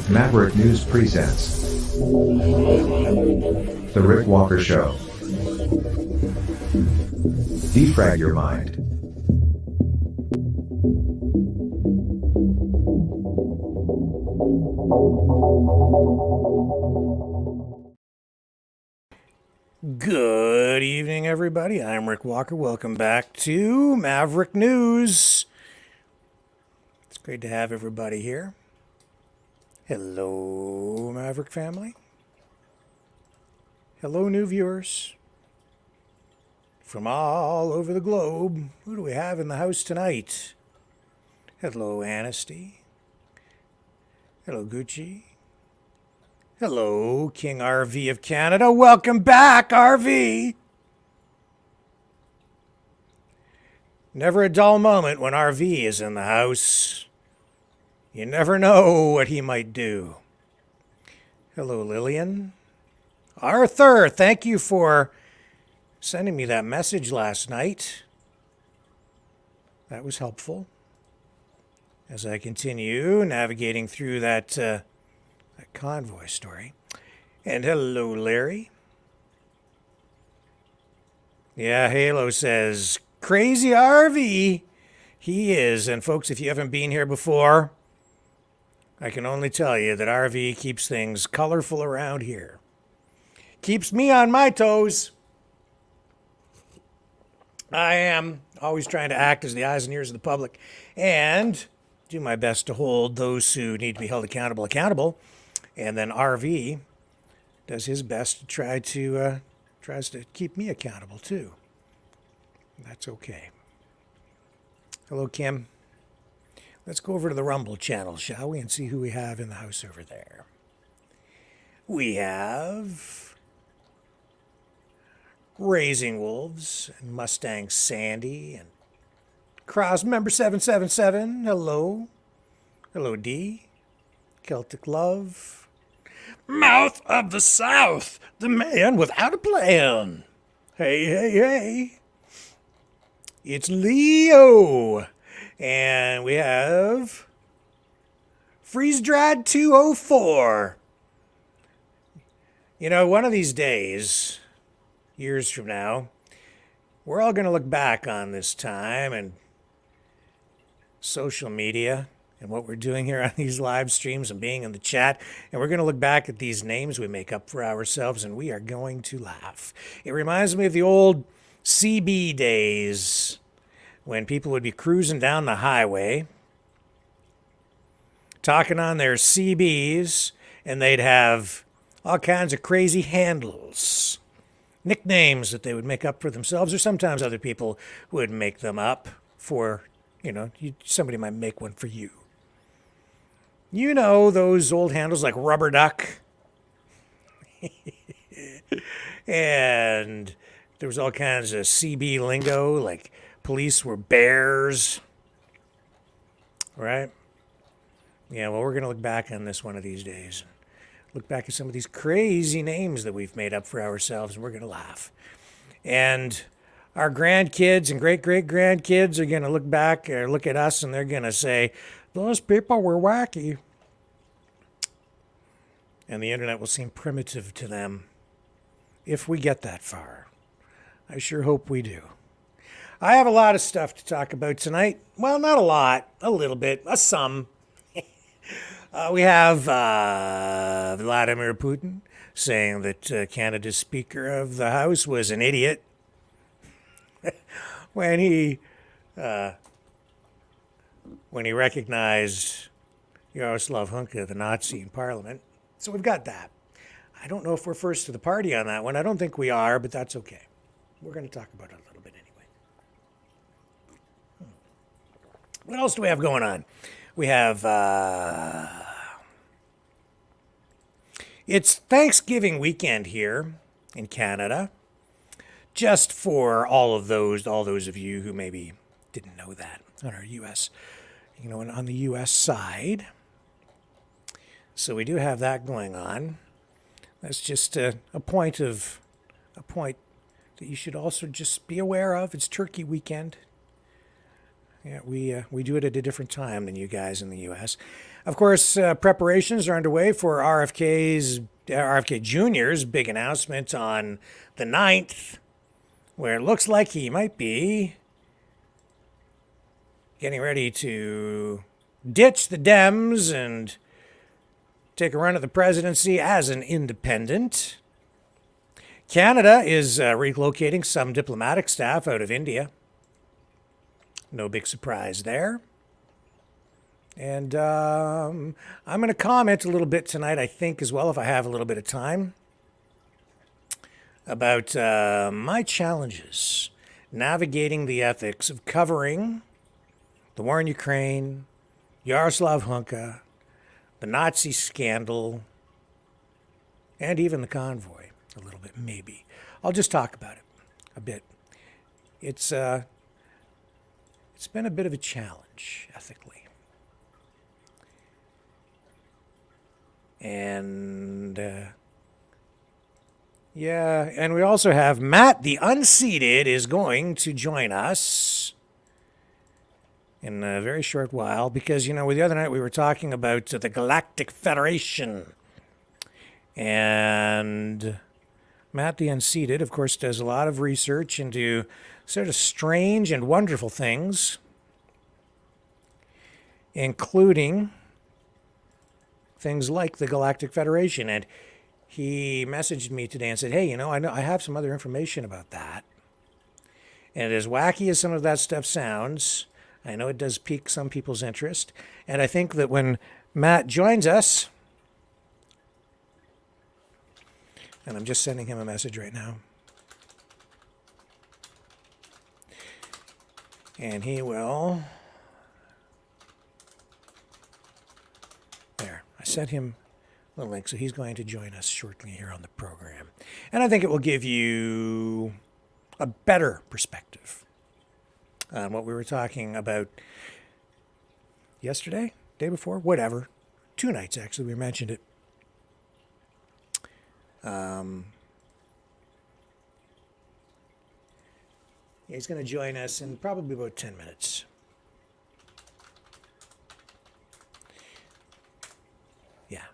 Maverick News presents The Rick Walker Show. Defrag your mind. Good evening, everybody. I'm Rick Walker. Welcome back to Maverick News. It's great to have everybody here. Hello, Maverick family. Hello, new viewers from all over the globe. Who do we have in the house tonight? Hello, Anasty. Hello, Gucci. Hello, King RV of Canada. Welcome back, RV. Never a dull moment when RV is in the house. You never know what he might do. Hello, Lillian. Arthur, thank you for sending me that message last night. That was helpful as I continue navigating through that Convoy story. And hello, Larry. Yeah, Halo says, crazy RV. He is. And folks, if you haven't been here before, I can only tell you that RV keeps things colorful around here. Keeps me on my toes. I am always trying to act as the eyes and ears of the public and do my best to hold those who need to be held accountable. And then RV does his best to tries to keep me accountable too. That's okay. Hello, Kim. Let's go over to the Rumble channel, shall we, and see who we have in the house over there. We have Raising Wolves and Mustang Sandy and Cross member 777. Hello. Hello, D. Celtic Love. Mouth of the South, the man without a plan. Hey, hey, hey. It's Leo. And we have Freeze Dried 204. You know, one of these days, years from now, we're all going to look back on this time and social media and what we're doing here on these live streams and being in the chat. And we're going to look back at these names we make up for ourselves, and we are going to laugh. It reminds me of the old CB days when people would be cruising down the highway, talking on their CBs, and they'd have all kinds of crazy handles, nicknames that they would make up for themselves, or sometimes other people would make them up for, somebody might make one for you. You know those old handles like Rubber Duck. And there was all kinds of CB lingo, like police were bears, right? Yeah, well, we're going to look back on this one of these days. Look back at some of these crazy names that we've made up for ourselves, and we're going to laugh. And our grandkids and great-great-grandkids are going to look back or look at us, and they're going to say, those people were wacky. And the internet will seem primitive to them if we get that far. I sure hope we do. I have a lot of stuff to talk about tonight. Well, not a lot, a little bit, some. We have Vladimir Putin saying that Canada's Speaker of the House was an idiot when he recognized Yaroslav Hunka, the Nazi, in Parliament. So we've got that. I don't know if we're first to the party on that one. I don't think we are, but that's okay. We're going to talk about it a little bit anyway. What else do we have going on? We have, it's Thanksgiving weekend here in Canada. Just for all those of you who maybe didn't know that on our U.S., on the U.S. side. So we do have that going on. That's just a point that you should also just be aware of. It's Turkey weekend. Yeah, we do it at a different time than you guys in the U.S. Of course, preparations are underway for RFK Jr.'s big announcement on the 9th, where it looks like he might be getting ready to ditch the Dems and take a run at the presidency as an independent. Canada is relocating some diplomatic staff out of India. No big surprise there. And I'm going to comment a little bit tonight, I think, as well, if I have a little bit of time, about my challenges navigating the ethics of covering the war in Ukraine, Yaroslav Hunka, the Nazi scandal, and even the convoy a little bit, maybe. I'll just talk about it a bit. It's been a bit of a challenge ethically. And yeah, and we also have Matt, the unseated, is going to join us in a very short while because, the other night we were talking about the Galactic Federation. And Matt, the unseated, of course, does a lot of research into sort of strange and wonderful things, including things like the Galactic Federation. And he messaged me today and said, hey, I have some other information about that. And as wacky as some of that stuff sounds, I know it does pique some people's interest. And I think that when Matt joins us, and I'm just sending him a message right now, and he will, there, I sent him the link, so he's going to join us shortly here on the program. And I think it will give you a better perspective on what we were talking about yesterday, day before, whatever. 2 nights, actually, we mentioned it. He's going to join us in probably about 10 minutes. Yeah.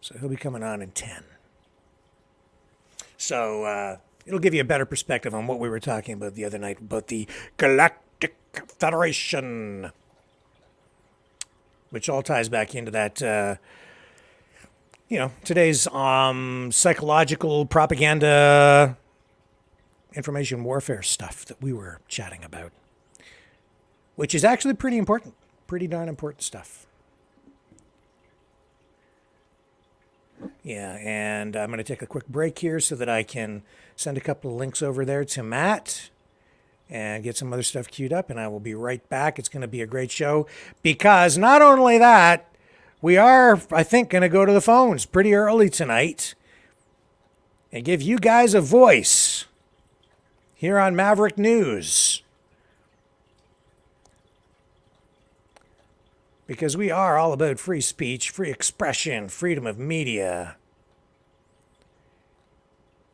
So he'll be coming on in 10. So it'll give you a better perspective on what we were talking about the other night, about the Galactic Federation, which all ties back into that, today's psychological propaganda, information warfare stuff that we were chatting about, which is actually pretty important, pretty darn important stuff. Yeah, and I'm going to take a quick break here so that I can send a couple of links over there to Matt and get some other stuff queued up, and I will be right back. It's going to be a great show because not only that, we are, I think, going to go to the phones pretty early tonight and give you guys a voice here on Maverick News. Because we are all about free speech, free expression, freedom of media.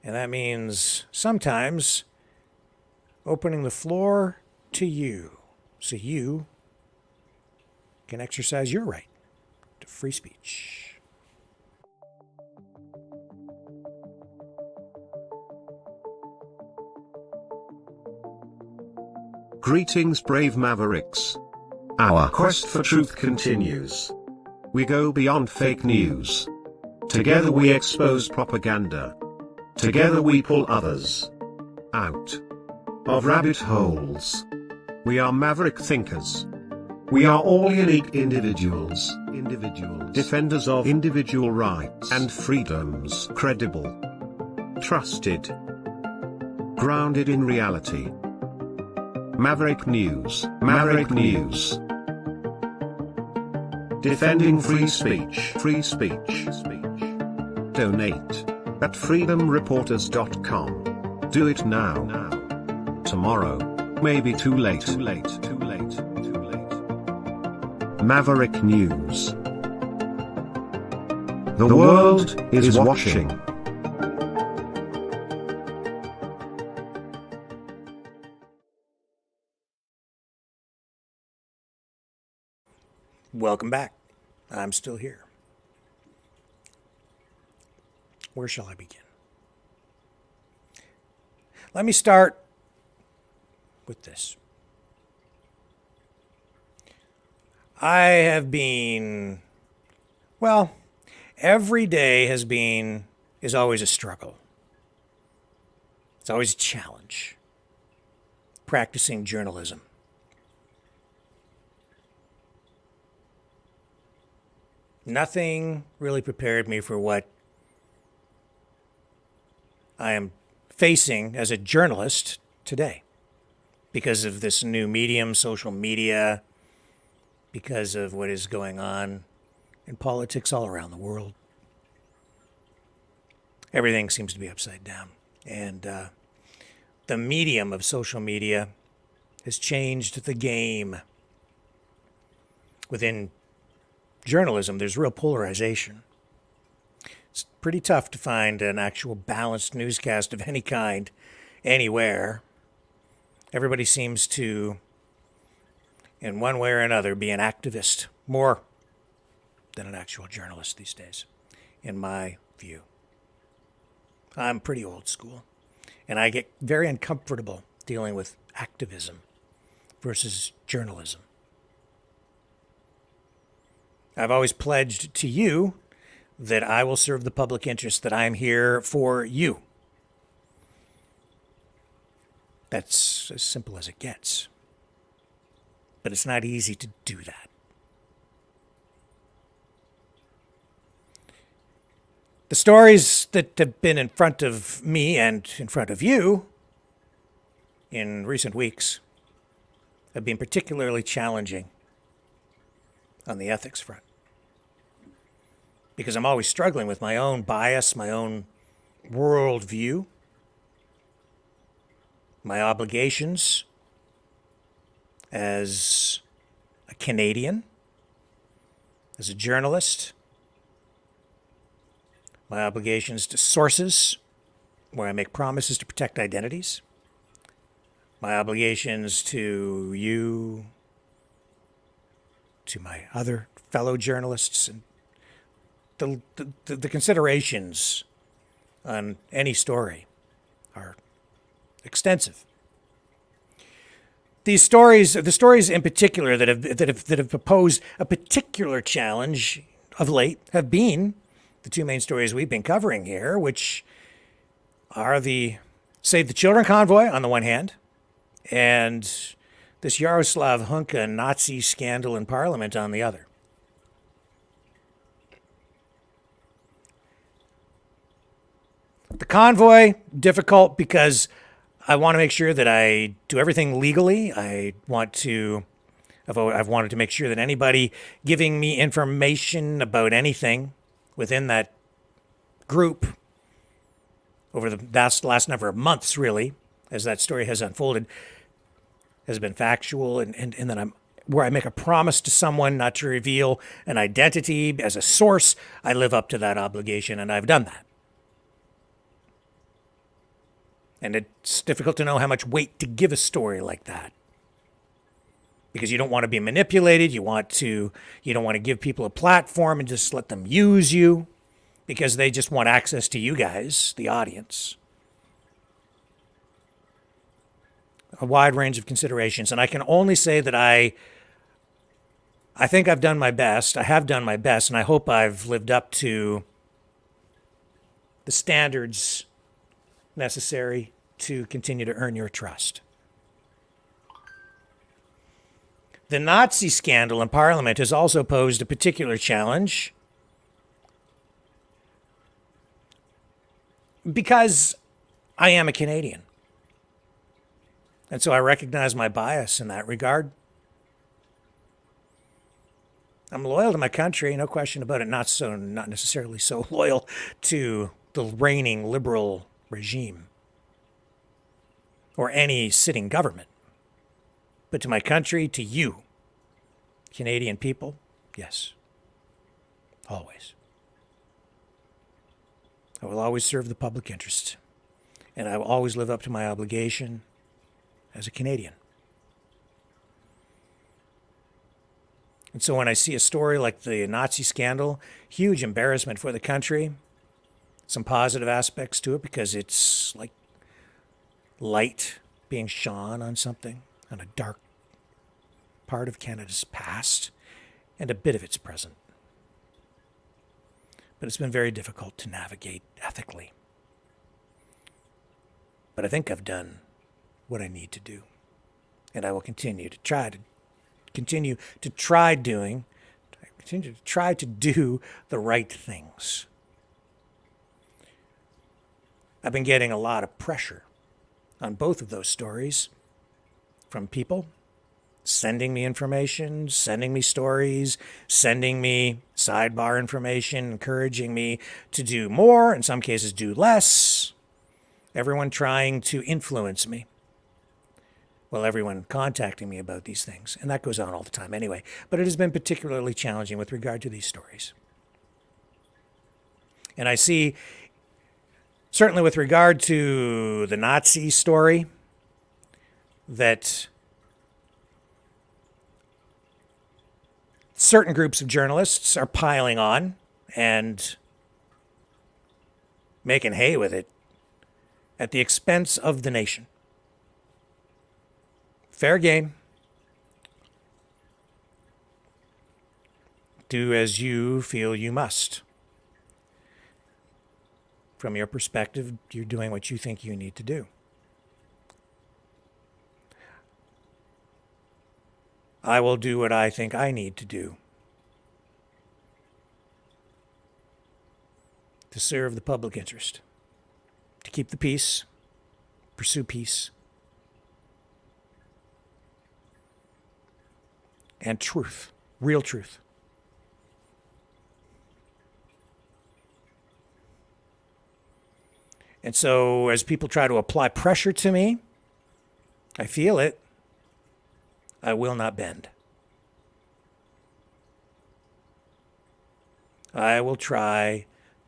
And that means sometimes opening the floor to you so you can exercise your right to free speech. Greetings, brave Mavericks. Our quest for truth continues. We go beyond fake news. Together we expose propaganda. Together we pull others out of rabbit holes. We are maverick thinkers. We are all unique individuals, defenders of individual rights and freedoms, credible, trusted, grounded in reality. Maverick News, Maverick News. Defending free speech, free speech. Donate at freedomreporters.com. Do it now. Tomorrow may be too late. Maverick News. The world is watching. Welcome back. I'm still here. Where shall I begin? Let me start with this. I have been, well, every day is always a struggle. It's always a challenge. Practicing journalism. Nothing really prepared me for what I am facing as a journalist today because of this new medium, social media, because of what is going on in politics all around the world. Everything seems to be upside down. And the medium of social media has changed the game. Within journalism, there's real polarization. It's pretty tough to find an actual balanced newscast of any kind anywhere. Everybody seems to, in one way or another, be an activist more than an actual journalist these days, in my view. I'm pretty old school, and I get very uncomfortable dealing with activism versus journalism. I've always pledged to you that I will serve the public interest, that I'm here for you. That's as simple as it gets. But it's not easy to do that. The stories that have been in front of me and in front of you in recent weeks have been particularly challenging on the ethics front. Because I'm always struggling with my own bias, my own worldview, my obligations as a Canadian, as a journalist, my obligations to sources where I make promises to protect identities, my obligations to you, to my other fellow journalists, and the considerations on any story are extensive. These stories, the stories in particular that have proposed a particular challenge of late, have been the two main stories we've been covering here, which are the Save the Children convoy on the one hand, and this Yaroslav Hunka Nazi scandal in Parliament on the other. The convoy, difficult because I want to make sure that I do everything legally. I've wanted to make sure that anybody giving me information about anything within that group over the last number of months, really, as that story has unfolded, has been factual, and then where I make a promise to someone not to reveal an identity as a source, I live up to that obligation, and I've done that. And it's difficult to know how much weight to give a story like that, because you don't want to be manipulated. You don't want to give people a platform and just let them use you because they just want access to you guys, the audience. A wide range of considerations. And I can only say that I think I've done my best. I have done my best, and I hope I've lived up to the standards necessary to continue to earn your trust. The Nazi scandal in Parliament has also posed a particular challenge because I am a Canadian. And so I recognize my bias in that regard. I'm loyal to my country, no question about it. Not necessarily so loyal to the reigning liberal regime or any sitting government. But to my country, to you, Canadian people, yes, always. I will always serve the public interest, and I will always live up to my obligation as a Canadian. And so when I see a story like the Nazi scandal, huge embarrassment for the country, some positive aspects to it because it's like light being shone on something, on a dark part of Canada's past and a bit of its present. But it's been very difficult to navigate ethically. But I think I've done what I need to do. And I will continue to try to do the right things. I've been getting a lot of pressure on both of those stories from people sending me information, sending me stories, sending me sidebar information, encouraging me to do more, in some cases do less. Everyone trying to influence me. Well, everyone contacting me about these things. And that goes on all the time anyway. But it has been particularly challenging with regard to these stories. And I see, certainly with regard to the Nazi story, that certain groups of journalists are piling on and making hay with it at the expense of the nation. Fair game. Do as you feel you must. From your perspective, you're doing what you think you need to do. I will do what I think I need to do to serve the public interest, to keep the peace, pursue peace, and truth, real truth. And so as people try to apply pressure to me, I feel it. I will not bend. I will try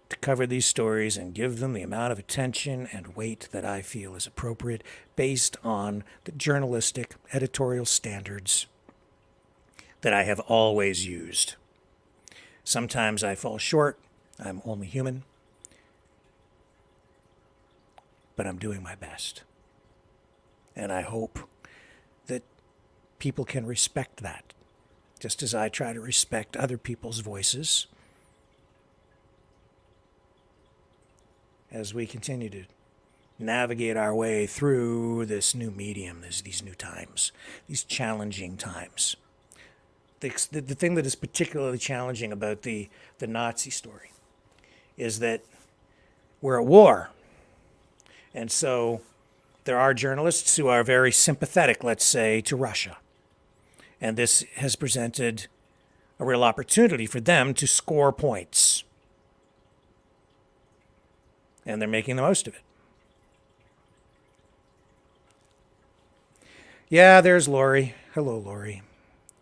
to cover these stories and give them the amount of attention and weight that I feel is appropriate based on the journalistic editorial standards that I have always used. Sometimes I fall short. I'm only human. But I'm doing my best. And I hope that people can respect that, just as I try to respect other people's voices as we continue to navigate our way through this new medium, these new times, these challenging times. The thing that is particularly challenging about the Nazi story is that we're at war. And so there are journalists who are very sympathetic, let's say, to Russia. And this has presented a real opportunity for them to score points. And they're making the most of it. Yeah, there's Lori. Hello, Lori.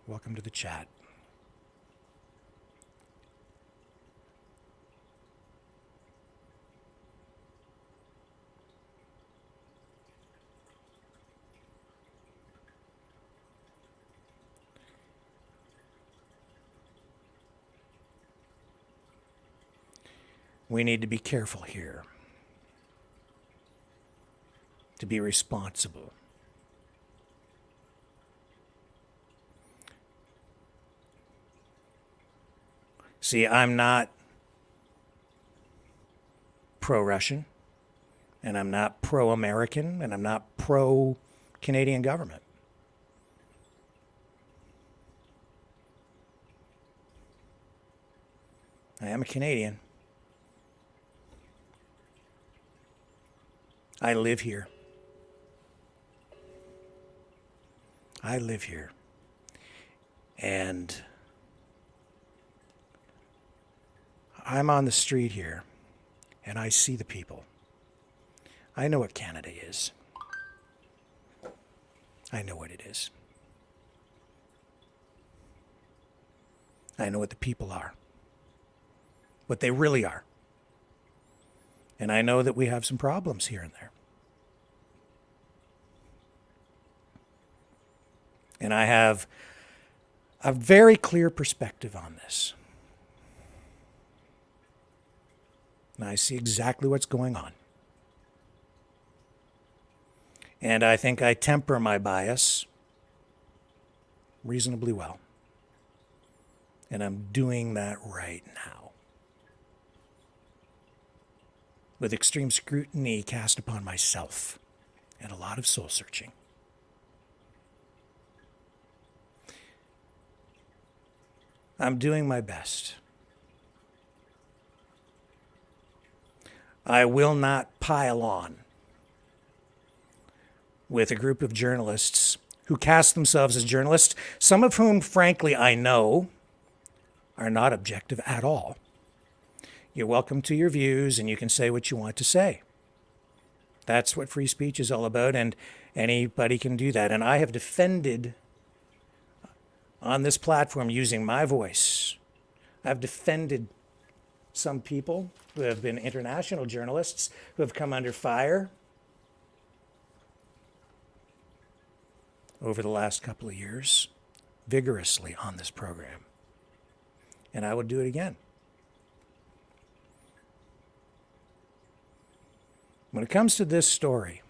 Welcome to the chat. We need to be careful here, to be responsible. See, I'm not pro-Russian, and I'm not pro-American, and I'm not pro-Canadian government. I am a Canadian. I live here. I live here. And I'm on the street here, and I see the people. I know what Canada is. I know what it is. I know what the people are. What they really are. And I know that we have some problems here and there. And I have a very clear perspective on this. And I see exactly what's going on. And I think I temper my bias reasonably well. And I'm doing that right now, with extreme scrutiny cast upon myself and a lot of soul searching. I'm doing my best. I will not pile on with a group of journalists who cast themselves as journalists, some of whom, frankly, I know are not objective at all. You're welcome to your views, and you can say what you want to say. That's what free speech is all about, and anybody can do that. And I have defended on this platform using my voice. I've defended some people who have been international journalists who have come under fire over the last couple of years vigorously on this program. And I would do it again. When it comes to this story,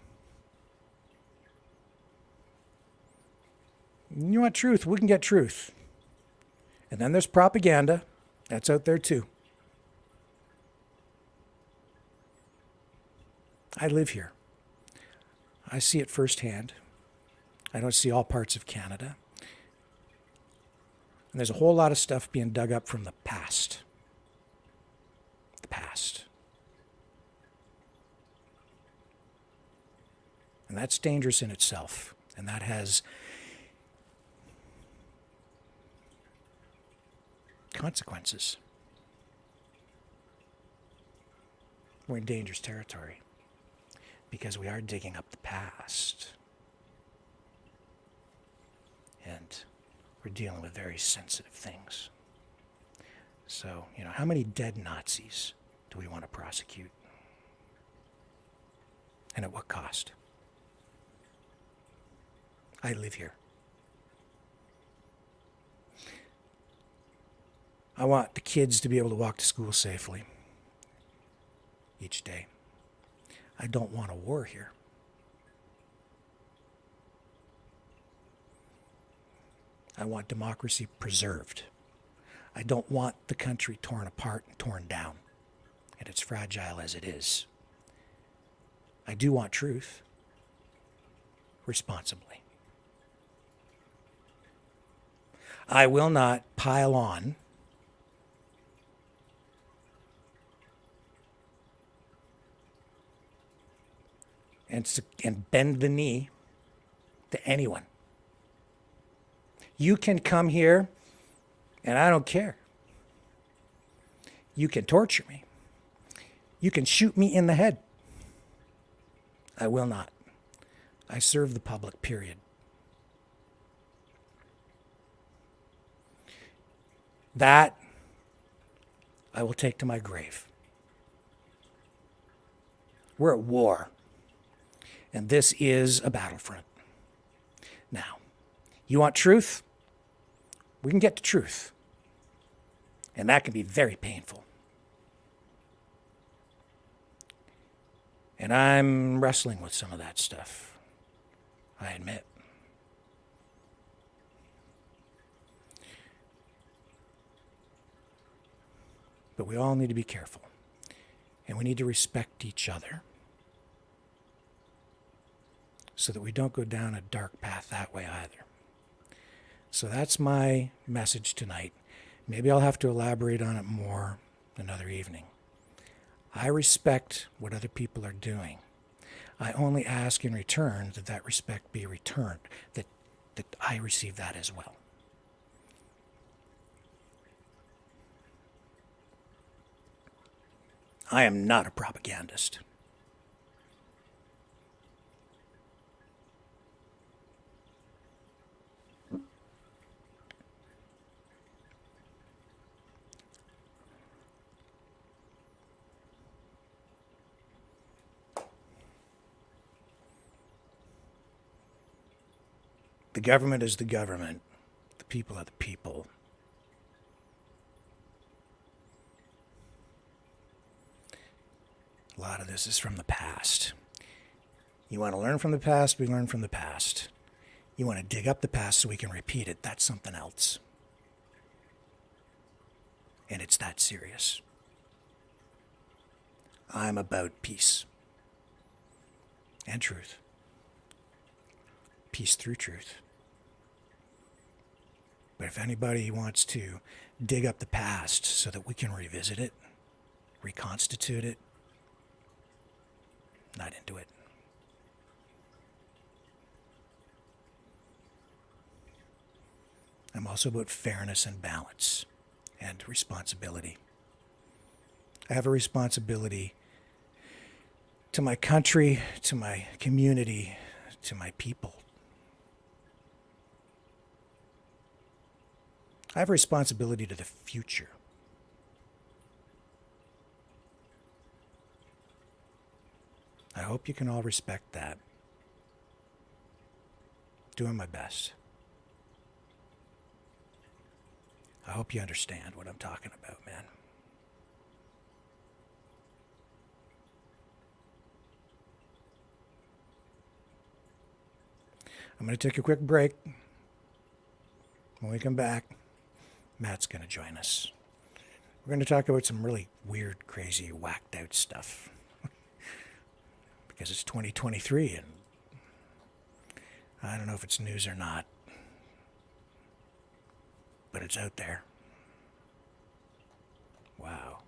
you want truth, we can get truth. And then there's propaganda. That's out there too. I live here. I see it firsthand. I don't see all parts of Canada. And there's a whole lot of stuff being dug up from the past. The past. And that's dangerous in itself. And that has consequences. We're in dangerous territory because we are digging up the past. And we're dealing with very sensitive things. So, how many dead Nazis do we want to prosecute? And at what cost? I live here. I want the kids to be able to walk to school safely each day. I don't want a war here. I want democracy preserved. I don't want the country torn apart and torn down, and it's fragile as it is. I do want truth, responsibly. I will not pile on and bend the knee to anyone. You can come here, and I don't care. You can torture me. You can shoot me in the head. I will not. I serve the public, period. That I will take to my grave. We're at war, and this is a battlefront. Now, you want truth? We can get to truth, and that can be very painful. And I'm wrestling with some of that stuff, I admit. But we all need to be careful, and we need to respect each other so that we don't go down a dark path that way either. So that's my message tonight. Maybe I'll have to elaborate on it more another evening. I respect what other people are doing. I only ask in return that that respect be returned, that I receive that as well. I am not a propagandist. The government is the government. The people are the people. A lot of this is from the past. You want to learn from the past, we learn from the past. You want to dig up the past so we can repeat it, that's something else. And it's that serious. I'm about peace and truth. Peace through truth. But if anybody wants to dig up the past so that we can revisit it, reconstitute it, not into it. I'm also about fairness and balance and responsibility. I have a responsibility to my country, to my community, to my people. I have a responsibility to the future. I hope you can all respect that. Doing my best. I hope you understand what I'm talking about, man. I'm going to take a quick break. When we come back, Matt's going to join us. We're going to talk about some really weird, crazy, whacked out stuff. Because it's 2023 and I don't know if it's news or not. But it's out there. Wow.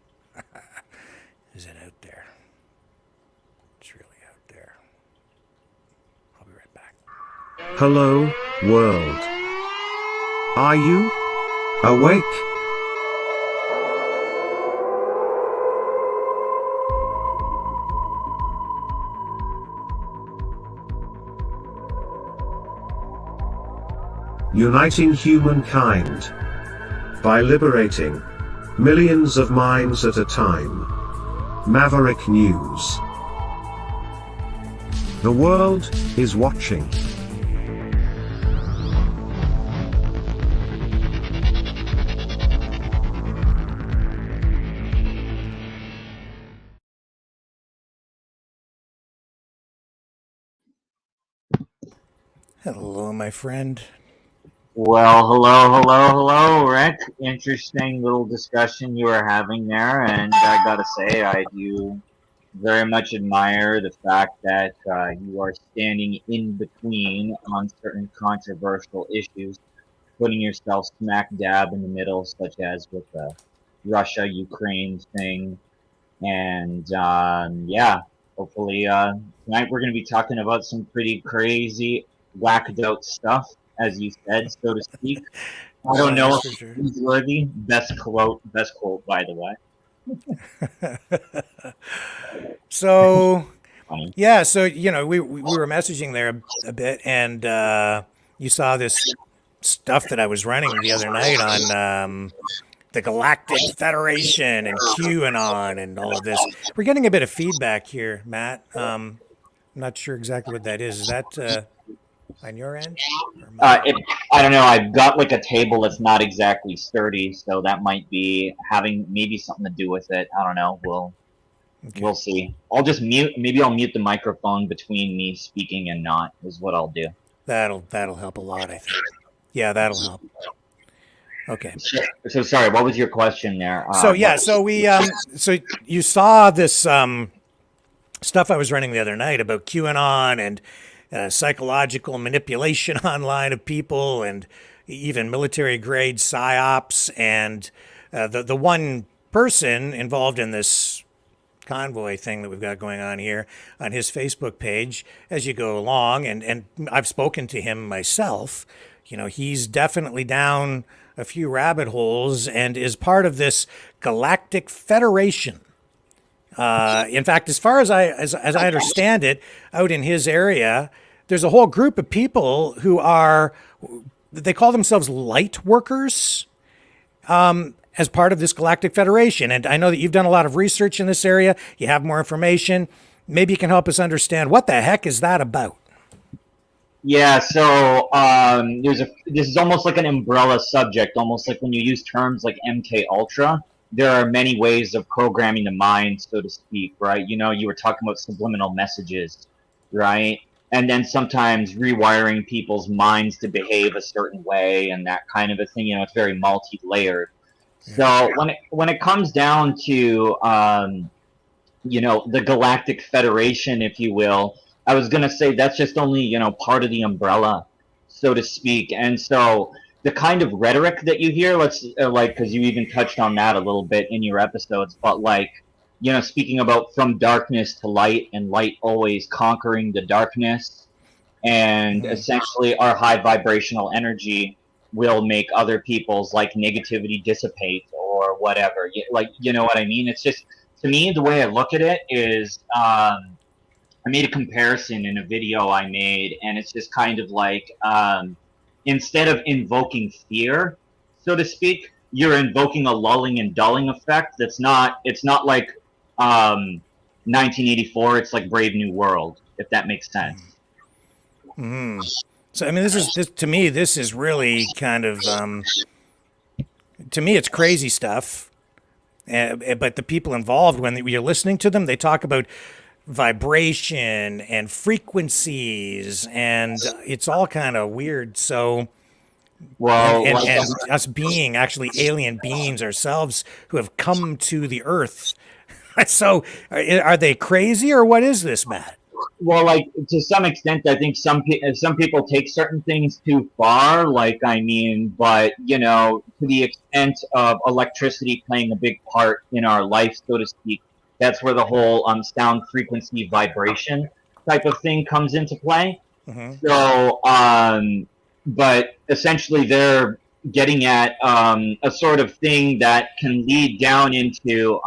Is it out there? It's really out there. I'll be right back. Hello, world. Are you awake? Uniting humankind by liberating millions of minds at a time. Maverick News. The world is watching. Hello, my friend. Well, hello, Rick. Interesting little discussion you were having there, and I gotta say, I do very much admire the fact that you are standing in between on certain controversial issues, putting yourself smack dab in the middle, such as with the Russia-Ukraine thing, and yeah, hopefully tonight we're going to be talking about some pretty crazy, whacked out stuff, as you said, so to speak. I don't know if Sure. it's worthy. Best quote, by the way. So, Funny. yeah, so, you know, we were messaging there a bit, and you saw this stuff that I was running the other night on the Galactic Federation and QAnon and all of this. We're getting a bit of feedback here, Matt. I'm not sure exactly what that is. Is that on your end? Or mine? I don't know. I've got like a table that's not exactly sturdy, so that might be having maybe something to do with it. I don't know. We'll see. I'll just mute. Maybe I'll mute the microphone between me speaking and not. Is what I'll do. That'll help a lot, I think. Yeah, that'll help. Okay. So sorry. What was your question there? So yeah, so we so you saw this stuff I was running the other night about QAnon and psychological manipulation online of people and even military grade psyops, and the one person involved in this Convoy thing that we've got going on here on his Facebook page as you go along, and I've spoken to him myself. You know, he's definitely down a few rabbit holes and is part of this Galactic Federation. In fact, as far as I understand it, out in his area, there's a whole group of people who are, they call themselves light workers, as part of this Galactic Federation. And I know that you've done a lot of research in this area. You have more information. Maybe you can help us understand what the heck is that about. Yeah, so this is almost like an umbrella subject, almost like when you use terms like MK Ultra. There are many ways of programming the mind, so to speak, right? You know, you were talking about subliminal messages, right? And then sometimes rewiring people's minds to behave a certain way and that kind of a thing. You know, it's very multi-layered. Yeah. So when it comes down to the Galactic Federation, if you will. I was going to say that's just only, part of the umbrella, so to speak. And so the kind of rhetoric that you hear, because you even touched on that a little bit in your episodes, but speaking about from darkness to light and light always conquering the darkness, and Mhm. essentially our high vibrational energy will make other people's like negativity dissipate or whatever. You know what I mean? It's just, to me, the way I look at it is, I made a comparison in a video I made, and it's just kind of like, instead of invoking fear, so to speak, you're invoking a lulling and dulling effect. It's not like 1984. It's like Brave New World, if that makes sense. So I mean, this to me, this is really kind of to me, it's crazy stuff. But the people involved, when you're listening to them, they talk about vibration and frequencies, and it's all kind of weird. So, Well, and us being actually alien beings ourselves who have come to the Earth. So, are they crazy or what is this, Matt? Well, like to some extent, I think some people take certain things too far. But to the extent of electricity playing a big part in our life, so to speak, that's where the whole sound frequency vibration type of thing comes into play. Hmm. So, but essentially, they're getting at a sort of thing that can lead down into.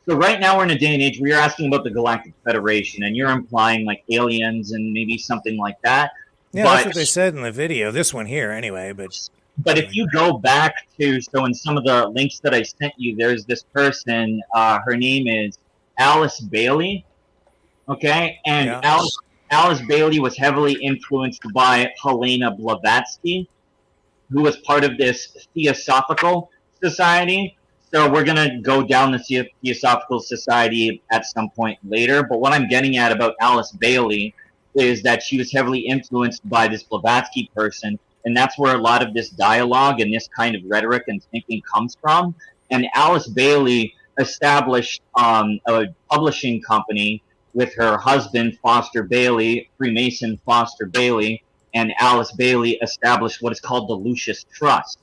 So right now we're in a day and age where you're asking about the Galactic Federation, and you're implying like aliens and maybe something like that. Yeah, that's But what they said in the video. This one here, anyway. But but if you go back to, so in some of the links that I sent you, there's this person. Her name is Alice Bailey. Okay, and yeah, Alice Bailey was heavily influenced by Helena Blavatsky, who was part of this Theosophical Society. So we're going to go down the Theosophical Society at some point later. But what I'm getting at about Alice Bailey is that she was heavily influenced by this Blavatsky person. And that's where a lot of this dialogue and this kind of rhetoric and thinking comes from. And Alice Bailey established a publishing company with her husband, Foster Bailey, Freemason Foster Bailey, and Alice Bailey established what is called the Lucius Trust.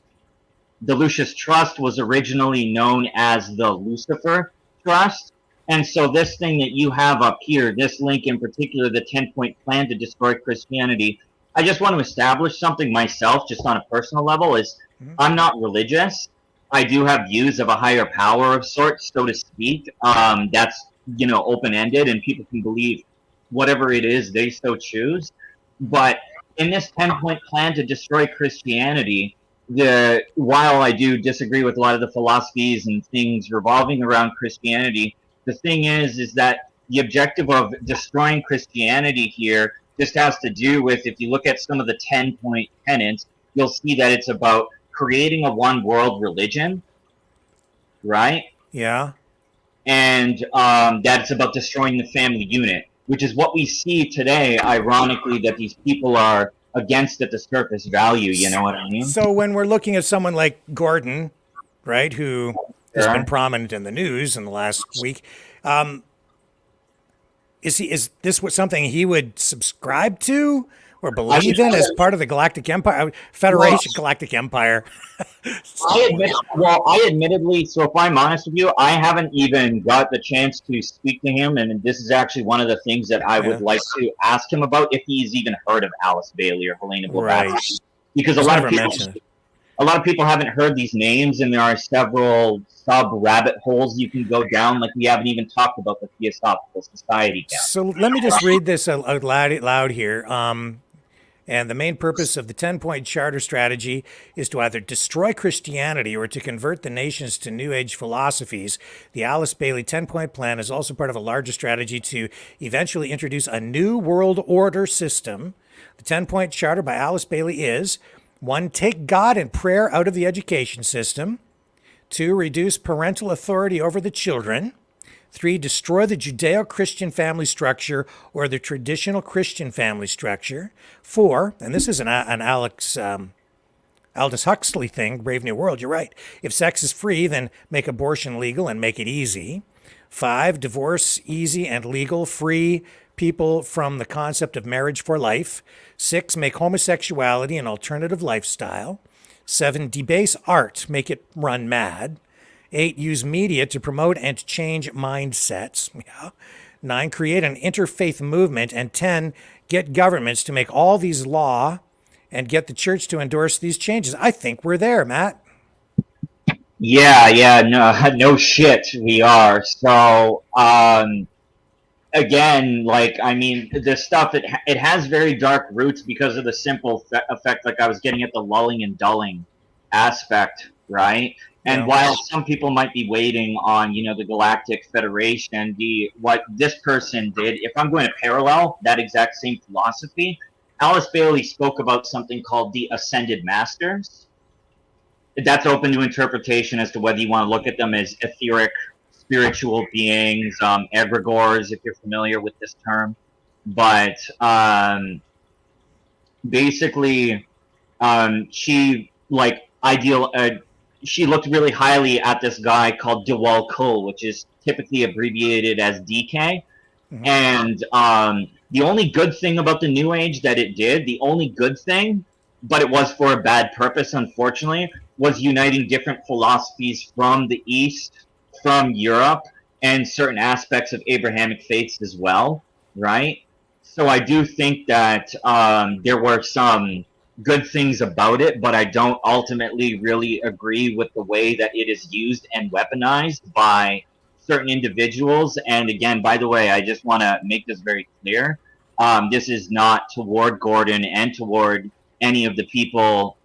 The Lucius Trust was originally known as the Lucifer Trust. And so this thing that you have up here, this link in particular, the 10-point plan to destroy Christianity, I just want to establish something myself, just on a personal level, is I'm not religious. I do have views of a higher power of sorts, so to speak. That's, open-ended, and people can believe whatever it is they so choose. But in this 10-point plan to destroy Christianity, while I do disagree with a lot of the philosophies and things revolving around Christianity, the thing is that the objective of destroying Christianity here just has to do with, if you look at some of the 10-point tenets, you'll see that it's about creating a one world religion, right? yeah. And that it's about destroying the family unit, which is what we see today, ironically, that these people are against at the surface value. You know what I mean? So when we're looking at someone like Gordon, right, who has been prominent in the news in the last week, is this something he would subscribe to or believe in as part of the Galactic Empire Federation? Galactic Empire. I admittedly, so if I'm honest with you, I haven't even got the chance to speak to him, and this is actually one of the things that I would like to ask him about, if he's even heard of Alice Bailey or Helena Blavatsky. Right. Because a lot of people haven't heard these names, and there are several sub rabbit holes you can go down. Like, we haven't even talked about the Theosophical Society yet. So let me just read this out loud here. And the main purpose of the 10-point charter strategy is to either destroy Christianity or to convert the nations to New Age philosophies. The Alice Bailey 10-point plan is also part of a larger strategy to eventually introduce a new world order system The 10-point charter by Alice Bailey is: 1, take God and prayer out of the education system. 2, reduce parental authority over the children. 3, destroy the Judeo-Christian family structure or the traditional Christian family structure. 4, and this is an Aldous Huxley thing, Brave New World, you're right. If sex is free, then make abortion legal and make it easy. 5, divorce easy and legal, free people from the concept of marriage for life. 6, make homosexuality an alternative lifestyle. 7, debase art, make it run mad. 8, use media to promote and change mindsets. Yeah. 9, create an interfaith movement. And 10, get governments to make all these law and get the church to endorse these changes. I think we're there, Matt. Yeah, no shit, we are. So, again, like, I mean, this stuff, it has very dark roots because of the simple effect, like I was getting at the lulling and dulling aspect, right? And Yeah. while some people might be waiting on, the Galactic Federation, what this person did, if I'm going to parallel that exact same philosophy, Alice Bailey spoke about something called the Ascended Masters. That's open to interpretation as to whether you want to look at them as etheric, spiritual beings, egregores, if you're familiar with this term. But basically, she she looked really highly at this guy called Dewal Cole, which is typically abbreviated as DK. Mm-hmm. And the only good thing about the New Age that it did, the only good thing, but it was for a bad purpose, unfortunately, was uniting different philosophies from the East, from Europe, and certain aspects of Abrahamic faiths as well, right? So I do think that there were some good things about it, but I don't ultimately really agree with the way that it is used and weaponized by certain individuals. And again, by the way, I just want to make this very clear. This is not toward Gordon and toward any of the people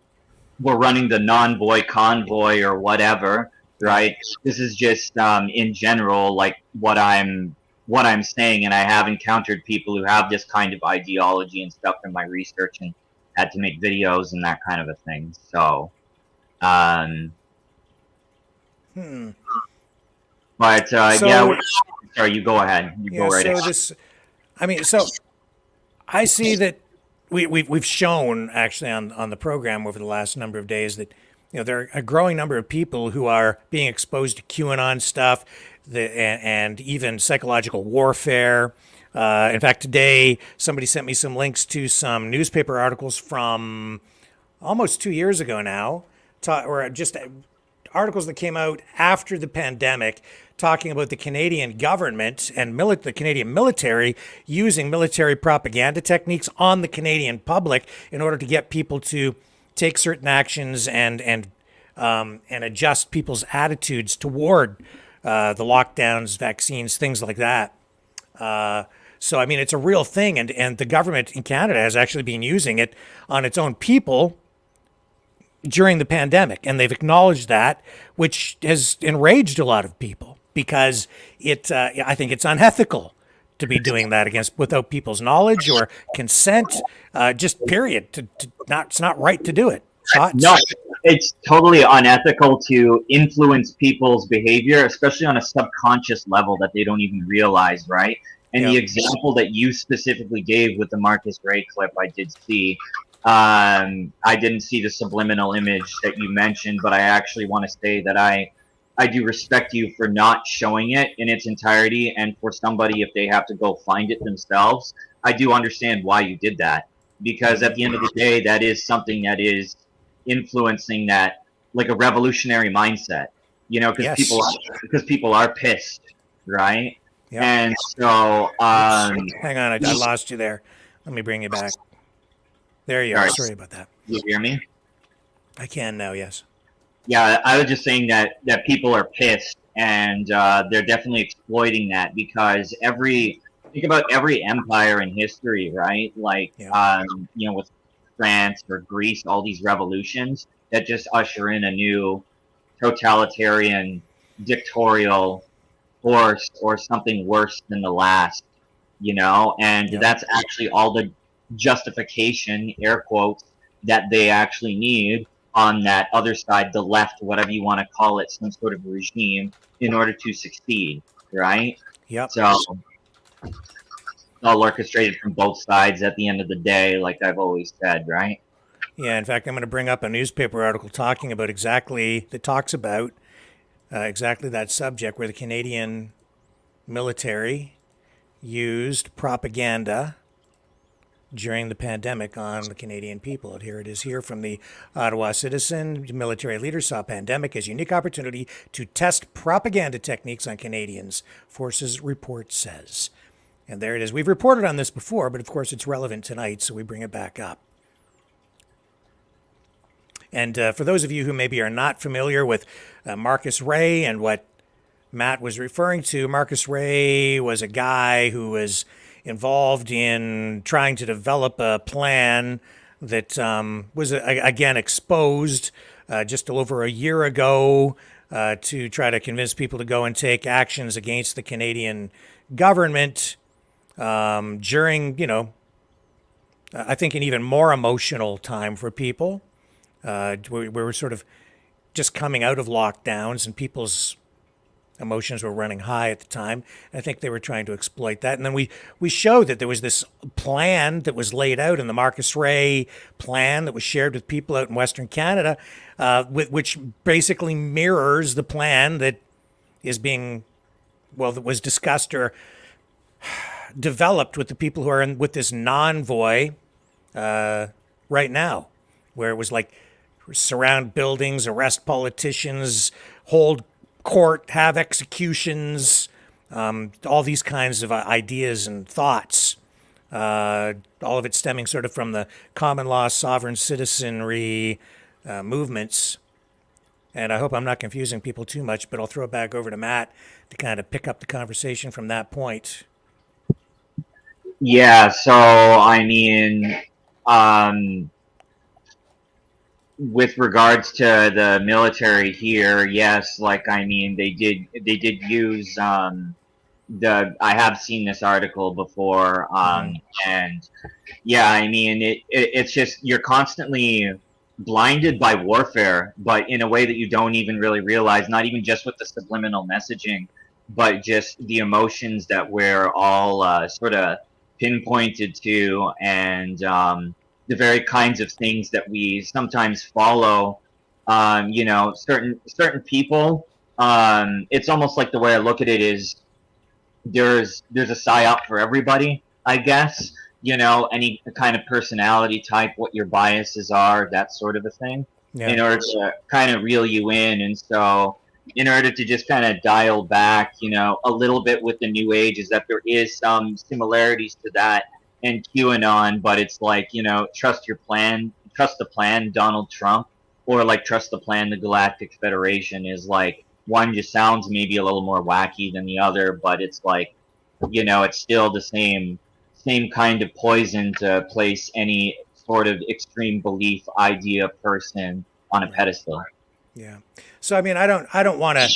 who are running the non-boy convoy or whatever, right? This is just in general, like what I'm saying, and I have encountered people who have this kind of ideology and stuff in my research and had to make videos and that kind of a thing. So, but yeah, sorry, you go ahead. Go right ahead. So I see that we've shown actually on the program over the last number of days that there are a growing number of people who are being exposed to QAnon stuff, and even psychological warfare. In fact, today somebody sent me some links to some newspaper articles from almost 2 years ago now, or just articles that came out after the pandemic, talking about the Canadian government and the Canadian military using military propaganda techniques on the Canadian public in order to get people to take certain actions and adjust people's attitudes toward the lockdowns, vaccines, things like that. So, I mean, it's a real thing, and the government in Canada has actually been using it on its own people during the pandemic, and they've acknowledged that, which has enraged a lot of people because I think it's unethical to be doing that without people's knowledge or consent, just period. It's not right to do it. Thoughts? No, it's totally unethical to influence people's behavior, especially on a subconscious level that they don't even realize, right? And the example that you specifically gave with the Marcus Gray clip, I did see. I didn't see the subliminal image that you mentioned, but I actually want to say that I do respect you for not showing it in its entirety, and for somebody, if they have to go find it themselves, I do understand why you did that. Because at the end of the day, that is something that is influencing that, like a revolutionary mindset, because people are pissed, right? Yep. And so, hang on, I lost you there. Let me bring you back. There you are. Sorry about that. You hear me? I can now. Yes. Yeah, I was just saying that people are pissed, and they're definitely exploiting that because think about every empire in history, right? Like, with France or Greece, all these revolutions that just usher in a new totalitarian, dictatorial force or something worse than the last, and that's actually all the justification, air quotes, that they actually need on that other side, the left, whatever you want to call it, some sort of regime, in order to succeed, right? Yep. So all orchestrated from both sides at the end of the day, like I've always said, right? Yeah. In fact, I'm going to bring up a newspaper article talking about that talks about exactly that subject, where the Canadian military used propaganda during the pandemic on the Canadian people. And here it is here from the Ottawa Citizen. Military leaders saw pandemic as unique opportunity to test propaganda techniques on Canadians, Forces report says. And there it is. We've reported on this before, but of course it's relevant tonight, so we bring it back up. And for those of you who maybe are not familiar with Marcus Ray and what Matt was referring to, Marcus Ray was a guy who was involved in trying to develop a plan that was, again, exposed just over a year ago to try to convince people to go and take actions against the Canadian government during, I think an even more emotional time for people. We were sort of just coming out of lockdowns and people's emotions were running high at the time. I think they were trying to exploit that. And then we showed that there was this plan that was laid out in the Marcus Ray plan that was shared with people out in Western Canada, which basically mirrors the plan that that was discussed or developed with the people who are with this Convoy right now, where it was like surround buildings, arrest politicians, hold court, have executions, all these kinds of ideas and thoughts. All of it stemming sort of from the common law, sovereign citizenry movements. And I hope I'm not confusing people too much, but I'll throw it back over to Matt to kind of pick up the conversation from that point. Yeah, so I mean, with regards to the military here, yes, like I mean, they did use I have seen this article before, and yeah, I mean, it's just you're constantly blinded by warfare, but in a way that you don't even really realize. Not even just with the subliminal messaging, but just the emotions that we're all sort of pinpointed to, and the very kinds of things that we sometimes follow. Certain people. It's almost like the way I look at it is there's a psyop for everybody, I guess. Any kind of personality type, what your biases are, that sort of a thing, Yeah. in order to kind of reel you in. And so, in order to just kind of dial back, a little bit with the new age, is that there is some similarities to that and QAnon, but it's like, trust your plan, trust the plan, Donald Trump, or like trust the plan, the Galactic Federation. Is like, one just sounds maybe a little more wacky than the other, but it's like, it's still the same kind of poison to place any sort of extreme belief, idea, person on a pedestal. Yeah. So I mean, I don't want to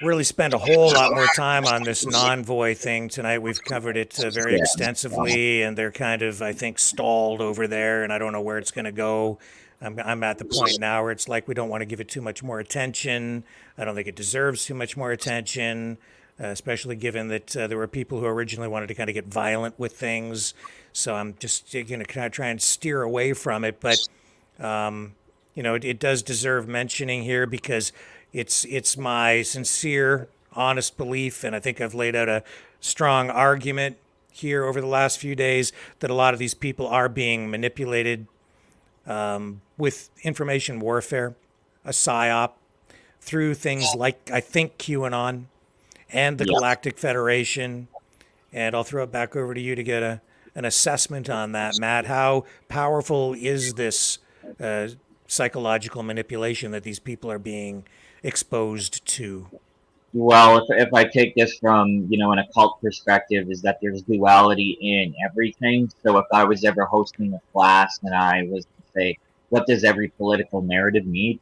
really spend a whole lot more time on this Convoy thing tonight. We've covered it very extensively, and they're kind of, I think, stalled over there, and I don't know where it's going to go. I'm at the point now where it's like we don't want to give it too much more attention. I don't think it deserves too much more attention, especially given that there were people who originally wanted to kind of get violent with things. So I'm just going to kind of try and steer away from it. But, it does deserve mentioning here because it's my sincere, honest belief, and I think I've laid out a strong argument here over the last few days that a lot of these people are being manipulated with information warfare, a psyop, through things like, I think, QAnon and the Galactic Federation. And I'll throw it back over to you to get an assessment on that, Matt. How powerful is this psychological manipulation that these people are being exposed to? Well, if I take this from, an occult perspective, is that there's duality in everything. So if I was ever hosting a class and I was to say, what does every political narrative need?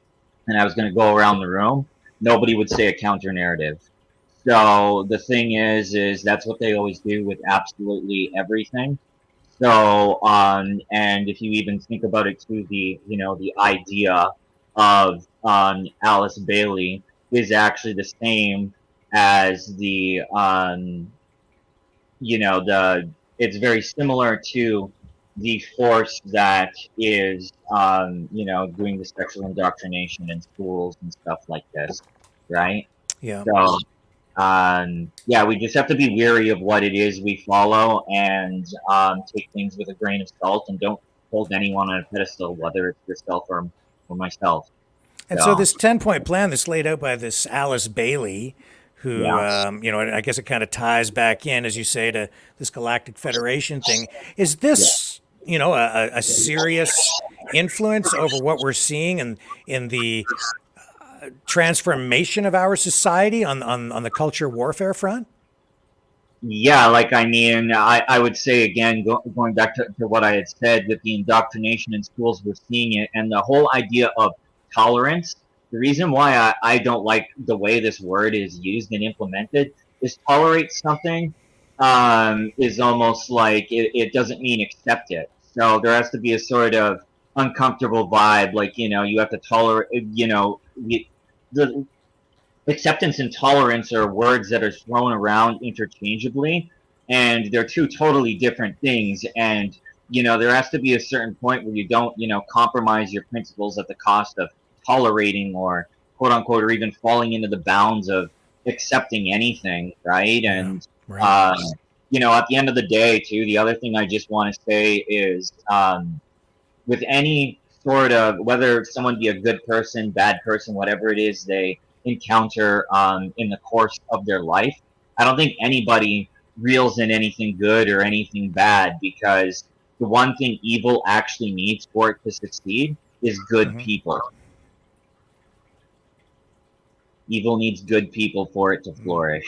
And I was going to go around the room, nobody would say a counter narrative. So the thing is that's what they always do with absolutely everything. So, and if you even think about it too, the idea of Alice Bailey is actually the same as it's very similar to the force that is, doing the sexual indoctrination in schools and stuff like this, right? Yeah. So, yeah, we just have to be wary of what it is we follow and take things with a grain of salt and don't hold anyone on a pedestal, whether it's yourself or myself. And so So, this 10-point plan that's laid out by this Alice Bailey, who, yeah, I guess it kind of ties back in, as you say, to this Galactic Federation thing. Is yeah. this, a serious influence over what we're seeing in the transformation of our society on the culture warfare front? Yeah, like I mean, I would say again, going back to what I had said with the indoctrination in schools, we're seeing it, and the whole idea of tolerance. The reason why I don't like the way this word is used and implemented is tolerate something is almost like it doesn't mean accept it. So there has to be a sort of uncomfortable vibe, like you have to tolerate. The acceptance and tolerance are words that are thrown around interchangeably, and they're two totally different things. And there has to be a certain point where you don't compromise your principles at the cost of tolerating or quote unquote or even falling into the bounds of accepting anything, right? Yeah, And right. at the end of the day too, the other thing I just want to say is with any sort of, whether someone be a good person, bad person, whatever it is they encounter in the course of their life, I don't think anybody reels in anything good or anything bad, because the one thing evil actually needs for it to succeed is good Hmm. people. Evil needs good people for it to flourish.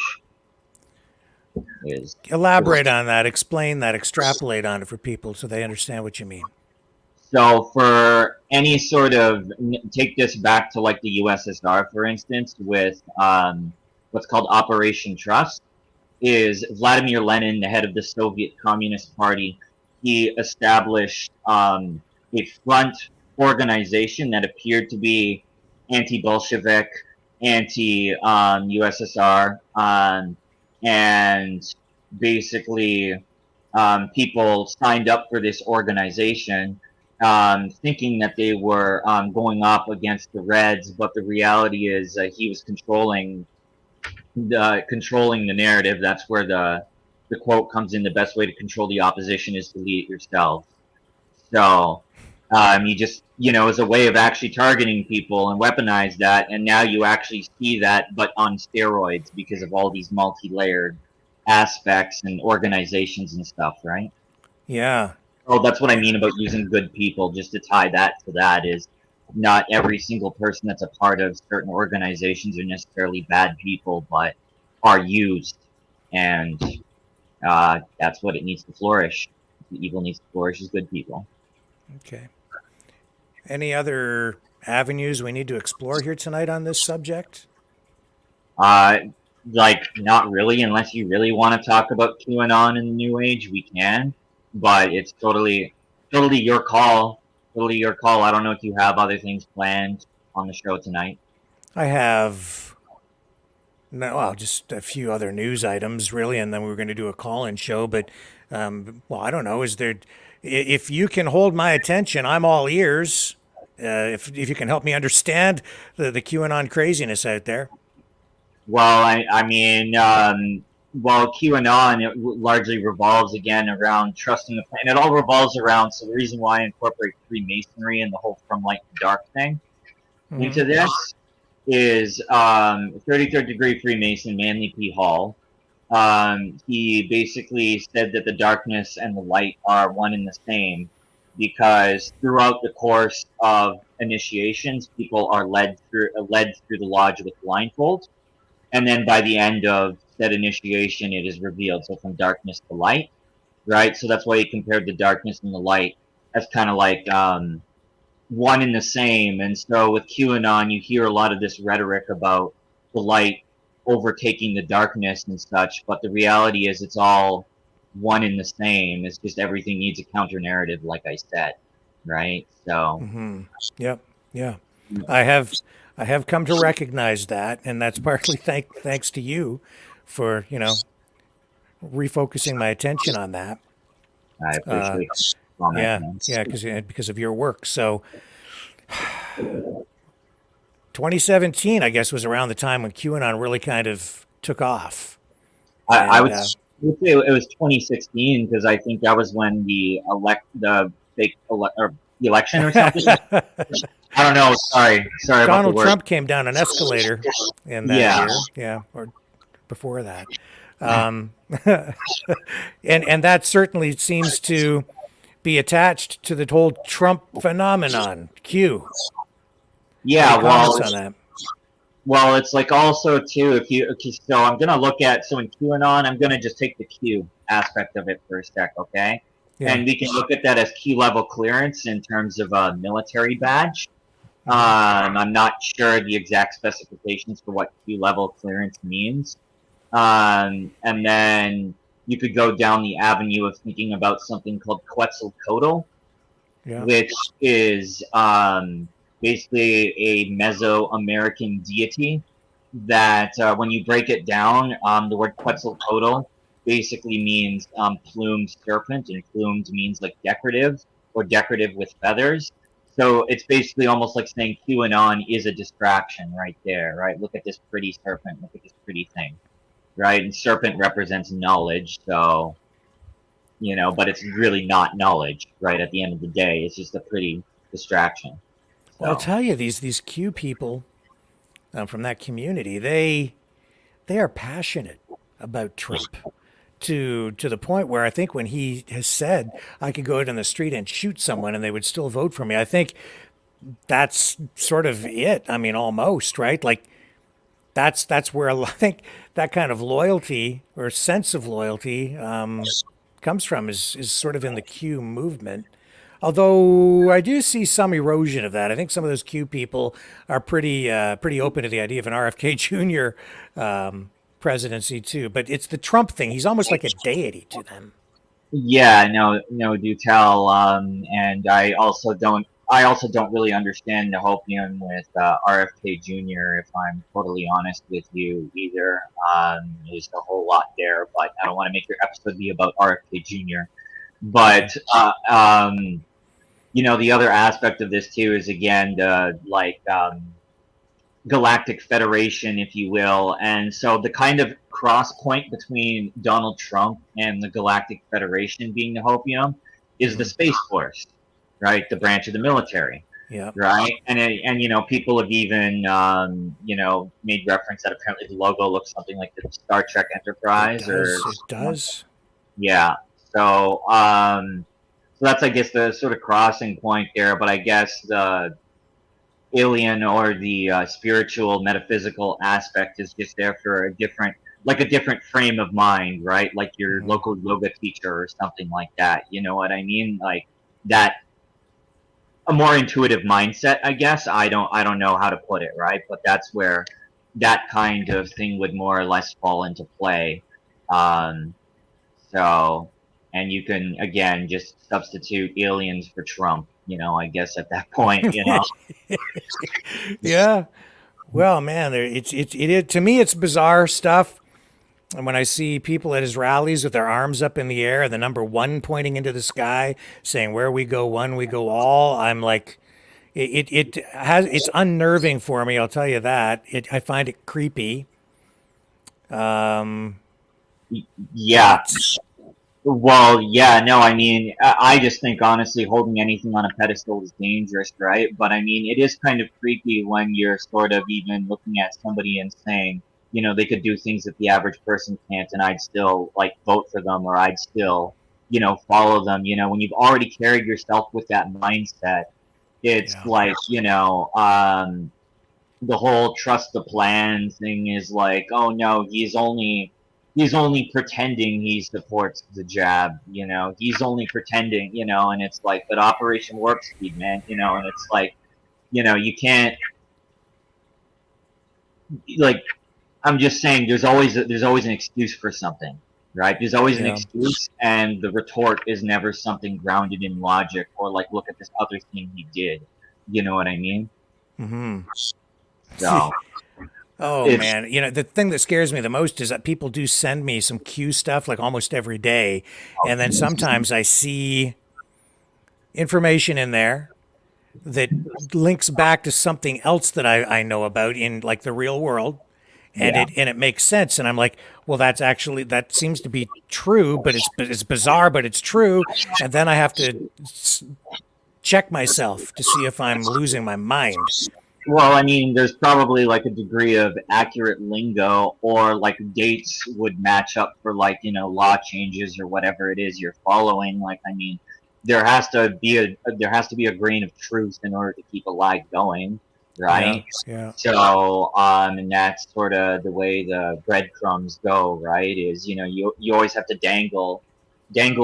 Is Elaborate on that, explain that, extrapolate on it for people so they understand what you mean. So for any sort of, take this back to like the USSR, for instance, with what's called Operation Trust, is Vladimir Lenin, the head of the Soviet Communist Party. He established a front organization that appeared to be anti-Bolshevik, anti-USSR, and basically people signed up for this organization thinking that they were going up against the Reds, but the reality is he was controlling the narrative. That's where the quote comes in: "The best way to control the opposition is to lead it yourself." So you just as a way of actually targeting people and weaponize that, and now you actually see that, but on steroids because of all these multi-layered aspects and organizations and stuff, right? Yeah. Oh, that's what I mean about using good people. Just to tie that to that is not every single person that's a part of certain organizations are necessarily bad people, but are used, and that's what it needs to flourish. The evil needs to flourish as good people. Okay. Any other avenues we need to explore here tonight on this subject? Uh, like not really, unless you really want to talk about QAnon in the New Age, we can, but it's totally your call. Totally your call. I don't know if you have other things planned on the show tonight. I have no, well, just a few other news items, really, and then we were going to do a call-in show. But, well, I don't know. If you can hold my attention, I'm all ears. If you can help me understand the QAnon craziness out there. Well, I mean, well, QAnon it largely revolves again around trusting the plan. It all revolves around. So the reason why I incorporate Freemasonry and the whole from light to dark thing Hmm. into this is 33rd degree Freemason Manly P. Hall. He basically said that the darkness and the light are one and the same, because throughout the course of initiations, people are led through the lodge with blindfolds, and then by the end of that initiation, it is revealed. So from darkness to light, right? So that's why he compared the darkness and the light as kind of like one and the same. And so with QAnon, you hear a lot of this rhetoric about the light overtaking the darkness and such, but the reality is it's all one and the same. It's just everything needs a counter narrative, like I said, right? So, Yep. Yeah. I have I have come to recognize that, and that's partly thanks to you for, refocusing my attention on that. I appreciate the comment, Yeah. man. Yeah, because of your work. So 2017, I guess, was around the time when QAnon really kind of took off. I And would say it was 2016 because I think that was when the fake or the election or something. I don't know. Sorry about the Donald word. Trump came down an escalator in that Yeah, year. Yeah, or before that. Um, and that certainly seems to be attached to the whole Trump phenomenon. Q. Any yeah. comments on that? Well, it's like also too. If you okay, so I'm gonna look at so in QAnon, I'm gonna just take the Q aspect of it for a sec, okay? Yeah. And we can look at that as Q level clearance in terms of a military badge. I'm not sure the exact specifications for what Q level clearance means. And then you could go down the avenue of thinking about something called Quetzalcoatl, Yeah. which is basically a Mesoamerican deity that when you break it down, the word Quetzalcoatl basically means plumed serpent, and plumed means like decorative or decorative with feathers. So it's basically almost like saying QAnon is a distraction right there, right? Look at this pretty serpent, look at this pretty thing, right? And serpent represents knowledge, so but it's really not knowledge, right? At the end of the day, it's just a pretty distraction. Well, I'll So tell you, these Q people from that community, they are passionate about Trump to the point where I think when he has said I could go out in the street and shoot someone and they would still vote for me, I think that's sort of it. I mean, almost right. Like that's where I think that kind of loyalty or sense of loyalty comes from is sort of in the Q movement. Although I do see some erosion of that. I think some of those Q people are pretty open to the idea of an RFK Jr. Presidency too. But it's the Trump thing. He's almost like a deity to them. yeah, no, do tell. And I also don't really understand the hopium with RFK Jr. If I'm totally honest with you, either. There's a whole lot there, but I don't want to make your episode be about RFK Jr. But the other aspect of this too is again the galactic federation, if you will. And so the kind of cross point between Donald Trump and the Galactic Federation being the hopium is the Space Force, right? The branch of the military, Yeah. right? And people have even made reference that apparently the logo looks something like the Star Trek Enterprise, It does. yeah. So that's I guess the sort of crossing point there. But I guess the alien or the spiritual metaphysical aspect is just there for a different frame of mind, right? Like your local yoga teacher or something like that. You know what I mean? Like that, a more intuitive mindset, I guess. I don't know how to put it, right? But that's where that kind of thing would more or less fall into play. Um, so, and you can again just substitute aliens for Trump. I guess at that point. Yeah. Well, man, to me it's bizarre stuff. And when I see people at his rallies with their arms up in the air and the number one pointing into the sky, saying "Where we go one, we go all," I'm like, it's unnerving for me. I'll tell you that. I find it creepy. Yeah. Thoughts? Well, yeah, no, I mean, I just think honestly holding anything on a pedestal is dangerous, right? But I mean, it is kind of creepy when you're sort of even looking at somebody and saying, they could do things that the average person can't, and I'd still like vote for them, or I'd still, follow them. When you've already carried yourself with that mindset, it's Yeah. like, the whole trust the plan thing is like, oh no, he's only pretending he supports the jab, he's only pretending, and it's like, but Operation Warp Speed, man, and it's like, you can't, like, I'm just saying there's always an excuse for something, right? There's always an Yeah. excuse, and the retort is never something grounded in logic or like, look at this other thing he did. You know what I mean? Mm-hmm. So Oh it's man, the thing that scares me the most is that people do send me some Q stuff like almost every day, and then sometimes I see information in there that links back to something else that I know about in like the real world, and yeah. it makes sense, and I'm like, well, that seems to be true, but it's bizarre, but it's true, and then I have to check myself to see if I'm losing my mind. Well, I mean, there's probably like a degree of accurate lingo, or like dates would match up for like, law changes or whatever it is you're following. Like, I mean, there has to be a grain of truth in order to keep a lie going, Yeah, right? yeah, So, and that's sort of the way the breadcrumbs go, right? Is, you always have to dangle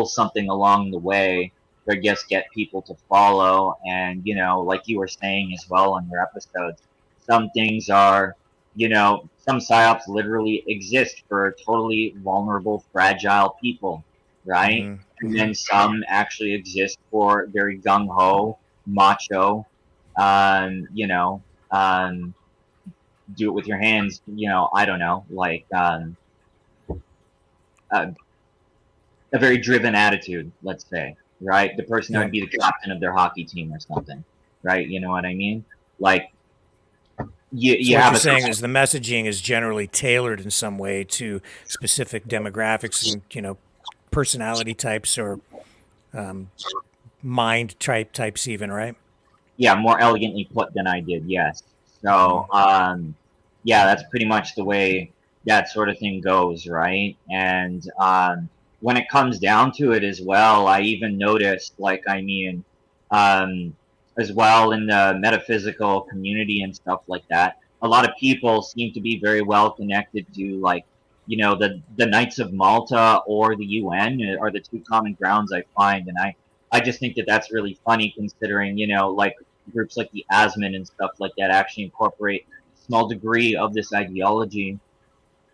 something along the way, or just get people to follow. And, like you were saying as well on your episodes, some things are, some psyops literally exist for totally vulnerable, fragile people, right? And then some actually exist for very gung ho, macho, um, do it with your hands, I don't know, like a, a very driven attitude, let's say, right? The person that yeah. would be the captain of their hockey team or something, right? You know what I mean? Like, you, So you what have you're a saying is the messaging is generally tailored in some way to specific demographics and personality types or mind types even, right? yeah, more elegantly put than I did, yes. So, yeah, that's pretty much the way that sort of thing goes, right? And when it comes down to it as well, I even noticed, like, I mean, as well in the metaphysical community and stuff like that, a lot of people seem to be very well connected to, like, the Knights of Malta or the UN are the two common grounds I find, and I just think that that's really funny considering, like groups like the Asmin and stuff like that actually incorporate a small degree of this ideology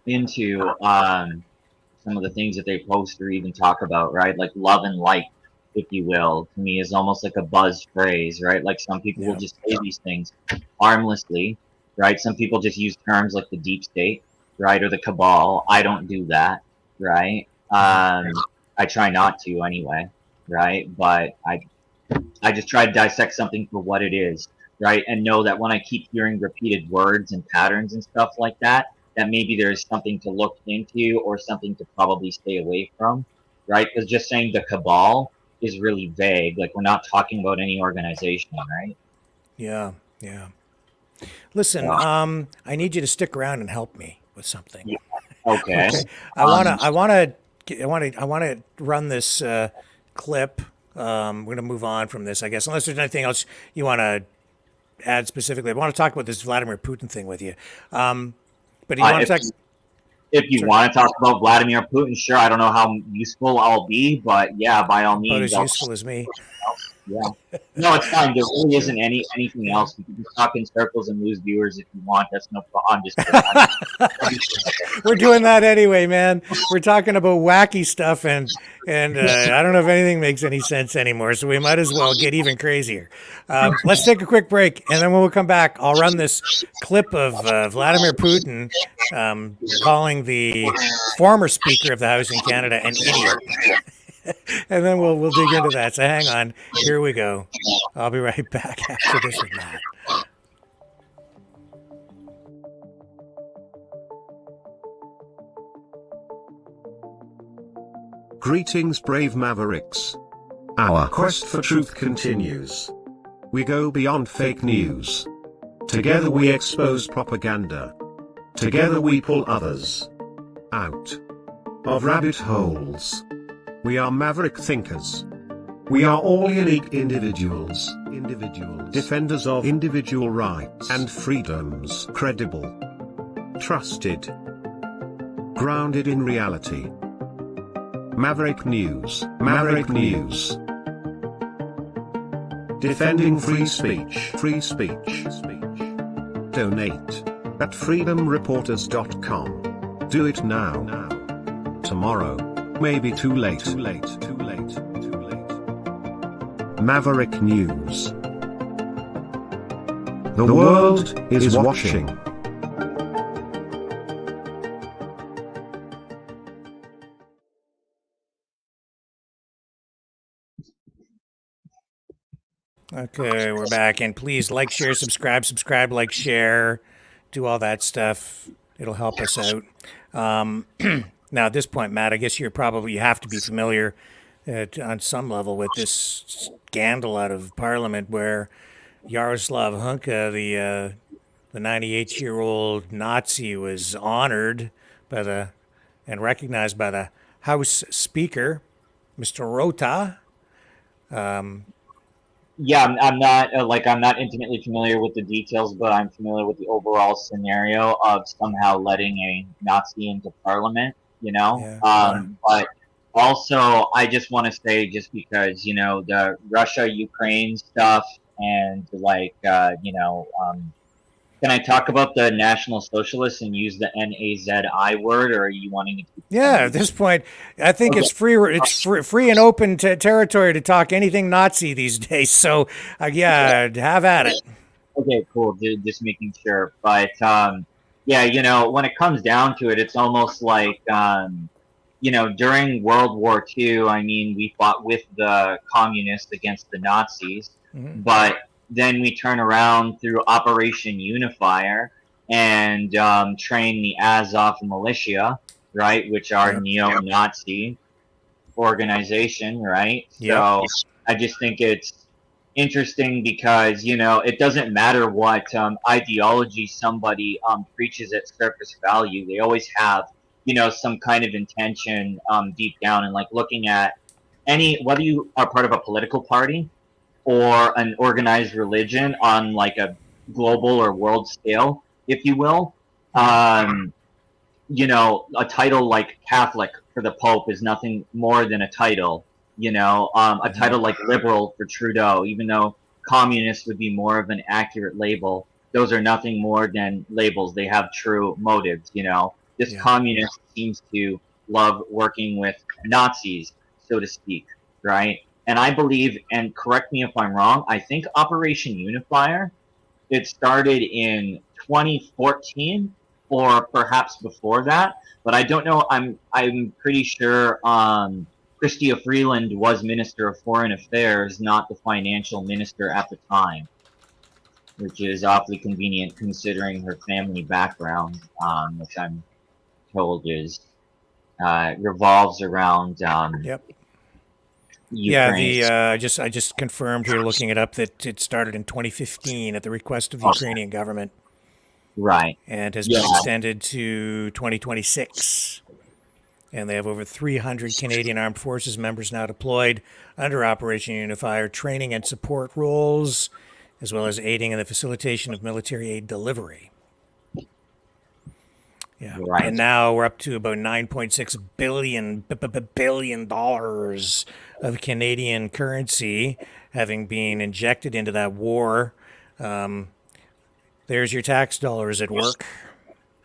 into some of the things that they post or even talk about, right? Like love and light, if you will, to me is almost like a buzz phrase, right? Like some people will Yeah. just say these things harmlessly, right? Some people just use terms like the deep state, right? Or the cabal. I don't do that, right? I try not to anyway, right? But I just try to dissect something for what it is, right? And know that when I keep hearing repeated words and patterns and stuff like that, that maybe there's something to look into or something to probably stay away from, right? Because just saying the cabal is really vague. Like, we're not talking about any organization, right? Yeah, yeah. Listen, So, I need you to stick around and help me with something. yeah, okay. Okay. Um, I wanna run this clip. We're gonna move on from this, I guess, unless there's anything else you want to add specifically. I want to talk about this Vladimir Putin thing with you. But you want if, to talk? if you Sorry, want to talk about Vladimir Putin, sure. I don't know how useful I'll be, but yeah, by all about means, as I'll. useful as me. Yeah. No, it's fine. There really isn't anything else. You can just talk in circles and lose viewers if you want. That's no problem. I'm just We're doing that anyway, man. We're talking about wacky stuff, and I don't know if anything makes any sense anymore. So we might as well get even crazier. Let's take a quick break, and then when we come back, I'll run this clip of Vladimir Putin calling the former Speaker of the House in Canada an idiot. And then we'll dig into that. So hang on. Here we go. I'll be right back after this with Matt. Greetings, brave Mavericks. Our quest for truth continues. We go beyond fake news. Together we expose propaganda. Together we pull others out of rabbit holes. We are maverick thinkers. We are all unique individuals, defenders of individual rights and freedoms, credible, trusted, grounded in reality. Maverick News, Maverick News. Defending free speech, Donate at freedomreporters.com. Do it now. Tomorrow. Maybe too late. Too late. Too late. Too late. Maverick News. The world is watching. Okay, we're back, and please like, share, subscribe, like, share, do all that stuff. It'll help us out. Now, at this point, Matt, I guess you have to be familiar on some level with this scandal out of Parliament where Yaroslav Hunka, the 98-year-old Nazi, was honored by and recognized by the House Speaker, Mr. Rota. Yeah, I'm not intimately familiar with the details, but I'm familiar with the overall scenario of somehow letting a Nazi into Parliament. But also, I just want to say, just because the Russia-Ukraine stuff, and can I talk about the National Socialists and use the NAZI word, or are you wanting to keep? Yeah, at this point, I think it's free. It's free and open territory to talk anything Nazi these days. So, yeah, have at it. Okay, cool. Just making sure. But when it comes down to it, it's almost like during World War II. I mean, we fought with the communists against the Nazis, but then we turn around through Operation Unifier and train the Azov militia, right, which are neo-Nazi organization, right? So I just think it's interesting because it doesn't matter what ideology somebody preaches at surface value. They always have some kind of intention deep down, and like looking at whether you are part of a political party or an organized religion on like a global or world scale, if you will. A title like Catholic for the Pope is nothing more than a title. A title like liberal for Trudeau, even though communist would be more of an accurate label, those are nothing more than labels. They have true motives. This communist seems to love working with Nazis, so to speak, right? And I believe, and correct me if I'm wrong, I think Operation Unifier, it started in 2014 or perhaps before that, but I don't know. I'm pretty sure Chrystia Freeland was Minister of Foreign Affairs, not the financial minister at the time, which is awfully convenient considering her family background, which I'm told is revolves around Ukraine. I just confirmed here, looking it up, that it started in 2015 at the request of the Ukrainian government. Right. And has been extended to 2026. And they have over 300 Canadian Armed Forces members now deployed under Operation Unifier, training and support roles, as well as aiding in the facilitation of military aid delivery. Yeah. Right. And now we're up to about $9.6 billion of Canadian currency having been injected into that war. There's your tax dollars at work.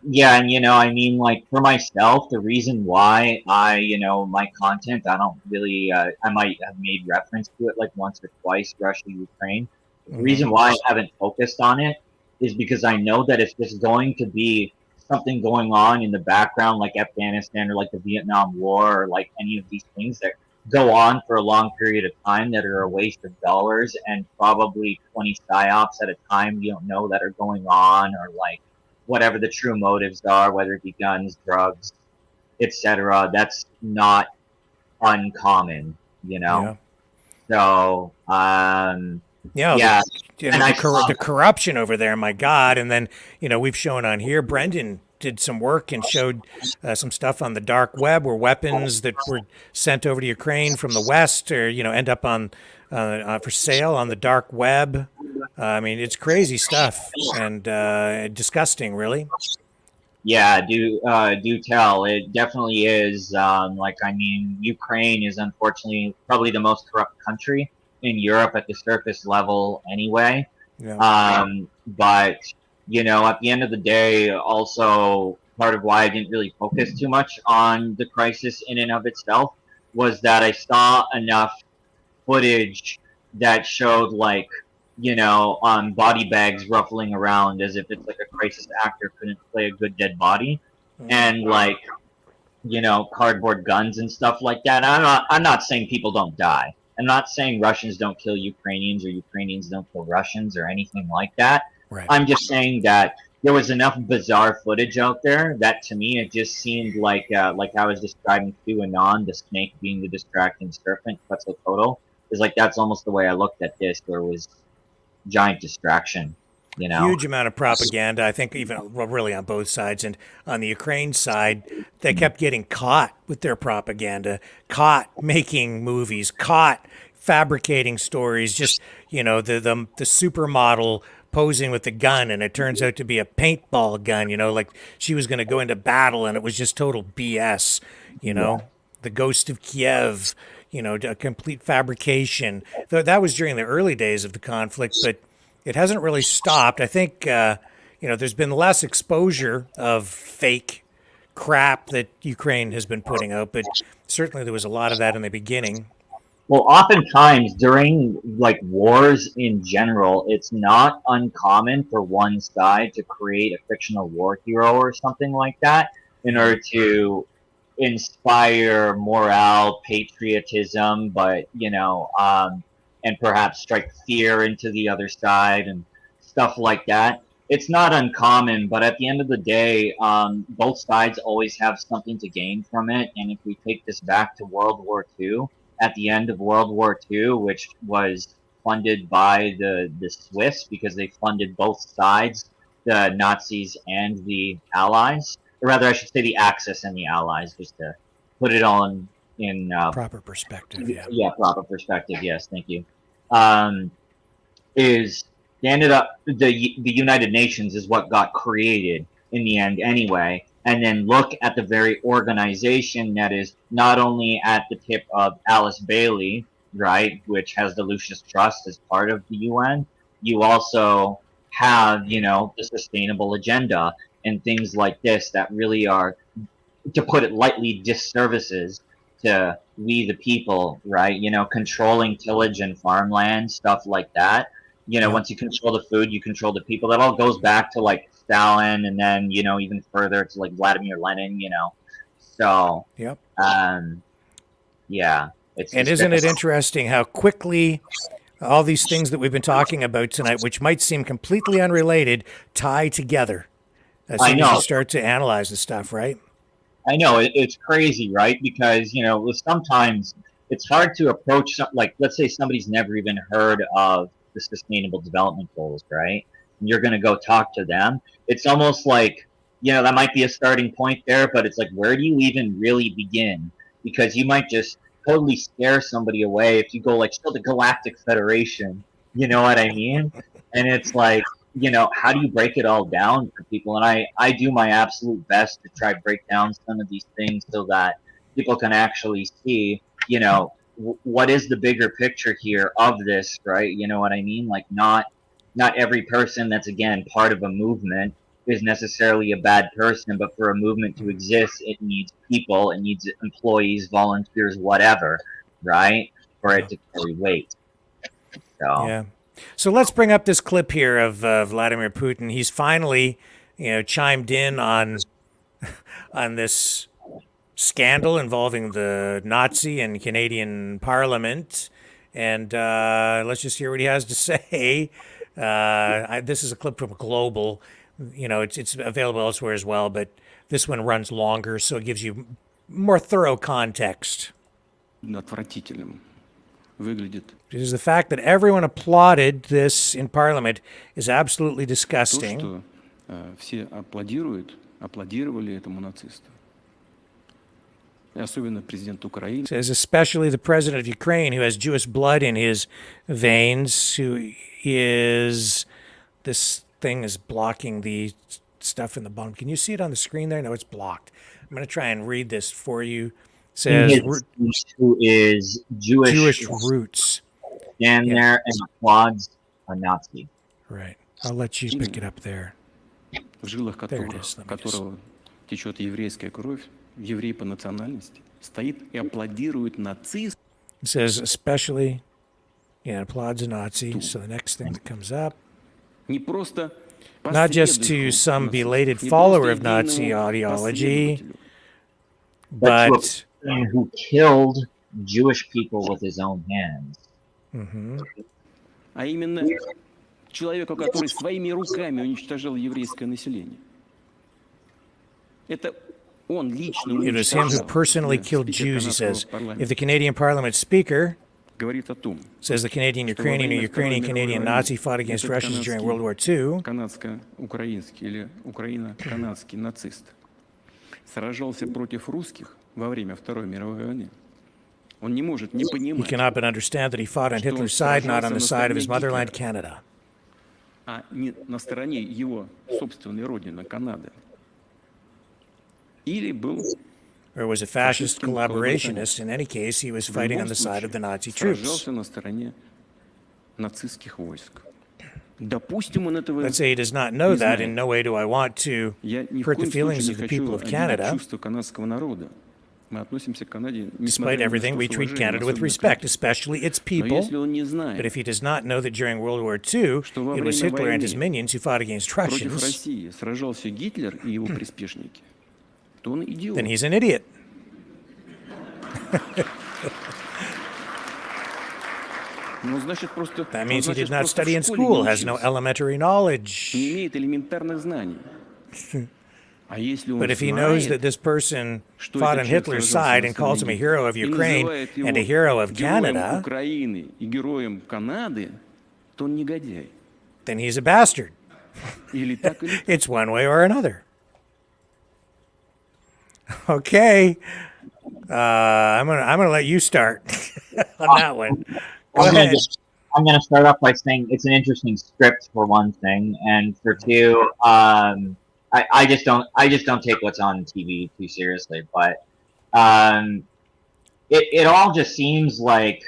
Yeah, and I mean, like for myself, the reason why my content, I don't really, I might have made reference to it like once or twice, Russia, Ukraine. The reason why I haven't focused on it is because I know that if there's going to be something going on in the background, like Afghanistan or like the Vietnam War or like any of these things that go on for a long period of time that are a waste of dollars and probably 20 psyops at a time you don't know that are going on, or like whatever the true motives are, whether it be guns, drugs, etc. That's not uncommon, So, And the corruption over there, my God. And then, we've shown on here, Brendan did some work and showed some stuff on the dark web where weapons that were sent over to Ukraine from the West or, end up on for sale on the dark web. I mean, it's crazy stuff and disgusting, really. Yeah, do tell. It definitely is. Ukraine is unfortunately probably the most corrupt country in Europe at the surface level anyway. Yeah. But, at the end of the day, also part of why I didn't really focus too much on the crisis in and of itself was that I saw enough footage that showed like, body bags ruffling around as if it's like a crisis actor couldn't play a good dead body, and like, cardboard guns and stuff like that. I'm not saying people don't die. I'm not saying Russians don't kill Ukrainians or Ukrainians don't kill Russians or anything like that. Right. I'm just saying that there was enough bizarre footage out there that to me it just seemed like I was describing QAnon, the snake being the distracting serpent, Quetzalcoatl. Is like that's almost the way I looked at this. There was giant distraction. Huge amount of propaganda, I think, even really on both sides. And on the Ukraine side, they kept getting caught with their propaganda, caught making movies, caught fabricating stories. Just, the supermodel posing with the gun, and it turns out to be a paintball gun. Like she was going to go into battle, and it was just total BS. The Ghost of Kiev. A complete fabrication. That was during the early days of the conflict, but it hasn't really stopped. I think, there's been less exposure of fake crap that Ukraine has been putting out, but certainly there was a lot of that in the beginning. Well, oftentimes during like wars in general, it's not uncommon for one side to create a fictional war hero or something like that in order to inspire morale, patriotism, but and perhaps strike fear into the other side and stuff like that. It's not uncommon, but at the end of the day, both sides always have something to gain from it. And if we take this back to World War II, at the end of World War II, which was funded by the Swiss because they funded both sides, the Nazis and the Allies, or rather I should say the Axis and the Allies, just to put it on in proper perspective. Yeah, proper perspective. Yes, thank you. Is they ended up the United Nations is what got created in the end anyway, and then look at the very organization that is not only at the tip of Alice Bailey, right, which has the Lucius Trust as part of the UN. You also have, the sustainable agenda and things like this that really are, to put it lightly, disservices to we the people, right? Controlling tillage and farmland, stuff like that. Once you control the food, you control the people. That all goes back to like Stalin, and then even further to like Vladimir Lenin. So yep. Yeah. And isn't it interesting how quickly all these things that we've been talking about tonight, which might seem completely unrelated, tie together as soon as you start to analyze the stuff, right? I know it's crazy, right? Because sometimes it's hard to approach like, let's say somebody's never even heard of the Sustainable Development Goals, right? And you're going to go talk to them. It's almost like that might be a starting point there, but it's like, where do you even really begin? Because you might just totally scare somebody away if you go like, so the Galactic Federation, you know what I mean? And it's like, how do you break it all down for people? And I do my absolute best to try to break down some of these things so that people can actually see, what is the bigger picture here of this, right? You know what I mean? Like not every person that's, again, part of a movement is necessarily a bad person, but for a movement to exist, it needs people, it needs employees, volunteers, whatever, right? For it to carry weight. So. Yeah. So let's bring up this clip here of Vladimir Putin. He's finally, chimed in on this scandal involving the Nazi and Canadian Parliament, and let's just hear what he has to say. This is a clip from Global. It's available elsewhere as well, but this one runs longer, so it gives you more thorough context. Отвратительным выглядит. Because the fact that everyone applauded this in Parliament is absolutely disgusting. То, что все аплодировали этому нацисту. И особенно президент Украины. Says especially the president of Ukraine, who has Jewish blood in his veins, who is... This thing is blocking the stuff in the bottom. Can you see it on the screen there? No, it's blocked. I'm going to try and read this for you. It says who is Jewish roots. Stand there and applauds a Nazi. Right. I'll let you pick it up there. В жилах There it is. которого течет еврейская кровь, еврей по национальности, стоит и аплодирует нацисту. It says especially, applauds a Nazi. So the next thing that comes up, Не просто not just to some belated follower of Nazi ideology, But to a but man who killed Jewish people with his own hands. а именно человеку, который своими руками уничтожал еврейское население. Это он лично it was him who уничтожал. personally Да, killed спикер Jews. He канадского says, парламента if the Canadian Parliament Speaker говорит о том, says the Canadian, Ukrainian, or Ukrainian, Canadian Nazi fought against Russians during World War II, канадско-украинский или украино-канадский нацист сражался против русских во время Второй мировой войны. Он не может не he понимать, cannot but understand that he fought on Hitler's side, not on the side of his motherland, Canada. а не на стороне его собственной родины, Канады. Или был Or was a fascist collaborationist. In any case, he was в fighting любом on the side of the случае Nazi troops. сражался на стороне нацистских войск. Допустим, он этого Let's say he does not know that. In no way do I want to Я ни в hurt the коем feelings случае of не the хочу people of обидеть Canada. чувства канадского народа. Мы относимся к Канаде, Despite несмотря ни на everything, что, we с treat уважением, Canada with особенно respect, к- especially its Но people. если он не But знает if he does not know that during World War II, Что во it was время Hitler and his войны minions who fought against против Russians, России сражался Гитлер и его приспешники, то он идиот. then he's an idiot. Ну, значит, просто, That means he значит, did not просто в study in школе school, не has no учился, elementary не knowledge. имеет элементарных знаний. А если он But if he knows that знает, this person что fought этот on человек Hitler's сражался side на and calls him a стороне hero of Гитлера и Ukraine называет его and a hero of героем Canada, Украины и героем Канады, то он негодяй. then he's a bastard. Или так, или так. It's one way or another. Okay. I'm gonna let you start on that one. Go ahead. I'm gonna start off by saying it's an interesting script for one thing, and for two, I just don't take what's on TV too seriously. But it all just seems like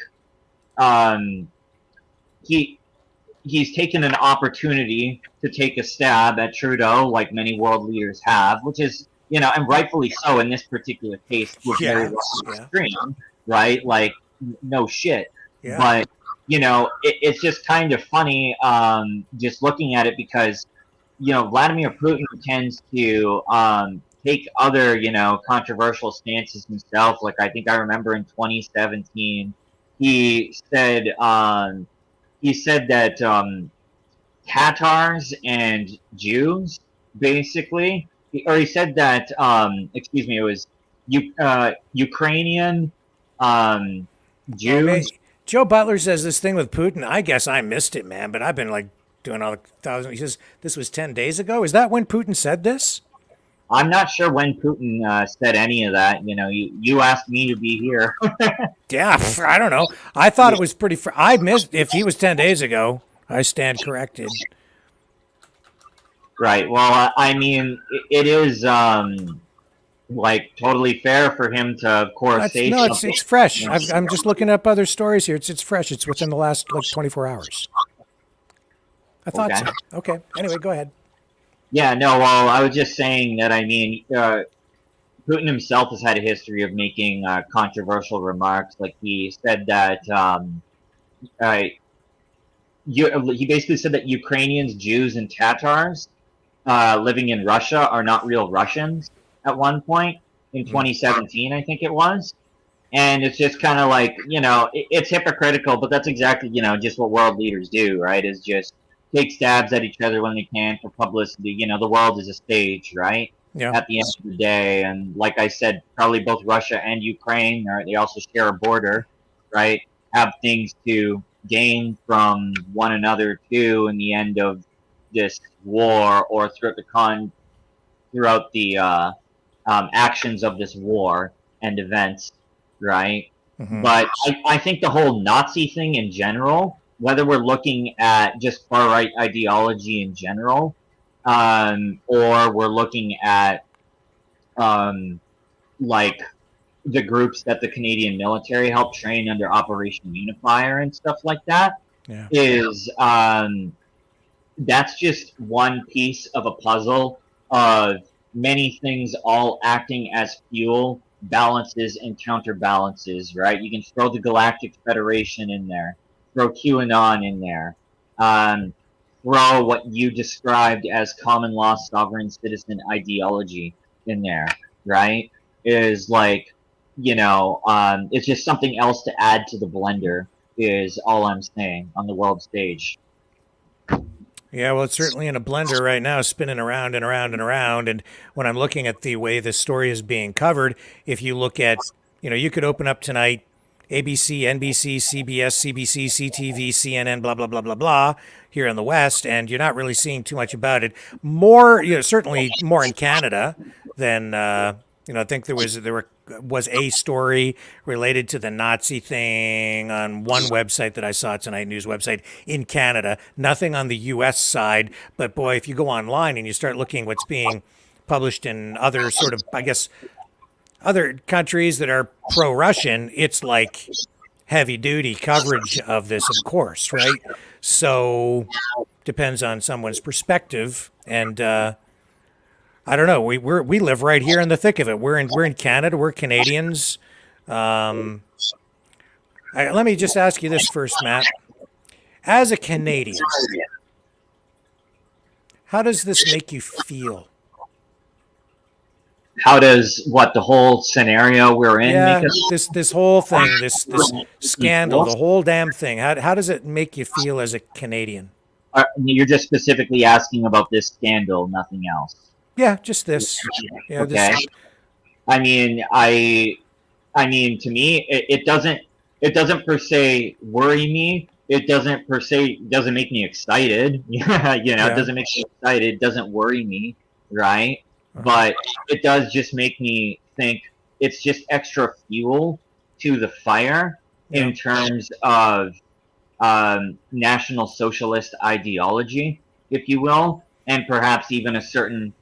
he's taken an opportunity to take a stab at Trudeau, like many world leaders have, which is, and rightfully so in this particular case, to a very Yeah. extreme, right? Like, no shit. Yeah. But it's just kind of funny, just looking at it because, Vladimir Putin tends to take other, controversial stances himself. Like, I think I remember in 2017, he said that Tatars and Jews, basically, or he said that, it was Ukrainian Jews. Okay. Joe Butler says this thing with Putin. I guess I missed it, man, but I've been like doing all the thousand. He says this was 10 days ago. Is that when Putin said this? I'm not sure when Putin said any of that. You asked me to be here. Yeah, I don't know. I thought it was pretty. I missed. If he was 10 days ago, I stand corrected. Right. Well, I mean, it is like totally fair for him to, of course, say No, something. it's fresh. I'm just looking up other stories here. It's fresh. It's within the last 24 hours. I thought Okay. so. Okay. Anyway, go ahead. Yeah, no, well, I was just saying that, I mean, Putin himself has had a history of making controversial remarks. Like, he said that, he basically said that Ukrainians, Jews, and Tatars living in Russia are not real Russians at one point in 2017, I think it was. And it's just kind of like, it's hypocritical, but that's exactly, just what world leaders do, right? Is just take stabs at each other when they can for publicity. The world is a stage, right? Yeah. At the end of the day. And like I said, probably both Russia and Ukraine, they also share a border, right? Have things to gain from one another too in the end of this war or throughout the actions of this war and events, right? Mhm. But I think the whole Nazi thing in general, whether we're looking at just far-right ideology in general, or we're looking at like the groups that the Canadian military helped train under Operation Unifier and stuff like that, Yeah. is that's just one piece of a puzzle of many things all acting as fuel, balances and counterbalances, right? You can throw the Galactic Federation in there, throw QAnon in there, um, throw what you described as common law sovereign citizen ideology in there, right? Is like, it's just something else to add to the blender, is all I'm saying on the world stage. Yeah, well, it's certainly in a blender right now, spinning around and around and around. And when I'm looking at the way this story is being covered, if you look at, you could open up tonight ABC, NBC, CBS, CBC, CTV, CNN, blah, blah, blah, blah, blah, here in the West, and you're not really seeing too much about it. More, certainly more in Canada than, I think there was a story related to the Nazi thing on one website that I saw tonight, news website in Canada. Nothing on the U.S. side, but boy, if you go online and you start looking what's being published in other sort of, I guess, other countries that are pro-Russian, it's like heavy duty coverage of this, of course, right? So depends on someone's perspective, and I don't know. We live right here in the thick of it. We're in Canada. We're Canadians. Let me just ask you this first, Matt. As a Canadian, how does this make you feel? How does the whole scenario we're in make us? This whole thing, this scandal, the whole damn thing. How does it make you feel as a Canadian? You're just specifically asking about this scandal, nothing else. Yeah, just this. Yeah, okay. I mean, to me, it doesn't per se worry me. It doesn't make me excited. It doesn't make me excited. It doesn't worry me, right? But it does just make me think it's just extra fuel to the fire in terms of National Socialist ideology, if you will, and perhaps even a certain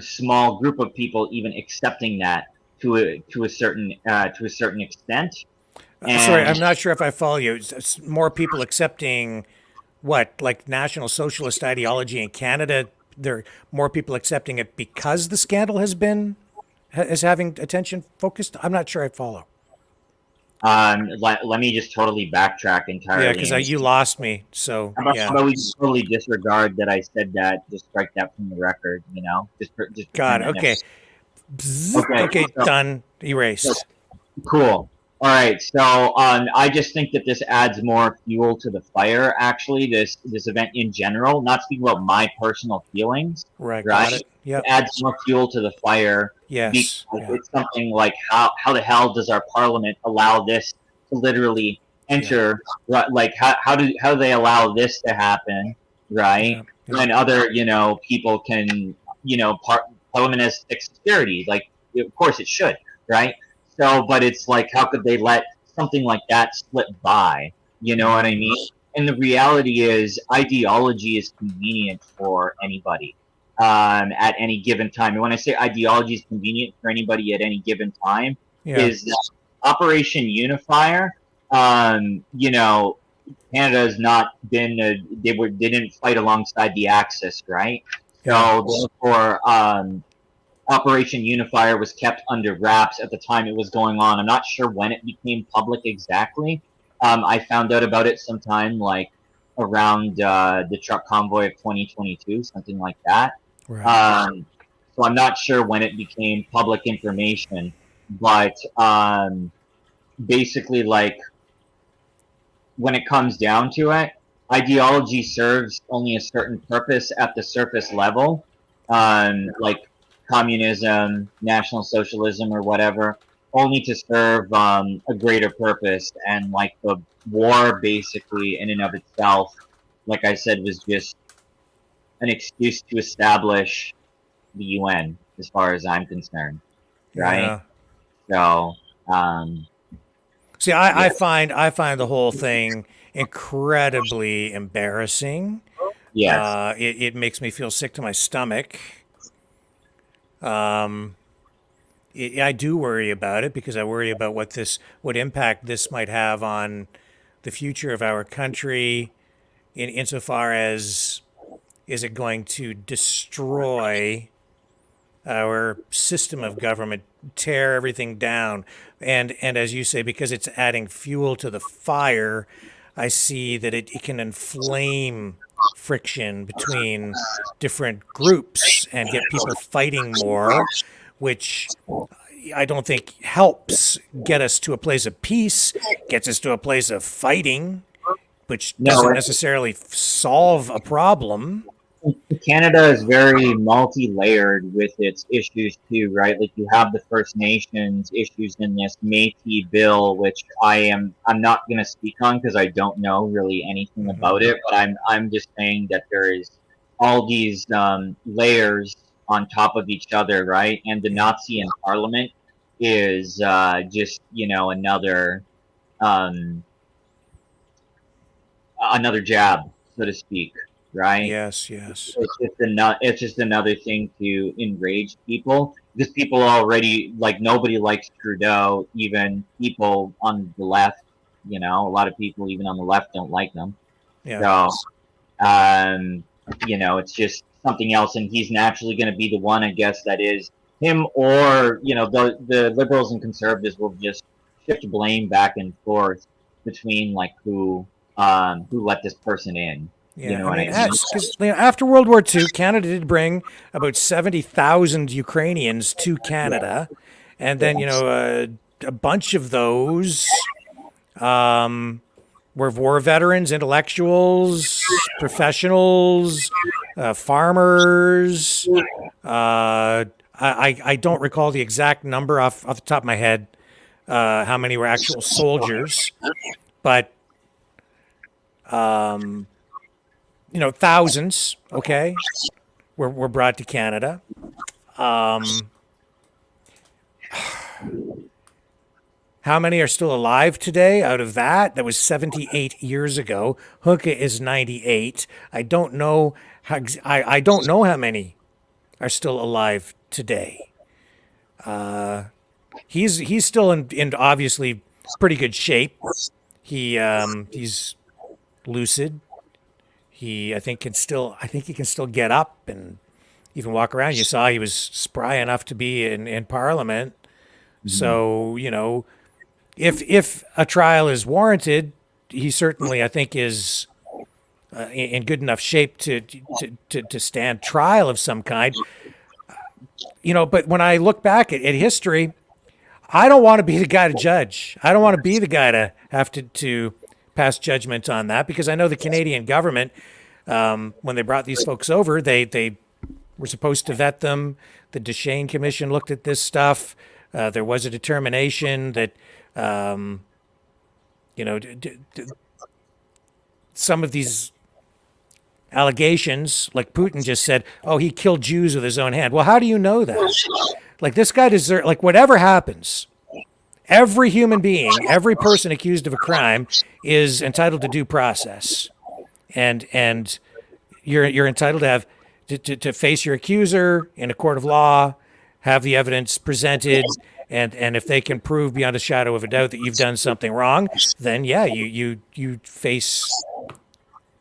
small group of people even accepting that to a certain extent. Sorry, I'm not sure if I follow you. It's more people accepting what, like National Socialist ideology in Canada. There are more people accepting it because the scandal is having attention focused. I'm not sure I follow. Let me just totally backtrack entirely. Yeah, because you lost me. So how about we totally disregard that I said that? Just strike that from the record. Just God. Okay. Okay. Done. Erased. Cool. All right. So I just think that this adds more fuel to the fire. Actually, this event in general, not speaking about my personal feelings. Right. Got it. Yep. It adds more fuel to the fire. Yes. It's something like how the hell does our parliament allow this to literally enter? Yeah. Like how do they allow this to happen? Right. Yeah. When other people can parliament has security. Like of course it should. Right. So, but it's like, how could they let something like that slip by? You know what I mean? And the reality is, ideology is convenient for anybody at any given time. And when I say ideology is convenient for anybody at any given time, is that Operation Unifier. Canada has not been. They didn't fight alongside the Axis, right? So therefore, Operation Unifier was kept under wraps at the time it was going on. I'm not sure when it became public exactly. I found out about it sometime like around the truck convoy of 2022, something like that. Right. So I'm not sure when it became public information, but basically, like when it comes down to it, ideology serves only a certain purpose at the surface level, like communism, National Socialism, or whatever, only to serve a greater purpose. And like the war, basically, in and of itself, like I said, was just an excuse to establish the UN, as far as I'm concerned, right? So, see, I find the whole thing incredibly embarrassing. Yes, it makes me feel sick to my stomach. I do worry about it because I worry about what impact this might have on the future of our country insofar as is it going to destroy our system of government, tear everything down. And as you say, because it's adding fuel to the fire, I see that it can inflame friction between different groups and get people fighting more, which I don't think helps get us to a place of peace, gets us to a place of fighting, which doesn't necessarily solve a problem. Canada is very multi-layered with its issues too, right? Like you have the First Nations issues in this Métis bill, which I'm not going to speak on because I don't know really anything about it. But I'm just saying that there is all these layers on top of each other, right? And the Nazi in Parliament is just another jab, so to speak. Right? Yes. It's just another thing to enrage people because people already nobody likes Trudeau. Even people on the left, a lot of people even on the left don't like them. Yeah. So, it's just something else, and he's naturally going to be the one, I guess, that is him, or the liberals and conservatives will just shift blame back and forth between who let this person in. Yeah, I mean, because after World War II, Canada did bring about 70,000 Ukrainians to Canada, and then a bunch of those were war veterans, intellectuals, professionals, farmers. I don't recall the exact number off the top of my head, how many were actual soldiers, but thousands, okay, were brought to Canada. How many are still alive today out of that? That was 78 years ago. Hookah is 98. I don't know I don't know how many are still alive today. He's still in obviously pretty good shape. He's lucid. I think he can still get up and even walk around. You saw he was spry enough to be in Parliament. So, if a trial is warranted, he certainly, I think, is in good enough shape to stand trial of some kind. But when I look back at history, I don't want to be the guy to judge. I don't want to be the guy to have to pass judgment on that, because I know the Canadian government, when they brought these folks over, they were supposed to vet them. The Duchesne Commission looked at this stuff. There was a determination that, some of these allegations, like Putin just said, oh, he killed Jews with his own hand. Well, how do you know that? This guy deserves, whatever happens, every human being, every person accused of a crime is entitled to due process, and you're entitled to have to face your accuser in a court of law, have the evidence presented, and if they can prove beyond a shadow of a doubt that you've done something wrong, then yeah, you face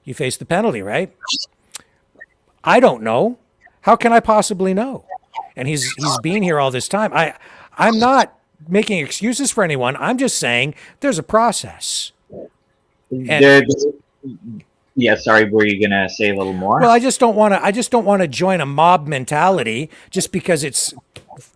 the penalty, right? I don't know. How can I possibly know? And he's been here all this time. I'm not making excuses for anyone. I'm just saying there's a process. Yeah, sorry, were you gonna say a little more? Well, I just don't want to join a mob mentality just because it's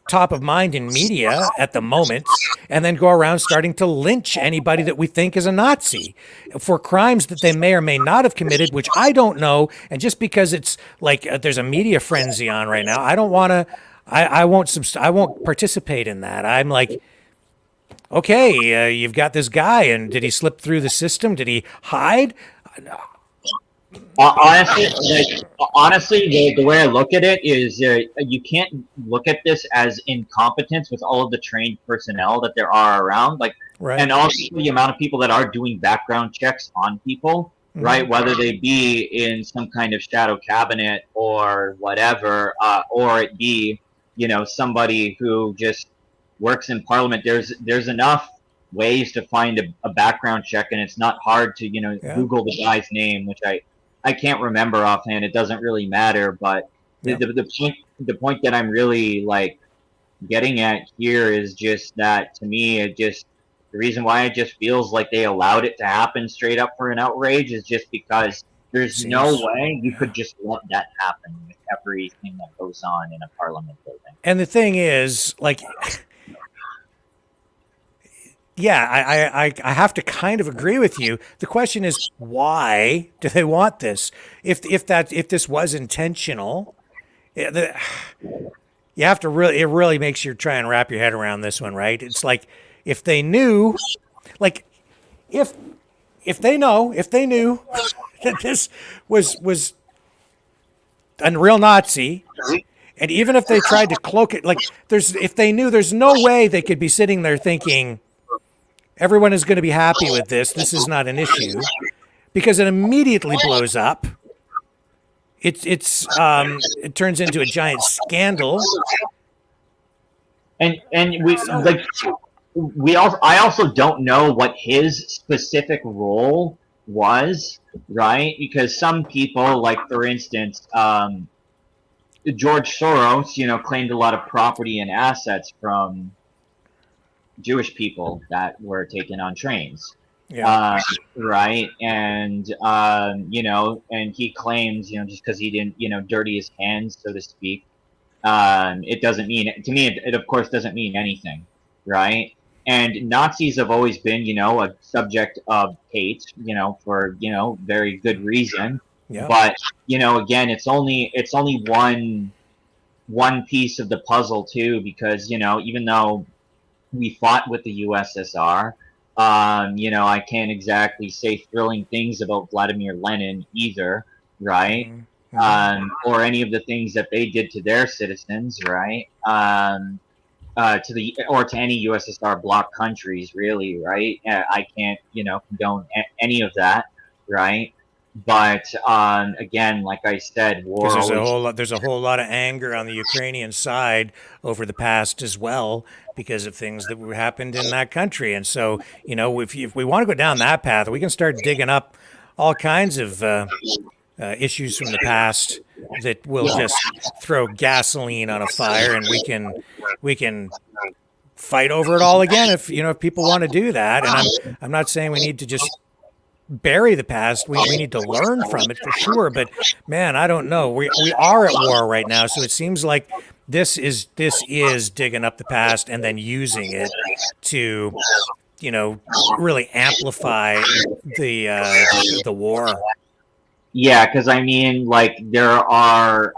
top of mind in media at the moment, and then go around starting to lynch anybody that we think is a Nazi for crimes that they may or may not have committed, which I don't know. And just because it's there's a media frenzy on right now, I don't want to. I won't participate in that. I'm like, okay, you've got this guy, and did he slip through the system? Did he hide? Honestly, the way I look at it is you can't look at this as incompetence with all of the trained personnel that there are around, right. And also the amount of people that are doing background checks on people, right? Whether they be in some kind of shadow cabinet or whatever, or it be somebody who just works in Parliament. There's enough ways to find a background check, and it's not hard to Google the guy's name, which I can't remember offhand. It doesn't really matter, but Yeah. The point that I'm really like getting at here is just that to me, the reason why it just feels like they allowed it to happen straight up for an outrage is just because there's no Seems, way you yeah. could just let that happen with everything that goes on in a parliament building. And the thing is, like, yeah, I have to kind of agree with you. The question is, why do they want this? If this was intentional, you have to really, it really makes you try and wrap your head around this one, right? It's like if they knew, like if they knew that this was a real Nazi, and even if they tried to cloak it, like if they knew, there's no way they could be sitting there thinking everyone is going to be happy with this. This is not an issue, because it immediately blows up. It turns into a giant scandal. And I also don't know what his specific role was, right? Because some people, like for instance, George Soros, claimed a lot of property and assets from Jewish people that were taken on trains. Yeah. Right. And, and he claims, just because he didn't, dirty his hands, so to speak, it doesn't mean, to me, it of course doesn't mean anything. Right. And Nazis have always been, a subject of hate, for, very good reason. Yeah. But, again, it's only one piece of the puzzle too, because, even though we fought with the USSR, I can't exactly say thrilling things about Vladimir Lenin either, right? Mm-hmm. Or any of the things that they did to their citizens, right? To any USSR bloc countries, really, right? I can't, condone any of that, right? But again, like I said, war Because always. there's a whole lot of anger on the Ukrainian side over the past as well, because of things that happened in that country. And so, if we want to go down that path, we can start digging up all kinds of issues from the past that will just throw gasoline on a fire, and we can fight over it all again if people want to do that. And I'm not saying we need to just bury the past. We need to learn from it for sure. But man, I don't know. We are at war right now, so it seems like this is digging up the past and then using it to really amplify the war. Yeah, because I mean, like there are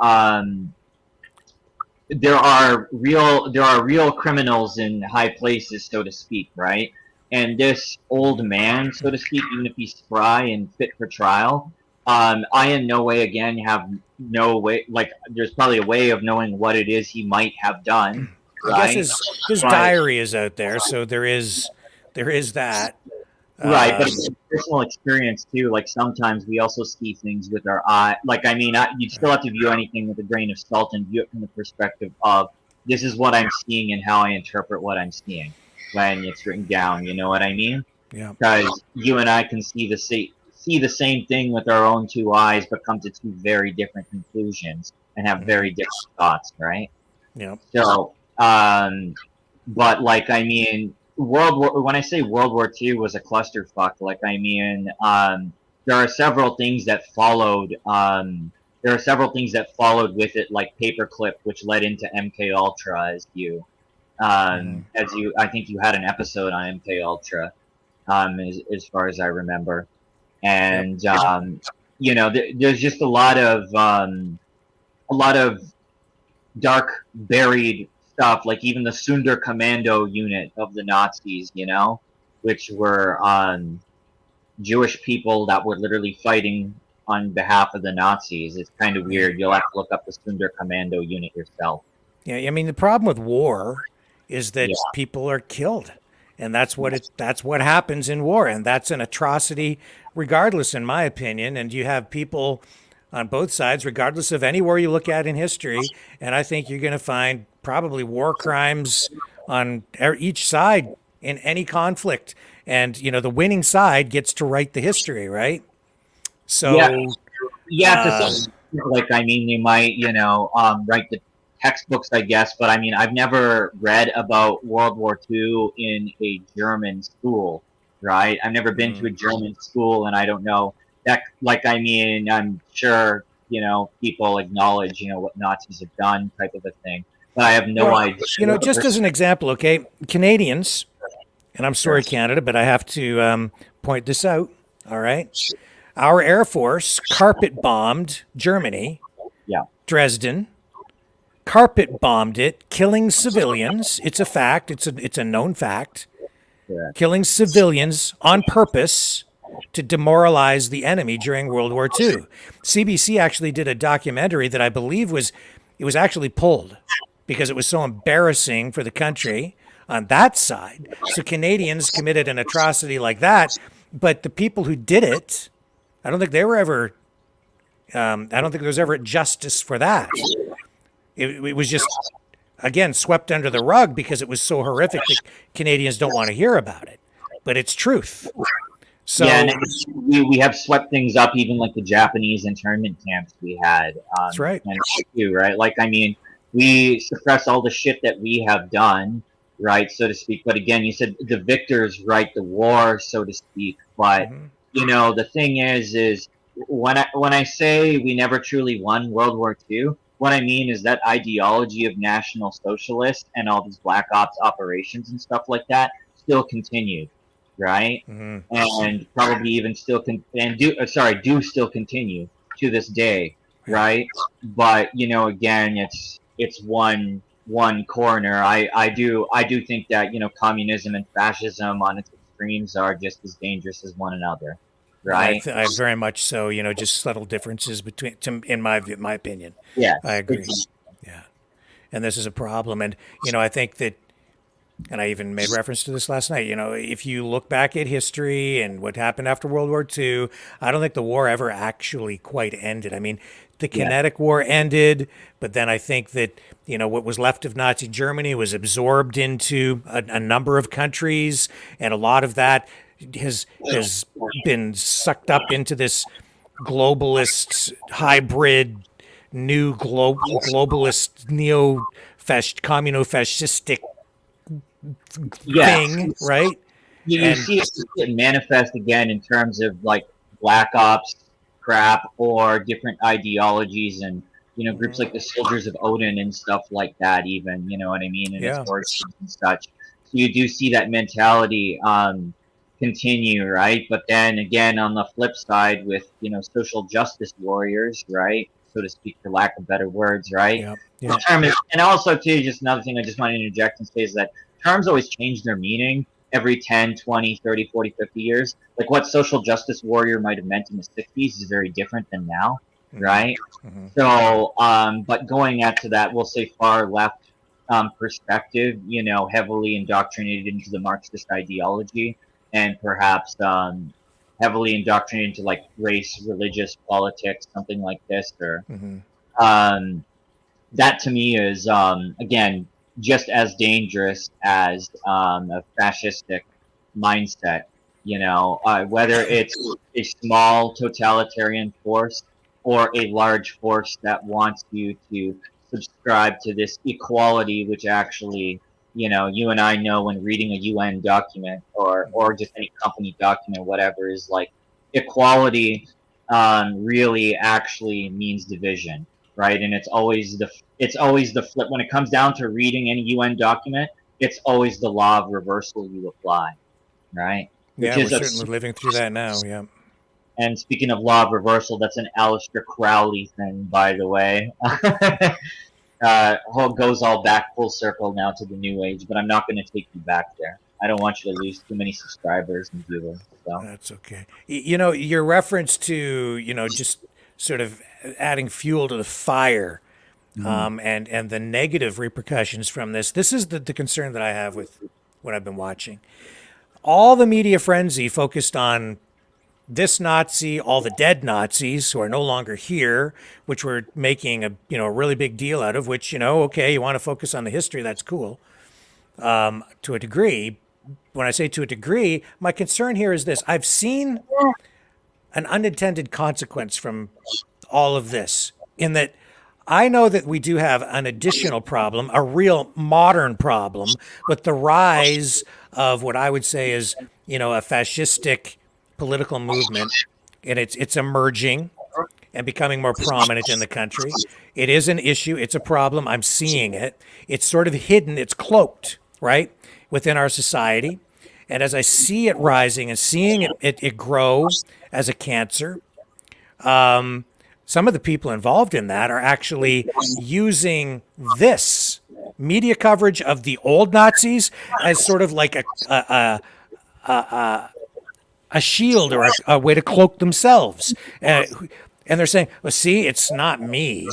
real criminals in high places, so to speak, right? And this old man, so to speak, even if he's spry and fit for trial, I in no way again have no way. Like, there's probably a way of knowing what it is he might have done. Right? I guess his diary is out there, so there is that. Right, but it's personal experience too. Like sometimes we also see things with our eye. Like I mean, you still have to view anything with a grain of salt and view it from the perspective of this is what I'm seeing and how I interpret what I'm seeing when it's written down. You know what I mean? Yeah. Because you and I can see the same thing with our own two eyes, but come to two very different conclusions and have very different thoughts. Right? Yeah. So, but like I mean. When I say World War II was a clusterfuck, like I mean, there are several things that followed. There are several things that followed with it, like Paperclip, which led into MK Ultra, I think you had an episode on MK Ultra, as far as I remember, and there's just a lot of dark buried stuff, like even the Sunder Commando unit of the Nazis, which were Jewish people that were literally fighting on behalf of the Nazis. It's kind of weird. You'll have to look up the Sunder Commando unit yourself. Yeah, I mean the problem with war is that people are killed, and that's what happens in war, and that's an atrocity, regardless, in my opinion. And you have people on both sides, regardless of any war you look at in history, and I think you're going to find probably war crimes on each side in any conflict, and the winning side gets to write the history, right? So like, I mean, they might, write the textbooks, I guess, but I mean, I've never read about World War II in a German school, right? I've never been to a German school, and I don't know that, like, I mean, I'm sure, people acknowledge, what Nazis have done type of a thing, but I have no Well, idea. just as an example, okay, Canadians, and I'm sorry, Canada, but I have to point this out. All right, our Air Force carpet bombed Germany, Yeah. Dresden, carpet bombed it, killing civilians. It's a fact. It's a known fact. Yeah. Killing civilians on purpose to demoralize the enemy during World War II. CBC actually did a documentary that I believe was actually pulled because it was so embarrassing for the country on that side. So Canadians committed an atrocity like that, but the people who did it, I don't think they were ever. I don't think there was ever justice for that. It was just, again, swept under the rug because it was so horrific that Canadians don't want to hear about it. But it's truth. So yeah, and we have swept things up, even like the Japanese internment camps we had. That's right. And too, right? Like, I mean, we suppress all the shit that we have done, right, so to speak. But again, you said the victors write the war, so to speak. But the thing is when I say we never truly won World War II, what I mean is that ideology of National Socialists and all these black ops operations and stuff like that still continued, right? And probably even still do still continue to this day, right? But again, it's one corner. I do think that communism and fascism on its extremes are just as dangerous as one another, right? I very much so. Just subtle differences between, in my opinion. Yeah, I agree. Yeah, and this is a problem. And I think that, and I even made reference to this last night. If you look back at history and what happened after World War II, I don't think the war ever actually quite ended. I mean, the kinetic war ended, but then I think that what was left of Nazi Germany was absorbed into a number of countries, and a lot of that has been sucked up into this globalist hybrid new globalist communo-fascistic thing, right? You see it manifest again in terms of like black ops crap or different ideologies and groups like the Soldiers of Odin and stuff like that, even, you know what I mean, and its origins and such. So you do see that mentality continue, right? But then again, on the flip side, with social justice warriors, right, so to speak, for lack of better words, right? And also too, just another thing I just want to interject and say is that terms always change their meaning every 10, 20, 30, 40, 50 years. Like what social justice warrior might have meant in the 60s is very different than now, right? So, but going to that, we'll say far left perspective, heavily indoctrinated into the Marxist ideology and perhaps heavily indoctrinated into like race, religious politics, something like this, or that to me is, again, just as dangerous as a fascistic mindset, whether it's a small totalitarian force or a large force that wants you to subscribe to this equality, which actually, you and I know when reading a UN document or just any company document, whatever, is like equality really actually means division, right? And it's always the flip when it comes down to reading any UN document. It's always the law of reversal you apply, right? Yeah, we're certainly living through that now. Yeah. And speaking of law of reversal, that's an Aleister Crowley thing, by the way. Goes all back full circle now to the New Age, but I'm not going to take you back there. I don't want you to lose too many subscribers and viewers. So. That's okay. Your reference to just sort of adding fuel to the fire, and the negative repercussions from this. This is the concern that I have with what I've been watching. All the media frenzy focused on this Nazi, all the dead Nazis who are no longer here, which we're making a really big deal out of. Which okay, you want to focus on the history, that's cool, to a degree. When I say to a degree, my concern here is this: I've seen an unintended consequence from all of this, in that I know that we do have an additional problem, a real modern problem with the rise of what I would say is, a fascistic political movement, and it's emerging and becoming more prominent in the country. It is an issue. It's a problem. I'm seeing it. It's sort of hidden. It's cloaked, right, within our society. And as I see it rising and seeing it grow as a cancer, some of the people involved in that are actually using this media coverage of the old Nazis as sort of like a shield or a way to cloak themselves. And they're saying, well, see, it's not me.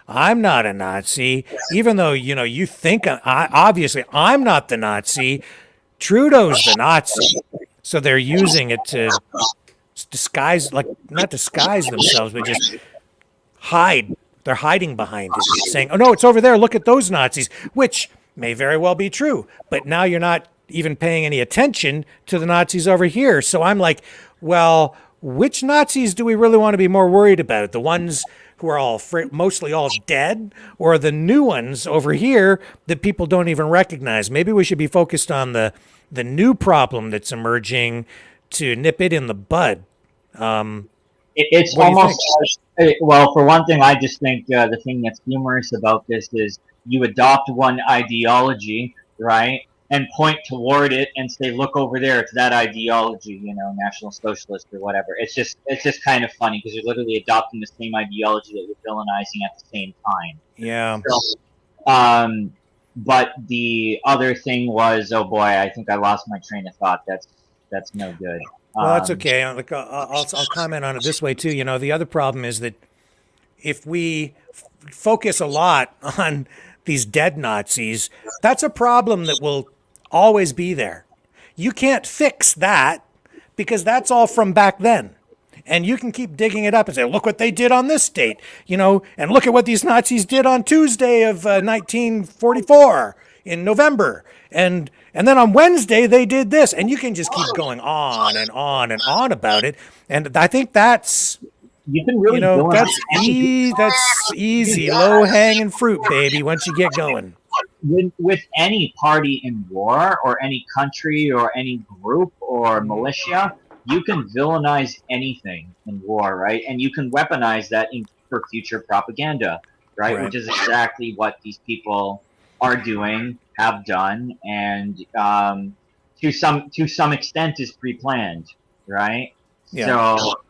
I'm not a Nazi. Even though, you think, obviously, I'm not the Nazi. Trudeau's the Nazi. So they're using it to disguise, like, not disguise themselves, but just hide. They're hiding behind it, saying, oh, no, it's over there. Look at those Nazis, which may very well be true. But now you're not even paying any attention to the Nazis over here. So I'm like, well, which Nazis do we really want to be more worried about? The ones who are mostly all dead, or the new ones over here that people don't even recognize? Maybe we should be focused on the new problem that's emerging to nip it in the bud. It's almost well, for one thing, I just think the thing that's humorous about this is you adopt one ideology, right, and point toward it and say, look over there, it's that ideology, National Socialist or whatever. It's just kind of funny because you're literally adopting the same ideology that you're villainizing at the same time. Yeah. So, but the other thing was, oh boy, I think I lost my train of thought. That's no good. Well, that's okay. I'll comment on it this way too. The other problem is that if we focus a lot on these dead Nazis, that's a problem that will always be there. You can't fix that because that's all from back then. And you can keep digging it up and say, look what they did on this date, and look at what these Nazis did on Tuesday of 1944 in November. And then on Wednesday, they did this. And you can just keep going on and on and on about it. And I think that's, you can really that's easy, low-hanging fruit, baby, once you get going. With any party in war or any country or any group or militia, you can villainize anything in war, right? And you can weaponize that for future propaganda, right? Which is exactly what these people are doing, have done, and to some extent is pre-planned, right? Yeah. So,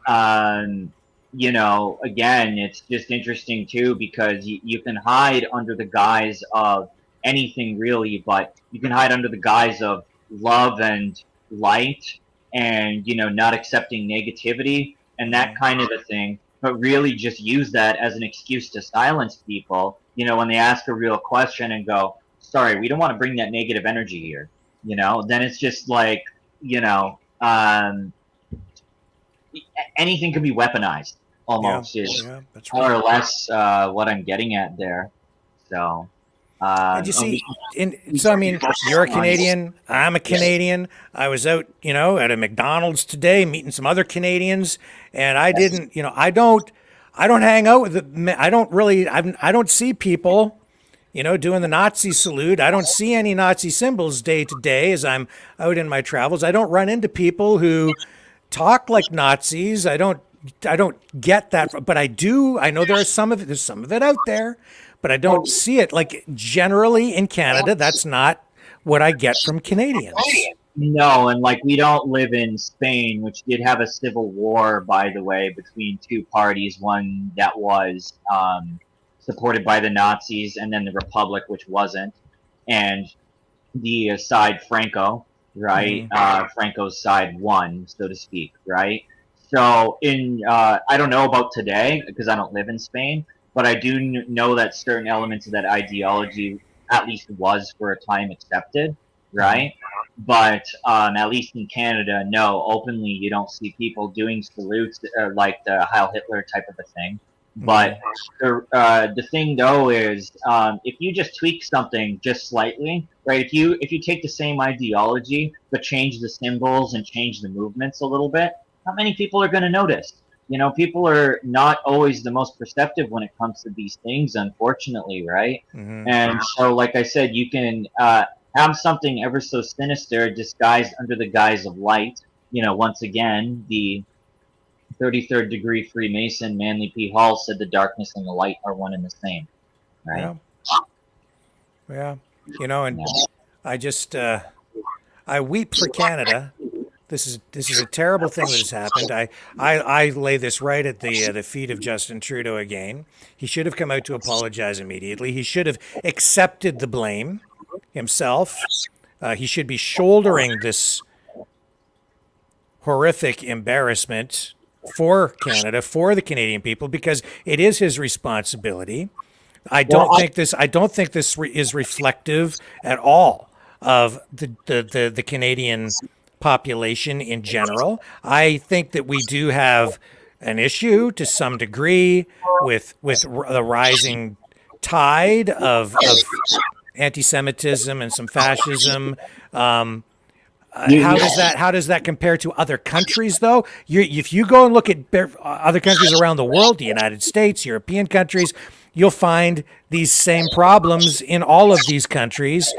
again, it's just interesting too because you can hide under the guise of anything really, but you can hide under the guise of love and light and not accepting negativity and that kind of a thing, but really just use that as an excuse to silence people when they ask a real question and go, sorry, we don't want to bring that negative energy here, then it's just like anything can be weaponized almost. Is that's more or less what I'm getting at there. So and you see, so I mean, you're a Canadian. I'm a Canadian. I was out, at a McDonald's today, meeting some other Canadians, and I didn't, I don't hang out with I don't see people, doing the Nazi salute. I don't see any Nazi symbols day to day as I'm out in my travels. I don't run into people who talk like Nazis. I don't get that, but I do. I know there's some of it out there. But I don't see it. Like, generally in Canada, that's not what I get from Canadians. No, and we don't live in Spain, which did have a civil war, by the way, between two parties. One that was supported by the Nazis, and then the Republic, which wasn't. And the side Franco, right? Franco's side won, so to speak, right? So I don't know about today, because I don't live in Spain, but I do know that certain elements of that ideology at least was for a time accepted, right? But at least in Canada, no, openly you don't see people doing salutes like the Heil Hitler type of a thing. But the thing though is, if you just tweak something just slightly, right? If you take the same ideology but change the symbols and change the movements a little bit, not many people are going to notice. people are not always the most perceptive when it comes to these things, unfortunately, right? Mm-hmm. And so, like I said, you can have something ever so sinister disguised under the guise of light. Once again, the 33rd degree Freemason Manly P. Hall said the darkness and the light are one and the same, right? Yeah. Yeah. And Yeah. I just I weep for Canada. This is a terrible thing that has happened. I lay this right at the feet of Justin Trudeau again. He should have come out to apologize immediately. He should have accepted the blame himself. He should be shouldering this horrific embarrassment for Canada, for the Canadian people, because it is his responsibility. I don't think this. I don't think this is reflective at all of the Canadian population in general. I think that we do have an issue to some degree with the rising tide of anti-Semitism and some fascism. How does that compare to other countries, though? If you go and look at other countries around the world, the United States, European countries, you'll find these same problems in all of these countries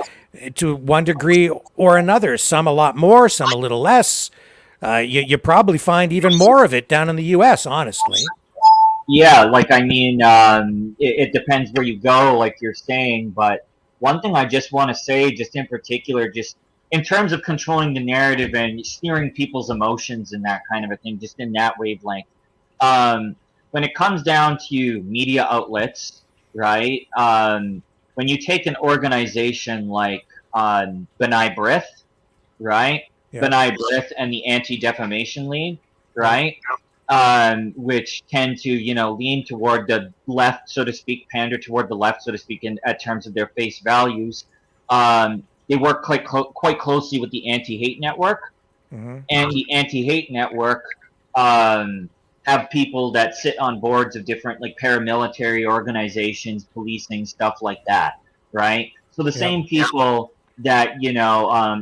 to one degree or another. Some a lot more, some a little less. You probably find even more of it down in the U.S., honestly. Yeah, it depends where you go, like you're saying. But one thing I just want to say, just in particular, just in terms of controlling the narrative and steering people's emotions and that kind of a thing, just in that wavelength. When it comes down to media outlets, right? When you take an organization like B'nai B'rith, right? Yeah. B'nai B'rith and the Anti-Defamation League, right? Which tend to, lean toward the left, so to speak, pander toward the left, so to speak, in terms of their face values. They work quite closely with the Anti-Hate Network, Mm-hmm. and the Anti-Hate Network have people that sit on boards of different, like, paramilitary organizations, policing, stuff like that, right? So the same people that,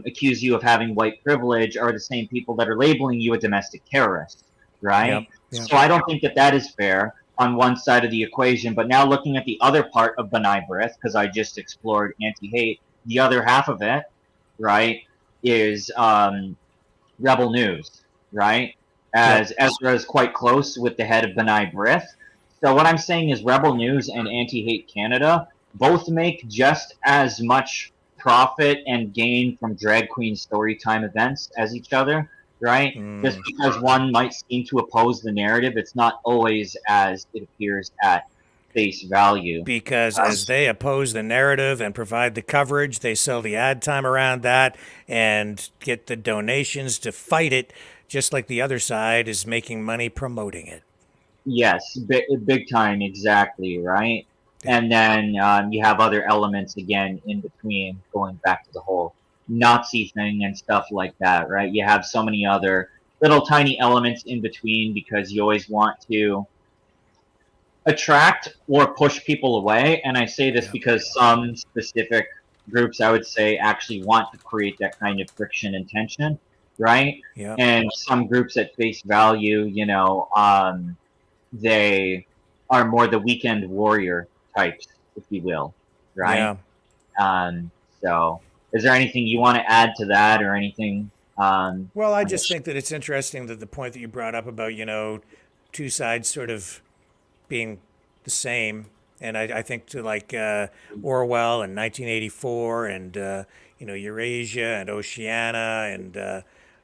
accuse you of having white privilege are the same people that are labeling you a domestic terrorist, right? Yep. So I don't think that is fair on one side of the equation. But now looking at the other part of B'nai B'rith, because I just explored anti-hate, the other half of it, right, is Rebel News, right? As Ezra is quite close with the head of B'nai B'rith. So what I'm saying is Rebel News and Anti-Hate Canada both make just as much profit and gain from drag queen storytime events as each other, right? Just because one might seem to oppose the narrative, it's not always as it appears at face value. Because as they oppose the narrative and provide the coverage, they sell the ad time around that and get the donations to fight it, just like the other side is making money promoting it. Yes, big time, exactly, right? And then you have other elements, again, in between, going back to the whole Nazi thing and stuff like that, right? You have so many other little tiny elements in between because you always want to attract or push people away. And I say this because some specific groups, I would say, actually want to create that kind of friction and tension, right? Yeah. And some groups at face value, they are more the weekend warrior types, if you will, right? Yeah. So is there anything you want to add to that or anything? Well, I just think that it's interesting that the point that you brought up about, two sides sort of being the same. And I think to like Orwell and 1984 and, Eurasia and Oceania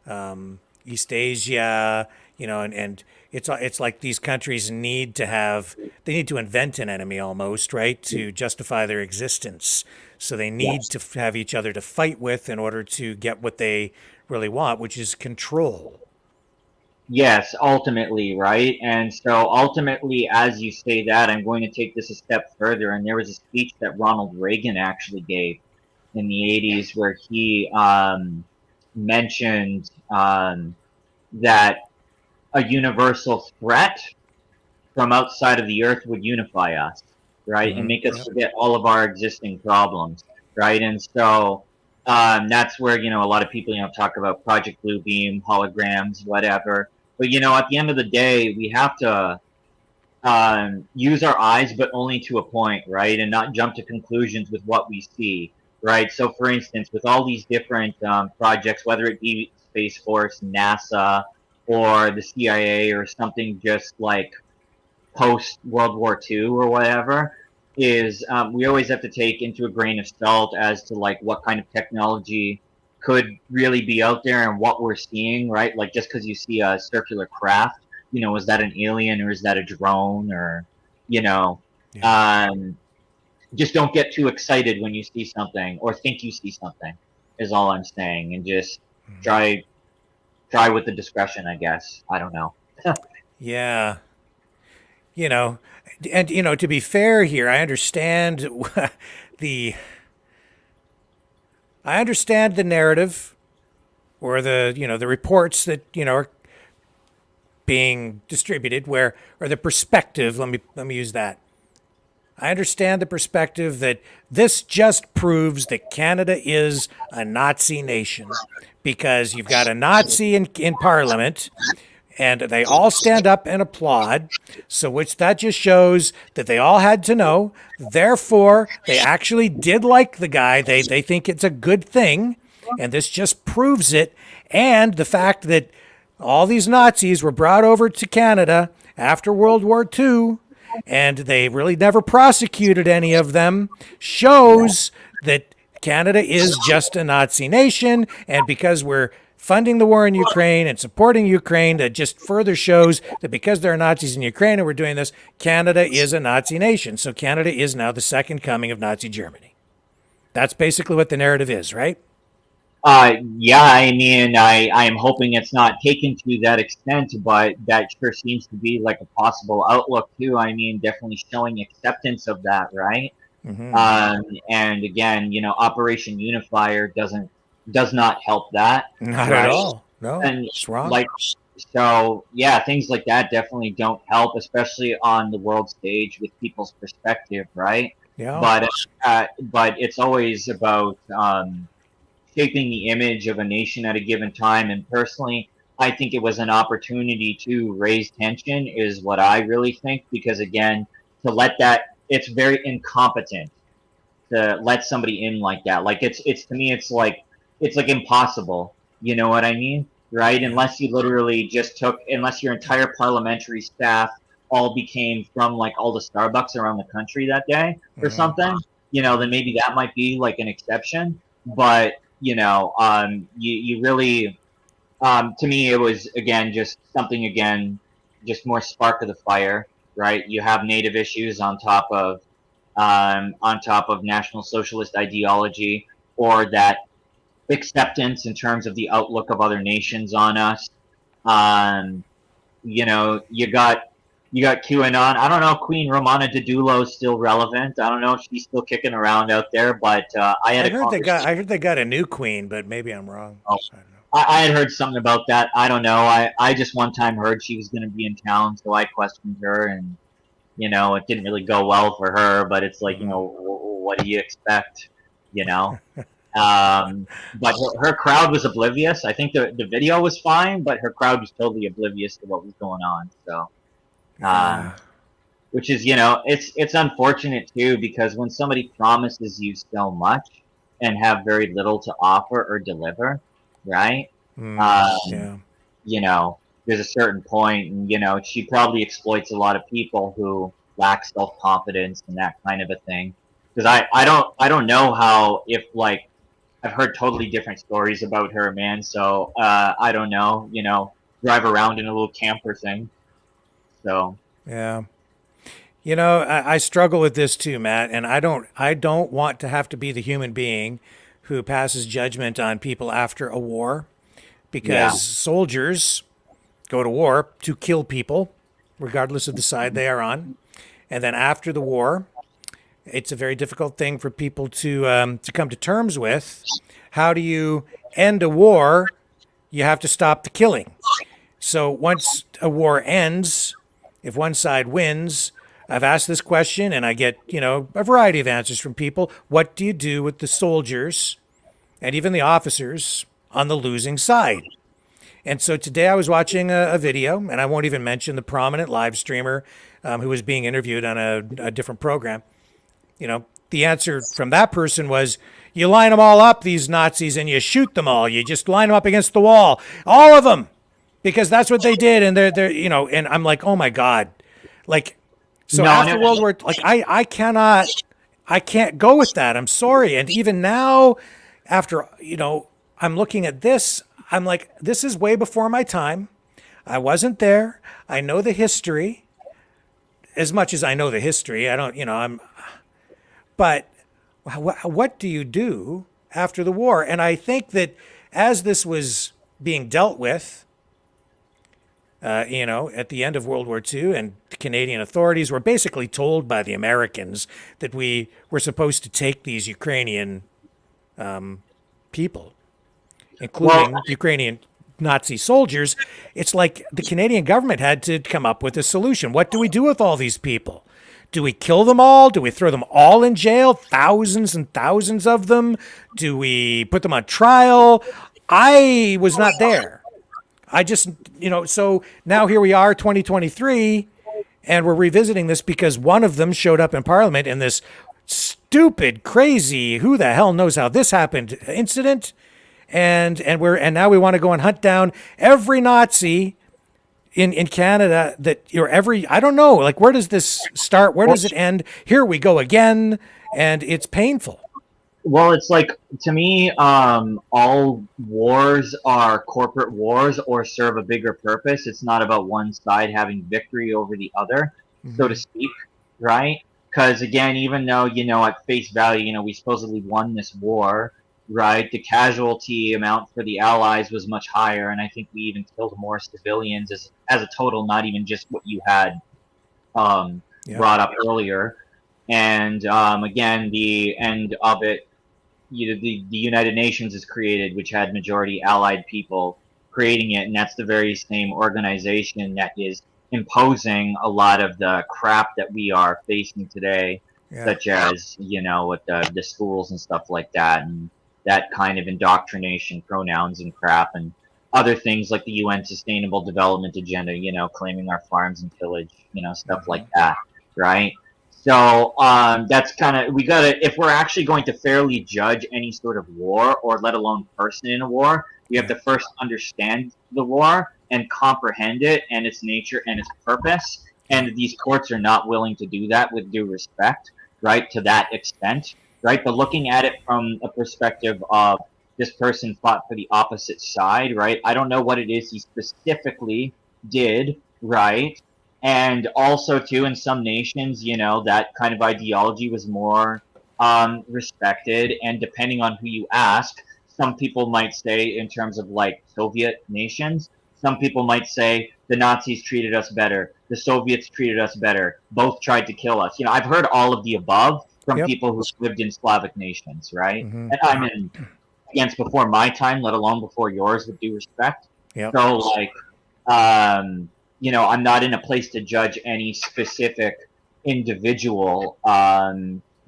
and East Asia, and it's like these countries need to invent an enemy almost, right, to justify their existence. So they need to have each other to fight with in order to get what they really want, which is control. Yes, ultimately, right? And so ultimately, as you say that, I'm going to take this a step further. And there was a speech that Ronald Reagan actually gave in the 80s where he mentioned that a universal threat from outside of the earth would unify us, right? And make us forget all of our existing problems, right? And so that's where, a lot of people, talk about Project Bluebeam, holograms, whatever. But at the end of the day, we have to use our eyes, but only to a point, right? And not jump to conclusions with what we see, right? So, for instance, with all these different projects, whether it be Space Force, NASA, or the CIA, or something just like post World War II or whatever, is we always have to take into a grain of salt as to like what kind of technology could really be out there and what we're seeing, right? Like just because you see a circular craft, is that an alien or is that a drone or, Yeah. just don't get too excited when you see something or think you see something is all I'm saying, and just try with the discretion, I guess. I don't know. Yeah. You know, and to be fair here, I understand the I understand the narrative or the reports that are being distributed where or the perspective, let me use that. I understand the perspective that this just proves that Canada is a Nazi nation because you've got a Nazi in Parliament and they all stand up and applaud. So, which that just shows that they all had to know. Therefore, they actually did like the guy. They think it's a good thing. And this just proves it. And the fact that all these Nazis were brought over to Canada after World War II and they really never prosecuted any of them shows that Canada is just a Nazi nation. And because we're funding the war in Ukraine and supporting Ukraine, that just further shows that because there are Nazis in Ukraine and we're doing this, Canada is a Nazi nation. So Canada is now the second coming of Nazi Germany. That's basically what the narrative is, right? Yeah, I mean, I am hoping it's not taken to that extent, but that sure seems to be like a possible outlook too. I mean, definitely showing acceptance of that, right? Mm-hmm. And again, Operation Unifier does not help that, Not right? at all. No, And it's wrong. like, so yeah, things like that definitely don't help, especially on the world stage with people's perspective, right? Yeah. But it's always about shaping the image of a nation at a given time. And personally, I think it was an opportunity to raise tension, is what I really think, because again, it's very incompetent to let somebody in like that. Like it's to me, it's like impossible. You know what I mean? Right? Unless you literally unless your entire parliamentary staff all became from like all the Starbucks around the country that day or something, then maybe that might be like an exception. But you really, to me, it was again just something just more spark of the fire, right? You have native issues on top of National Socialist ideology, or that acceptance in terms of the outlook of other nations on us. You got QAnon. I don't know if Queen Romana Didulo is still relevant. I don't know if she's still kicking around out there, but I heard they got a new queen, but maybe I'm wrong. Oh, I don't know. I had heard something about that. I don't know. I just one time heard she was going to be in town, so I questioned her, and it didn't really go well for her. But it's like, what do you expect? But her crowd was oblivious. I think the video was fine, but her crowd was totally oblivious to what was going on. So. Which is, it's unfortunate too, because when somebody promises you so much and have very little to offer or deliver, right? Yeah. There's a certain point, and she probably exploits a lot of people who lack self-confidence and that kind of a thing. Because I don't know how, if like I've heard totally different stories about her, man. So I don't know, drive around in a little camper thing. So yeah, I struggle with this too, Matt, and I don't want to have to be the human being who passes judgment on people after a war, because soldiers go to war to kill people, regardless of the side they are on, and then after the war, it's a very difficult thing for people to come to terms with. How do you end a war? You have to stop the killing. So once a war ends, if one side wins, I've asked this question and I get, a variety of answers from people. What do you do with the soldiers and even the officers on the losing side? And so today I was watching a video, and I won't even mention the prominent live streamer who was being interviewed on a different program. You know, the answer from that person was, you line them all up, these Nazis, and you shoot them all. You just line them up against the wall, all of them, because that's what they did. And they're you know, and I'm like, oh my God, like, so after World War, like I can't go with that. I'm sorry. And even now, after, you know, I'm looking at this, I'm like, this is way before my time. I wasn't there. I know the history as much as I know the history. I don't, you know, but what do you do after the war? And I think that as this was being dealt with, you know, at the end of World War II, and Canadian authorities were basically told by the Americans that we were supposed to take these Ukrainian people, including Ukrainian Nazi soldiers. It's like the Canadian government had to come up with a solution. What do we do with all these people? Do we kill them all? Do we throw them all in jail? Thousands and thousands of them? Do we put them on trial? I was not there. I just, you know, so now here we are, 2023, and we're revisiting this because one of them showed up in Parliament in this stupid, crazy, who the hell knows how this happened incident. And now we want to go and hunt down every Nazi in Canada that, or every, I don't know, like, where does this start? Where does it end? Here we go again. And it's painful. Well, it's like, to me, all wars are corporate wars or serve a bigger purpose. It's not about one side having victory over the other, so to speak, right? Because, again, even though, you know, at face value, you know, we supposedly won this war, right, the casualty amount for the Allies was much higher, and I think we even killed more civilians as a total, not even just what you had brought up earlier. And, again, the end of it, you know, the United Nations is created, which had majority Allied people creating it, and that's the very same organization that is imposing a lot of the crap that we are facing today, such as, you know, with the schools and stuff like that, and that kind of indoctrination, pronouns and crap, and other things like the UN Sustainable Development Agenda, you know, claiming our farms and pillage, you know, stuff like that, right? So that's kind of, we gotta, if we're actually going to fairly judge any sort of war, or let alone person in a war, we have to first understand the war and comprehend it and its nature and its purpose. And these courts are not willing to do that, with due respect, right, to that extent, right? But looking at it from a perspective of this person fought for the opposite side, right? I don't know what it is he specifically did, right? And also, too, in some nations, you know, that kind of ideology was more respected. And depending on who you ask, some people might say, in terms of like Soviet nations, some people might say the Nazis treated us better, the Soviets treated us better, both tried to kill us. You know, I've heard all of the above from people who lived in Slavic nations, right? And I'm in, against before my time, let alone before yours, with due respect. So, like, you know, I'm not in a place to judge any specific individual,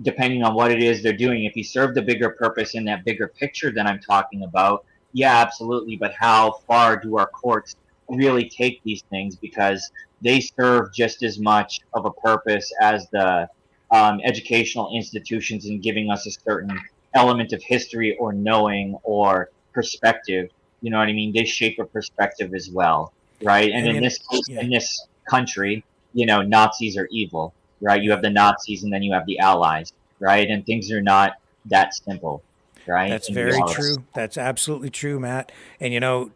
depending on what it is they're doing. If he served a bigger purpose in that bigger picture that I'm talking about, yeah, absolutely. But how far do our courts really take these things? Because they serve just as much of a purpose as the educational institutions in giving us a certain element of history or knowing or perspective. You know what I mean? They shape a perspective as well. Right, and in this in this country, you know, Nazis are evil, right? You have the Nazis, and then you have the Allies, right? And things are not that simple, right? That's very true. That's absolutely true, Matt. And you know,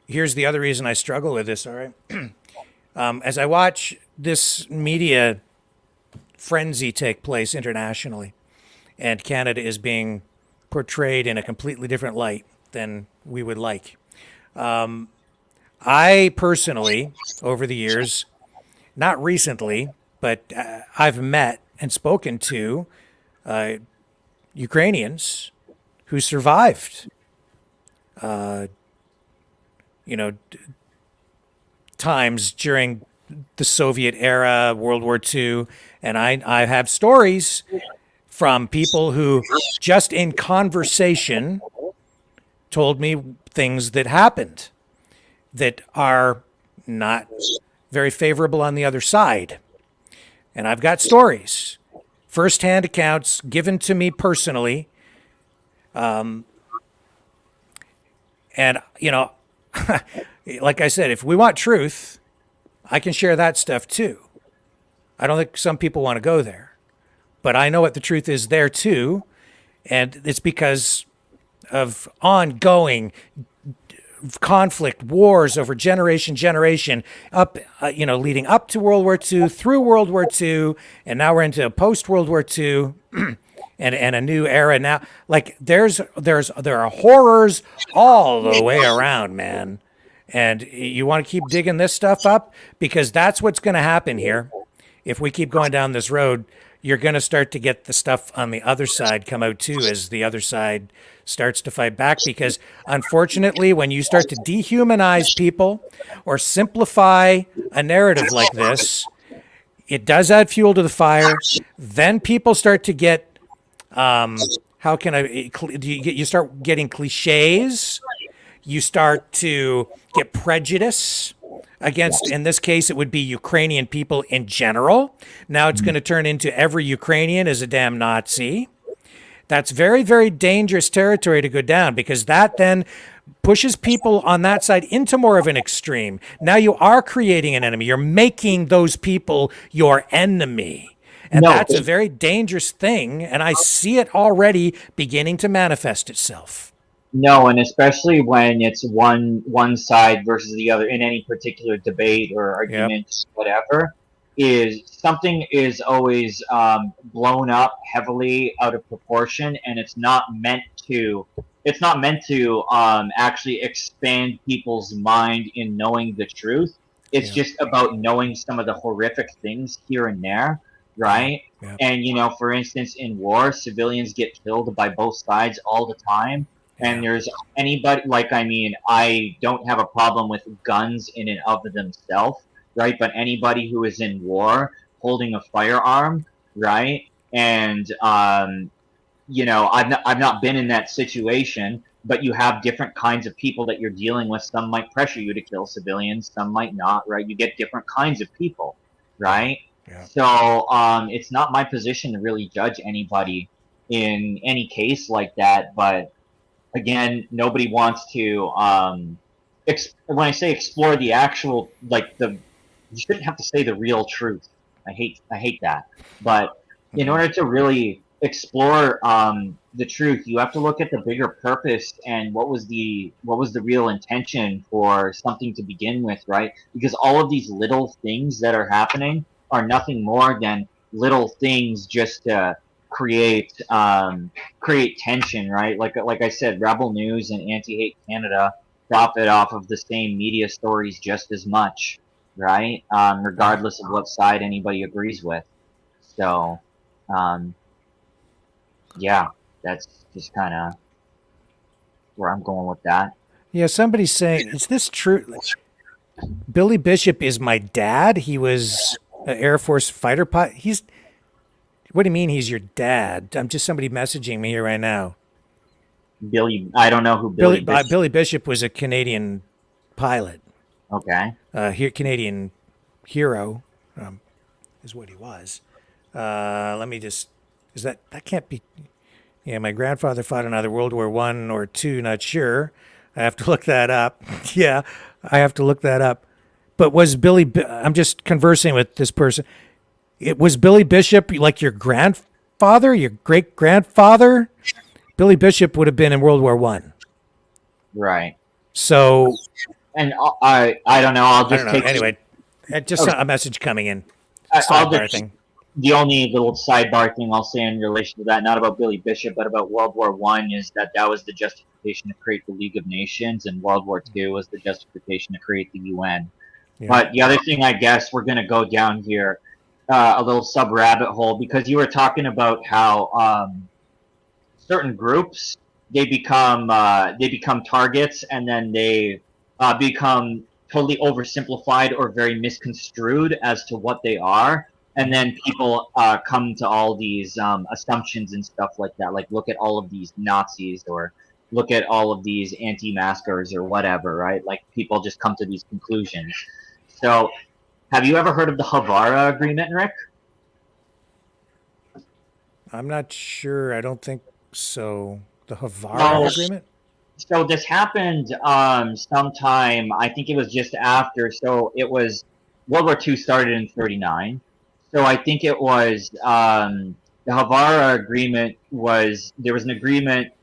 here's the other reason I struggle with this. All right, as I watch this media frenzy take place internationally, and Canada is being portrayed in a completely different light than we would like. I personally, over the years, not recently, but I've met and spoken to Ukrainians who survived, you know, times during the Soviet era, World War II, and I have stories from people who just in conversation told me things that happened. that are not very favorable on the other side. And I've got stories, firsthand accounts given to me personally. And, you know, like I said, if we want truth, I can share that stuff too. I don't think some people want to go there, but I know what the truth is there too. And it's because of ongoing conflict, wars over generation, up, leading up to World War II, through World War II, and now we're into post World War II, and a new era now. Like there are horrors all the way around, man. And you want to keep digging this stuff up because that's what's going to happen here. If we keep going down this road, you're going to start to get the stuff on the other side come out too, as the other side starts to fight back. Because unfortunately, when you start to dehumanize people or simplify a narrative like this, it does add fuel to the fire. Then people start to get, you start getting cliches. You start to get prejudice against, in this case, it would be Ukrainian people in general. Now it's going to turn into every Ukrainian is a damn Nazi. That's very, very dangerous territory to go down, because that then pushes people on that side into more of an extreme. Now you are creating an enemy. You're making those people your enemy. And that's a very dangerous thing. And I see it already beginning to manifest itself. No, and especially when it's one side versus the other in any particular debate or argument, whatever, is something is always blown up heavily out of proportion, and it's not meant to actually expand people's mind in knowing the truth. It's just about knowing some of the horrific things here and there, right? Yeah. And for instance, in war, civilians get killed by both sides all the time. And there's anybody, I don't have a problem with guns in and of themselves, right? But anybody who is in war holding a firearm, right? And, I've not been in that situation, but you have different kinds of people that you're dealing with. Some might pressure you to kill civilians, some might not, right? You get different kinds of people, right? Yeah. So it's not my position to really judge anybody in any case like that, but again, nobody wants to, when I say explore the actual, you shouldn't have to say the real truth. I hate that. But in order to really explore the truth, you have to look at the bigger purpose and what was the real intention for something to begin with, right? Because all of these little things that are happening are nothing more than little things just to create tension, right? Like I said, Rebel News and Anti-Hate Canada profit off of the same media stories just as much, right? Regardless of what side anybody agrees with. So, that's just kind of where I'm going with that. Yeah, somebody's saying, is this true? Billy Bishop is my dad. He was an Air Force fighter pilot. What do you mean he's your dad? I'm just somebody messaging me here right now. I don't know who Billy Bishop. Billy Bishop was a Canadian pilot. Okay. Canadian hero is what he was. Let me just, that can't be. Yeah, my grandfather fought in either World War I or II, not sure. I have to look that up. Yeah, I have to look that up. But was I'm just conversing with this person. It was Billy Bishop, like your grandfather, your great-grandfather? Billy Bishop would have been in World War I. Right. So... And I don't know, I'll just take... Anyway, just a message coming in. The only little sidebar thing I'll say in relation to that, not about Billy Bishop, but about World War I, is that was the justification to create the League of Nations, and World War II was the justification to create the UN. Yeah. But the other thing, I guess, we're going to go down here, a little sub-rabbit hole, because you were talking about how certain groups, they become targets, and then they become totally oversimplified or very misconstrued as to what they are. And then people come to all these assumptions and stuff like that. Like, look at all of these Nazis or look at all of these anti-maskers or whatever, right? Like people just come to these conclusions. So, have you ever heard of the Havara Agreement, Rick? I'm not sure. I don't think so. The Havara No. Agreement? So this happened sometime, I think it was just after. So it was World War II started in 39. So I think it was the Havara Agreement there was an agreement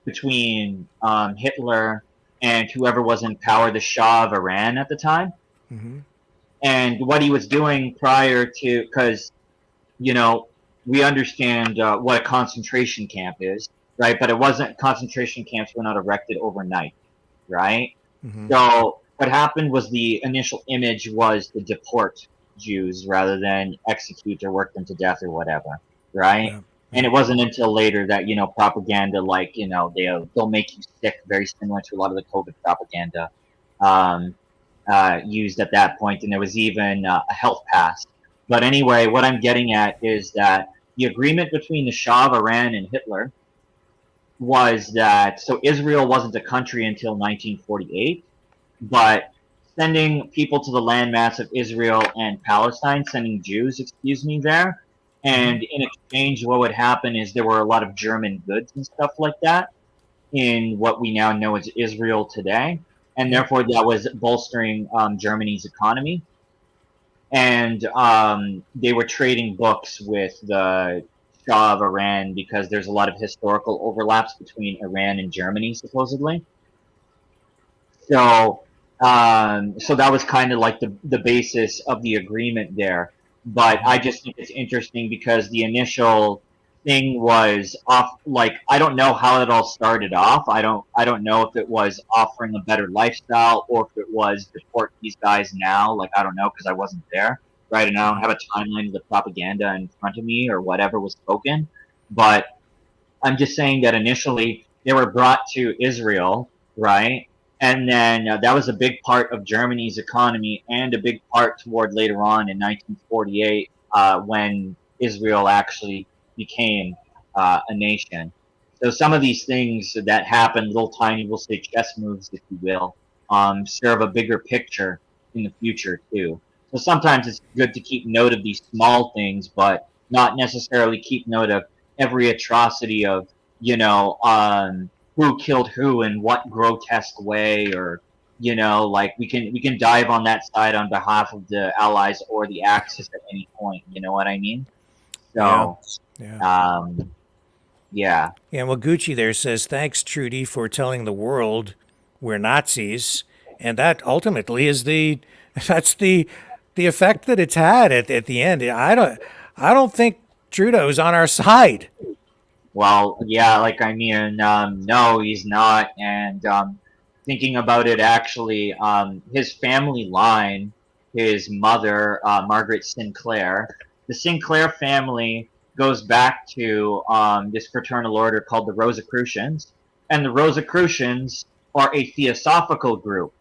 between Hitler and whoever was in power, the Shah of Iran at the time. Mm-hmm. And what he was doing prior to, because, you know, we understand what a concentration camp is, right? But it wasn't, concentration camps were not erected overnight, right? Mm-hmm. So what happened was the initial image was to deport Jews rather than execute or work them to death or whatever, right? Yeah. And it wasn't until later that, you know, propaganda, like, you know, they'll make you sick, very similar to a lot of the COVID propaganda used at that point, and there was even a health pass. But anyway, what I'm getting at is that the agreement between the Shah of Iran and Hitler was that, so Israel wasn't a country until 1948, but sending people to the landmass of Israel and Palestine, sending Jews, excuse me, there. And in exchange, what would happen is there were a lot of German goods and stuff like that in what we now know as Israel today. And therefore, that was bolstering Germany's economy. And they were trading books with the Shah of Iran because there's a lot of historical overlaps between Iran and Germany, supposedly. So, so that was kind of like the basis of the agreement there. But I just think it's interesting because the initial thing was off. Like, I don't know how it all started off. I don't know if it was offering a better lifestyle or if it was deport these guys now. Like, I don't know because I wasn't there, right? And I don't have a timeline of the propaganda in front of me or whatever was spoken. But I'm just saying that initially they were brought to Israel, right? And then that was a big part of Germany's economy and a big part toward later on in 1948 when Israel actually became a nation. So some of these things that happen, little tiny, we'll say chess moves, if you will, serve a bigger picture in the future too. So sometimes it's good to keep note of these small things, but not necessarily keep note of every atrocity of, you know, who killed who in what grotesque way, or, you know, like we can dive on that side on behalf of the Allies or the Axis at any point. You know what I mean? So, Yeah. yeah. Yeah, well, Gucci there says, thanks, Trudy, for telling the world we're Nazis. And that ultimately is that's the effect that it's had at the end. I don't think Trudeau's on our side. Well, yeah, like, I mean, no, he's not. And thinking about it, actually, his family line, his mother, Margaret Sinclair, the Sinclair family goes back to this fraternal order called the Rosicrucians. And the Rosicrucians are a theosophical group.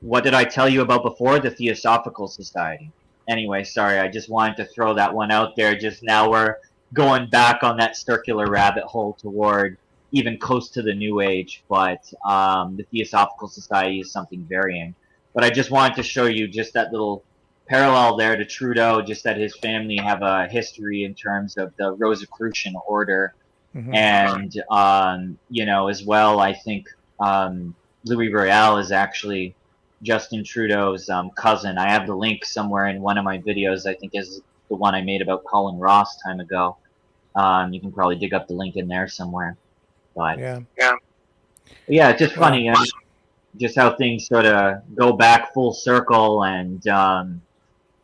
What did I tell you about before? The Theosophical Society. Anyway, sorry, I just wanted to throw that one out there. Just now we're going back on that circular rabbit hole toward even close to the New Age, but the Theosophical Society is something varying. But I just wanted to show you just that little parallel there to Trudeau, just that his family have a history in terms of the Rosicrucian order. And, you know, as well, I think Louis Royale is actually Justin Trudeau's cousin. I have the link somewhere in one of my videos. I think is the one I made about Colin Ross time ago. You can probably dig up the link in there somewhere. But Yeah. yeah, it's just funny, just how things sort of go back full circle, and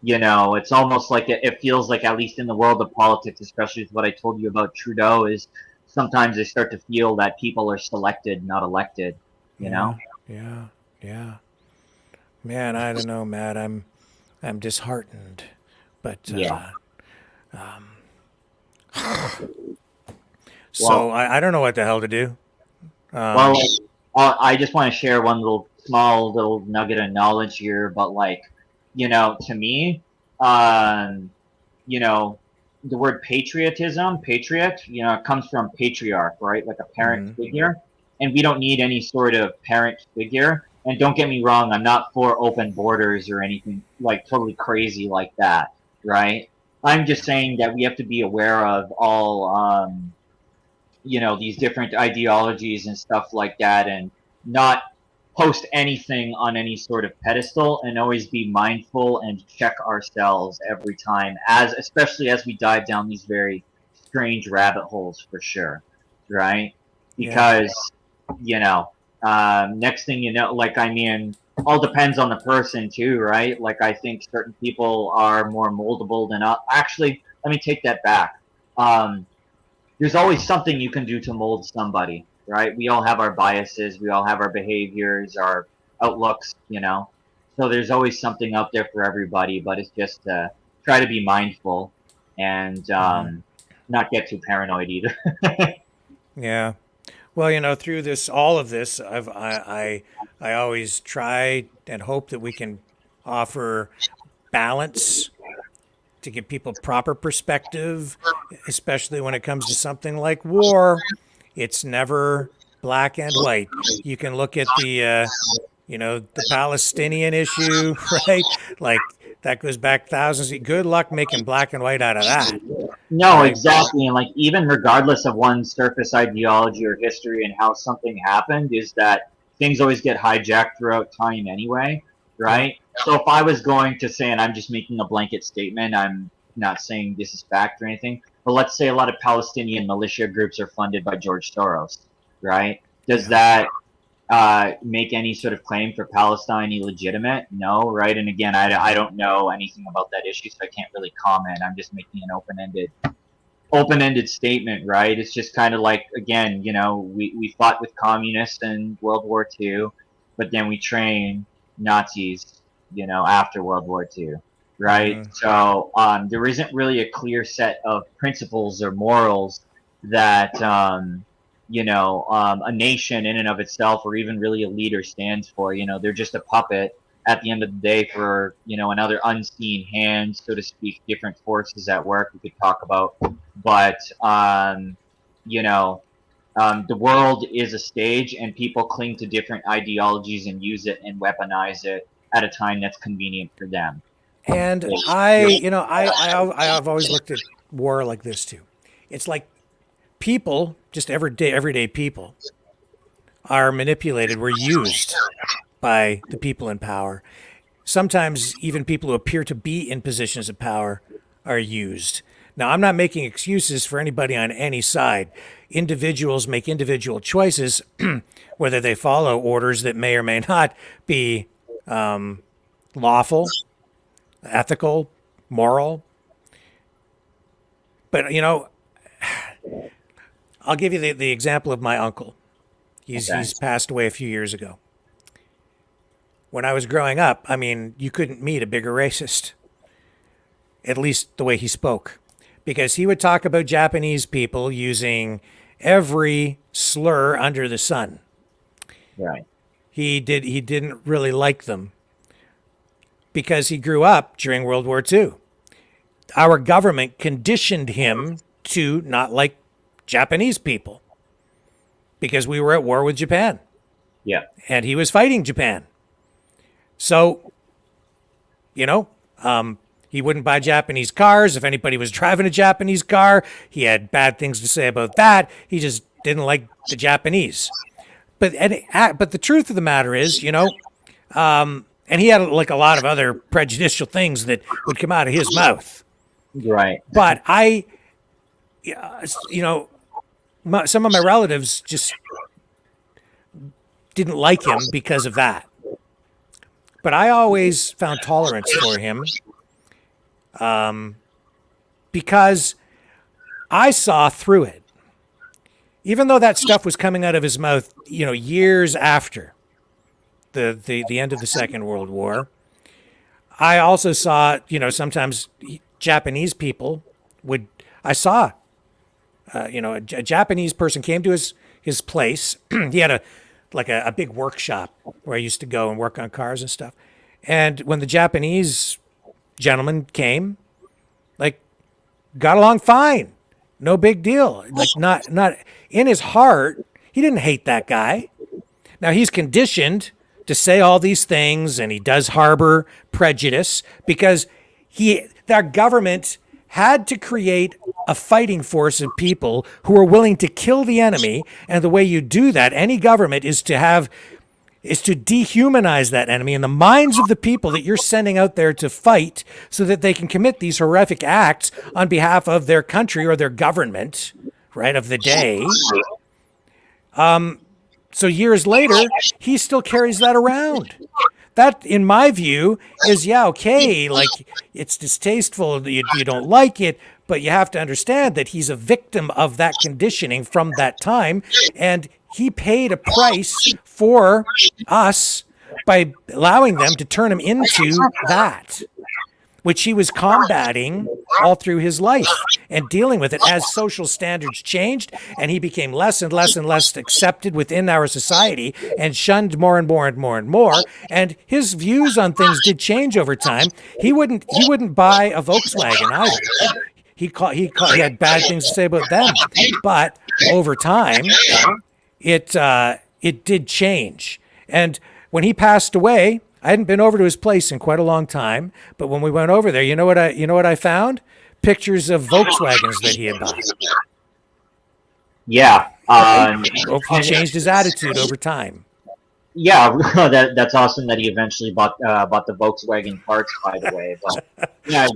you know, it's almost like it feels like, at least in the world of politics, especially with what I told you about Trudeau, is sometimes they start to feel that people are selected, not elected. You know? Yeah. Man, I don't know, Matt. I'm disheartened, but Yeah. So Well, I don't know what the hell to do. well, I just want to share one small little nugget of knowledge here, but, like, you know, to me, you know, the word patriotism, patriot, you know, it comes from patriarch, right? Like a parent figure. and we don't need any sort of parent figure. And don't get me wrong, I'm not for open borders or anything like totally crazy like that, right? I'm just saying that we have to be aware of all, these different ideologies and stuff like that, and not post anything on any sort of pedestal, and always be mindful and check ourselves every time, especially as we dive down these very strange rabbit holes, for sure, right? Because next thing you know, all depends on the person too, right? Like, I think certain people are more moldable than others. Actually, let me take that back. There's always something you can do to mold somebody, right? We all have our biases, we all have our behaviors, our outlooks, So there's always something out there for everybody, but it's just try to be mindful and not get too paranoid either. Yeah. Well, through all of this, I always try and hope that we can offer balance to give people proper perspective, especially when it comes to something like war. It's never black and white. You can look at the Palestinian issue, right? Like, that goes back thousands. Good luck making black and white out of that. No, exactly. And even regardless of one's surface ideology or history and how something happened, is that things always get hijacked throughout time anyway, right? So if I was going to say, and I'm just making a blanket statement, I'm not saying this is fact or anything, but let's say a lot of Palestinian militia groups are funded by George Soros, right? Does that make any sort of claim for Palestine illegitimate? No, right? And again, I don't know anything about that issue, so I can't really comment. I'm just making an open-ended statement, right? It's just kind of like, again, we fought with communists in World War II, but then we trained Nazis, after World War II, right? Mm-hmm. So there isn't really a clear set of principles or morals that a nation in and of itself, or even really a leader, stands for. They're just a puppet at the end of the day for another unseen hand, so to speak, different forces at work we could talk about. But the world is a stage, and people cling to different ideologies and use it and weaponize it at a time that's convenient for them. And I've always looked at war like this too. It's like people, just everyday people, are manipulated. We're used by the people in power. Sometimes even people who appear to be in positions of power are used. Now, I'm not making excuses for anybody on any side. Individuals make individual choices, whether they follow orders that may or may not be lawful, ethical, moral. But, I'll give you the example of my uncle. He's passed away a few years ago. When I was growing up, you couldn't meet a bigger racist, at least the way he spoke, because he would talk about Japanese people using every slur under the sun. Right. He didn't really like them because he grew up during World War II. Our government conditioned him to not like Japanese people because we were at war with Japan. Yeah. And he was fighting Japan. So, he wouldn't buy Japanese cars. If anybody was driving a Japanese car, he had bad things to say about that. He just didn't like the Japanese. But the truth of the matter is, and he had like a lot of other prejudicial things that would come out of his mouth. Right. But some of my relatives just didn't like him because of that. But I always found tolerance for him because I saw through it. Even though that stuff was coming out of his mouth, years after the end of the Second World War, I also saw, sometimes Japanese people a Japanese person came to his place. He had a big workshop where I used to go and work on cars and stuff. And when the Japanese gentleman came, got along fine. No big deal. Not in his heart, He didn't hate that guy. Now he's conditioned to say all these things, and he does harbor prejudice because their government had to create a fighting force of people who are willing to kill the enemy. And the way you do that, any government, is to dehumanize that enemy in the minds of the people that you're sending out there to fight so that they can commit these horrific acts on behalf of their country or their government, right, of the day. So years later, he still carries that around. That, in my view, is, yeah, okay, like, it's distasteful, you don't like it, but you have to understand that he's a victim of that conditioning from that time, and he paid a price for us by allowing them to turn him into that, which he was combating all through his life and dealing with it as social standards changed, and he became less and less and less accepted within our society and shunned more and more and more and more. And his views on things did change over time. He wouldn't buy a Volkswagen either. He had bad things to say about them, but over time, it did change. And when he passed away, I hadn't been over to his place in quite a long time, but when we went over there, you know what I found? Pictures of Volkswagens that he had bought. Yeah. He changed his attitude over time. Yeah, that's awesome that he eventually bought the Volkswagen parts, by the way. But yeah,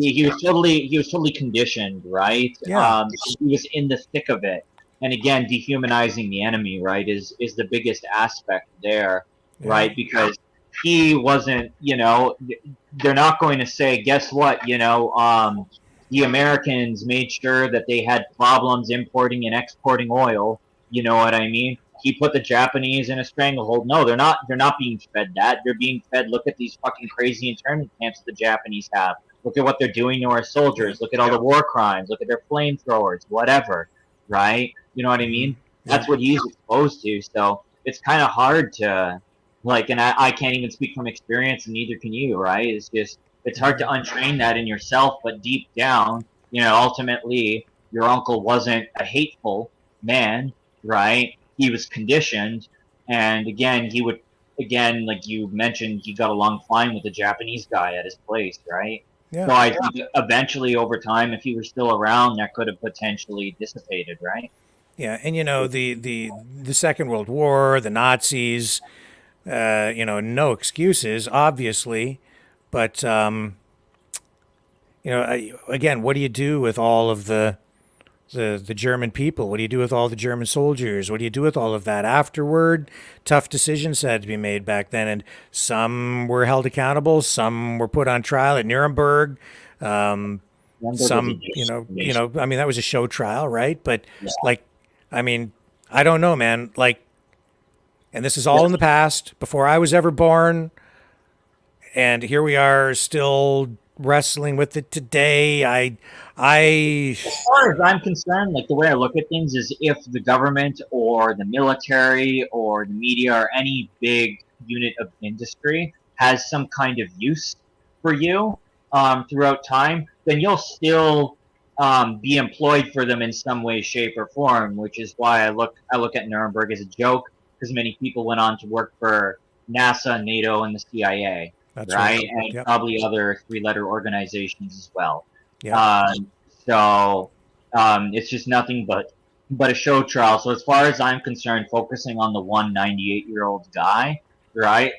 he was totally conditioned, right? Yeah. He was in the thick of it, and again, dehumanizing the enemy, right, is the biggest aspect there, right? Because he wasn't, they're not going to say, guess what, the Americans made sure that they had problems importing and exporting oil. You know what I mean? He put the Japanese in a stranglehold. No, they're not being fed that. They're being fed, look at these fucking crazy internment camps the Japanese have. Look at what they're doing to our soldiers. Look at all the war crimes. Look at their flamethrowers, whatever, right? You know what I mean? That's what he's exposed to. So it's kind of hard to, and I can't even speak from experience, and neither can you, right? It's hard to untrain that in yourself, but deep down, ultimately, your uncle wasn't a hateful man, right? He was conditioned, and again, like you mentioned, he got along fine with the Japanese guy at his place, right? Yeah. So I think eventually, over time, if he were still around, that could have potentially dissipated, right? Yeah, and the Second World War, the Nazis, no excuses, obviously, but again, what do you do with all of the German people? What do you do with all the German soldiers? What do you do with all of that afterward? Tough decisions had to be made back then, and some were held accountable, some were put on trial at Nuremberg. Some, that was a show trial, right? But I don't know, man. And this is all in the past, before I was ever born. And here we are still wrestling with it today. As far as I'm concerned, the way I look at things is if the government or the military or the media or any big unit of industry has some kind of use for you throughout time, then you'll still be employed for them in some way, shape, or form, which is why I look at Nuremberg as a joke, because many people went on to work for NASA, NATO, and the CIA. That's right. And probably other three-letter organizations as well. So it's just nothing but a show trial. So as far as I'm concerned, focusing on the 98-year-old guy, right?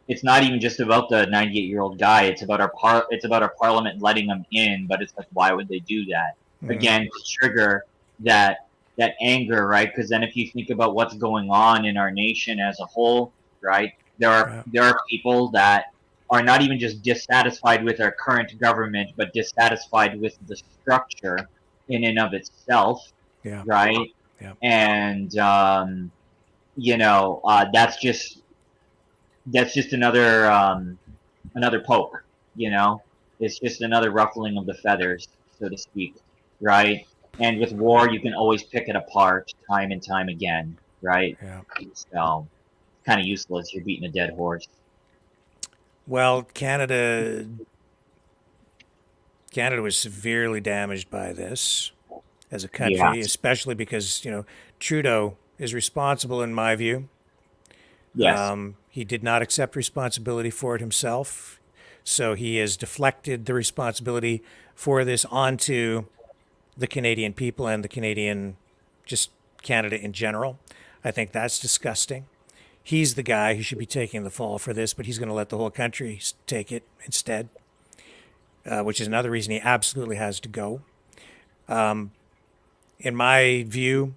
It's not even just about the 98-year-old guy. It's about our parliament letting him in. But it's why would they do that? Again, to trigger that anger, right? Because then if you think about what's going on in our nation as a whole, right? There are people that are not even just dissatisfied with our current government, but dissatisfied with the structure in and of itself, right? Yeah. And that's just another poke. It's just another ruffling of the feathers, so to speak, right? And with war, you can always pick it apart time and time again, right? Yeah. So kind of useless. You're beating a dead horse. Well, Canada was severely damaged by this, as a country, Yes. especially because, Trudeau is responsible in my view. Yes. He did not accept responsibility for it himself. So he has deflected the responsibility for this onto the Canadian people and the Canadian, just Canada in general. I think that's disgusting. He's the guy who should be taking the fall for this, but he's going to let the whole country take it instead, which is another reason he absolutely has to go. In my view,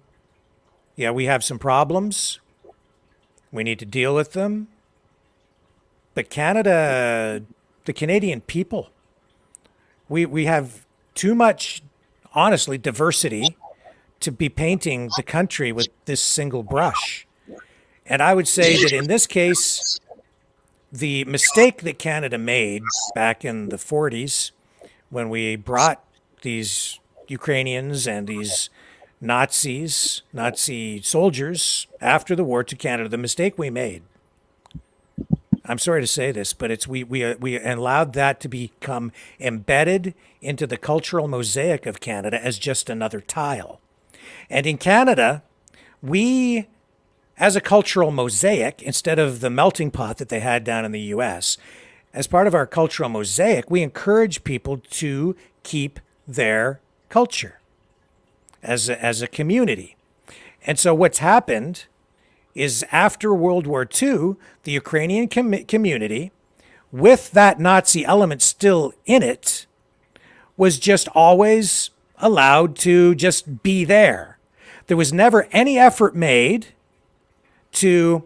yeah, we have some problems. We need to deal with them. But Canada, the Canadian people, we have too much, honestly, diversity to be painting the country with this single brush. And I would say that in this case, the mistake that Canada made back in the 40s when we brought these Ukrainians and these Nazi soldiers after the war to Canada, the mistake we made, I'm sorry to say this, but we allowed that to become embedded into the cultural mosaic of Canada as just another tile. And in Canada, we, as a cultural mosaic, instead of the melting pot that they had down in the US, as part of our cultural mosaic, we encourage people to keep their culture as a community. And so what's happened is after World War II, the Ukrainian community, with that Nazi element still in it, was just always allowed to just be there. There was never any effort made to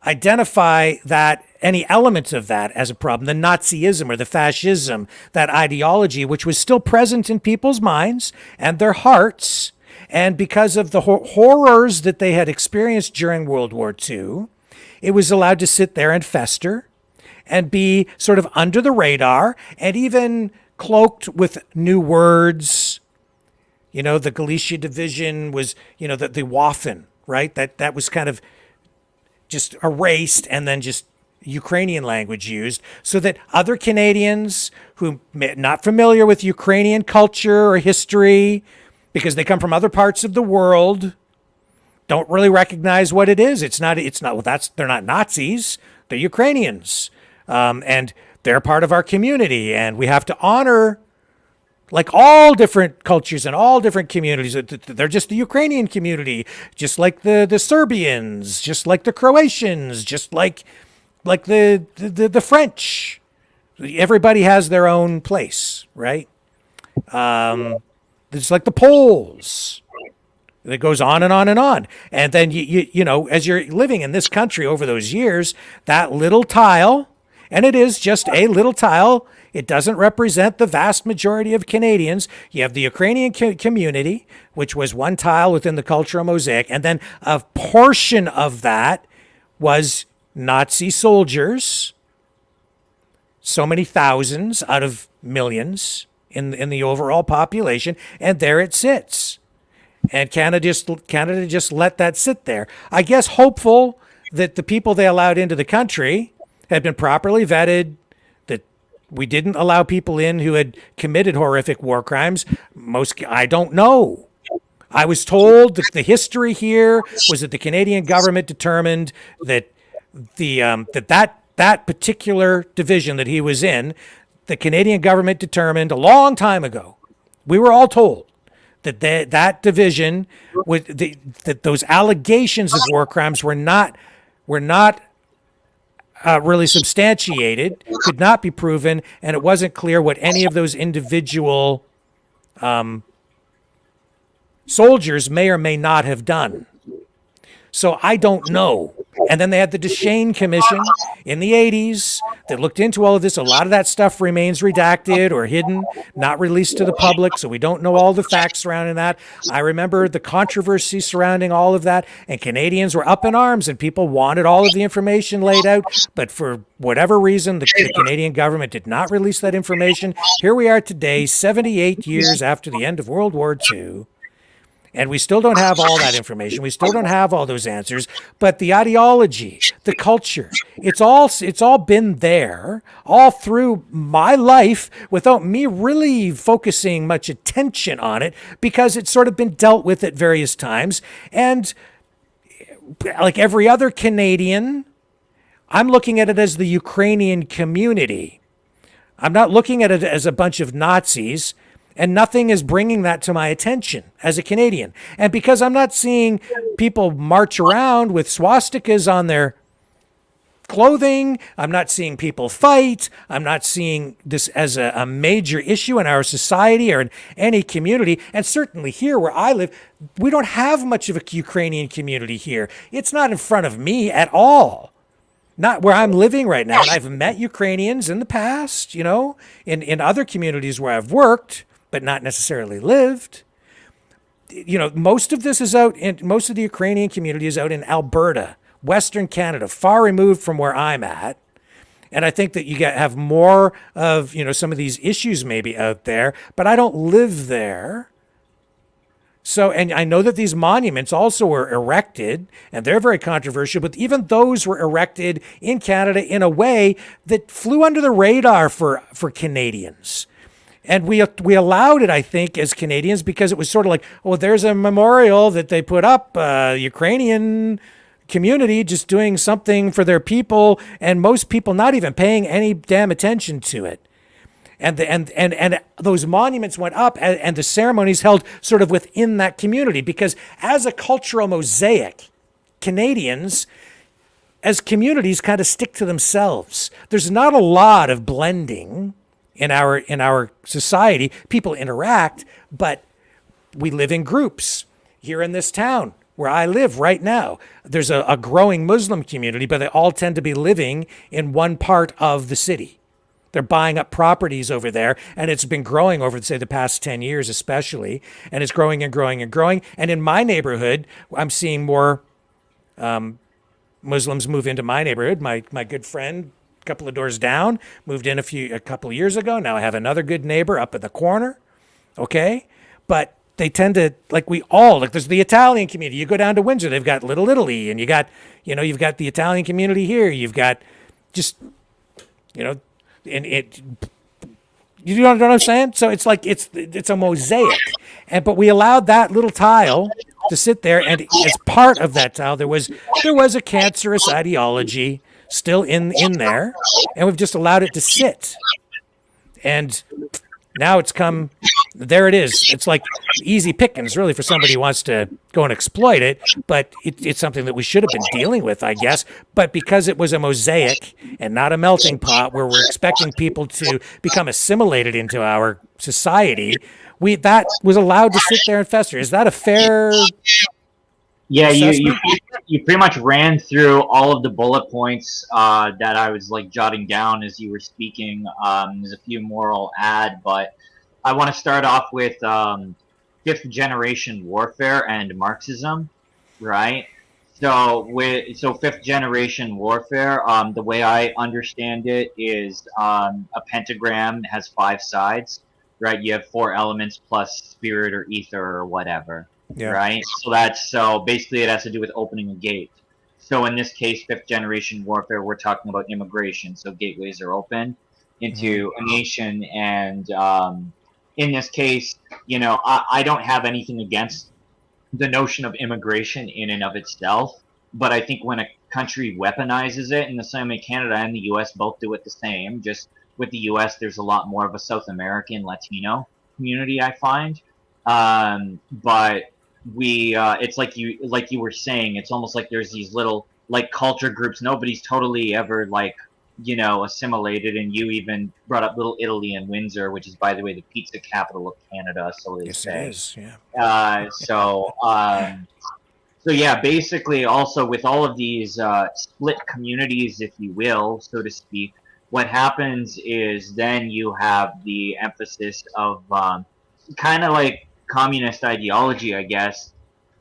identify that any elements of that as a problem, the Nazism or the fascism, that ideology, which was still present in people's minds and their hearts. And because of the horrors that they had experienced during World War II, it was allowed to sit there and fester and be sort of under the radar and even cloaked with new words. The Galicia division was, the Waffen, right? That was kind of just erased and then just Ukrainian language used so that other Canadians who not familiar with Ukrainian culture or history, because they come from other parts of the world, don't really recognize what it is. They're not Nazis, they're Ukrainians. And they're part of our community, and we have to honor, like, all different cultures and all different communities. They're just the Ukrainian community, just like the Serbians, just like the Croatians, just like the French. Everybody has their own place, right? It's like the Poles. It goes on and on and on. And then, as you're living in this country over those years, that little tile, and it is just a little tile, it doesn't represent the vast majority of Canadians. You have the Ukrainian community, which was one tile within the cultural mosaic, and then a portion of that was Nazi soldiers, so many thousands out of millions in the overall population, and there it sits. And Canada just let that sit there. I guess hopeful that the people they allowed into the country had been properly vetted, that we didn't allow people in who had committed horrific war crimes. I don't know. I was told that the history here was that the Canadian government determined that that particular division that he was in, the Canadian government determined a long time ago, we were all told that that division, that those allegations of war crimes were not really substantiated, could not be proven, and it wasn't clear what any of those individual soldiers may or may not have done. So I don't know. And then they had the Duchesne Commission in the 80s that looked into all of this. A lot of that stuff remains redacted or hidden, not released to the public, so we don't know all the facts surrounding that. I remember the controversy surrounding all of that, and Canadians were up in arms, and people wanted all of the information laid out. But for whatever reason, the Canadian government did not release that information. Here we are today, 78 years after the end of World War II. And we still don't have all that information. We still don't have all those answers. But the ideology, the culture. It's all been there all through my life without me really focusing much attention on it, because it's sort of been dealt with at various times. And like every other Canadian, I'm looking at it as the Ukrainian community. I'm not looking at it as a bunch of Nazis, and nothing is bringing that to my attention as a Canadian. And because I'm not seeing people march around with swastikas on their clothing, I'm not seeing people fight, I'm not seeing this as a major issue in our society or in any community. And certainly here where I live, we don't have much of a Ukrainian community here. It's not in front of me at all. Not where I'm living right now. And I've met Ukrainians in the past, in other communities where I've worked, but not necessarily lived. Most of this is most of the Ukrainian community is out in Alberta, Western Canada, far removed from where I'm at. And I think that you have more of, some of these issues maybe out there, but I don't live there. So, and I know that these monuments also were erected, and they're very controversial, but even those were erected in Canada in a way that flew under the radar for Canadians. And we allowed it, I think, as Canadians, because it was sort of like, oh, there's a memorial that they put up, Ukrainian community just doing something for their people, and most people not even paying any damn attention to it. And those monuments went up, and the ceremonies held sort of within that community, because as a cultural mosaic, Canadians as communities kind of stick to themselves. There's not a lot of blending in our society. People interact, but we live in groups. Here in this town where I live right now, there's a growing Muslim community, but they all tend to be living in one part of the city. They're buying up properties over there, and it's been growing over, say, the past 10 years especially, and it's growing and growing and growing. And in my neighborhood, I'm seeing more Muslims move into my neighborhood. My good friend, a couple of doors down, moved in a couple of years ago. Now I have another good neighbor up at the corner, okay? But they tend to, there's the Italian community. You go down to Windsor, they've got Little Italy, and you've got the Italian community here. You've got just, and it, you know what I'm saying? So it's like it's a mosaic, but we allowed that little tile to sit there, and as part of that tile, there was a cancerous ideology still in there, and we've just allowed it to sit, and now there it is. It's like easy pickings, really, for somebody who wants to go and exploit it. But it's something that we should have been dealing with, I guess. But because it was a mosaic and not a melting pot where we're expecting people to become assimilated into our society, that was allowed to sit there and fester. Is that a fair? Yeah, you pretty much ran through all of the bullet points that I was jotting down as you were speaking. There's a few more I'll add, but I want to start off with fifth generation warfare and Marxism, right? So fifth generation warfare, the way I understand it is a pentagram has 5 sides, right? You have 4 elements plus spirit or ether or whatever. Yeah. Right. So basically it has to do with opening a gate. So in this case, fifth generation warfare, we're talking about immigration. So gateways are open into a nation. And in this case, I don't have anything against the notion of immigration in and of itself. But I think when a country weaponizes it, in the same way Canada and the U.S. both do it the same, just with the U.S. there's a lot more of a South American Latino community, I find. But it's like you were saying, it's almost like there's these little culture groups. Nobody's totally ever assimilated, and you even brought up Little Italy and Windsor, which is, by the way, the pizza capital of Canada, so they say. Yes, it is, yeah. So yeah, basically also with all of these split communities, if you will, so to speak, what happens is then you have the emphasis of kind of like communist ideology, I guess,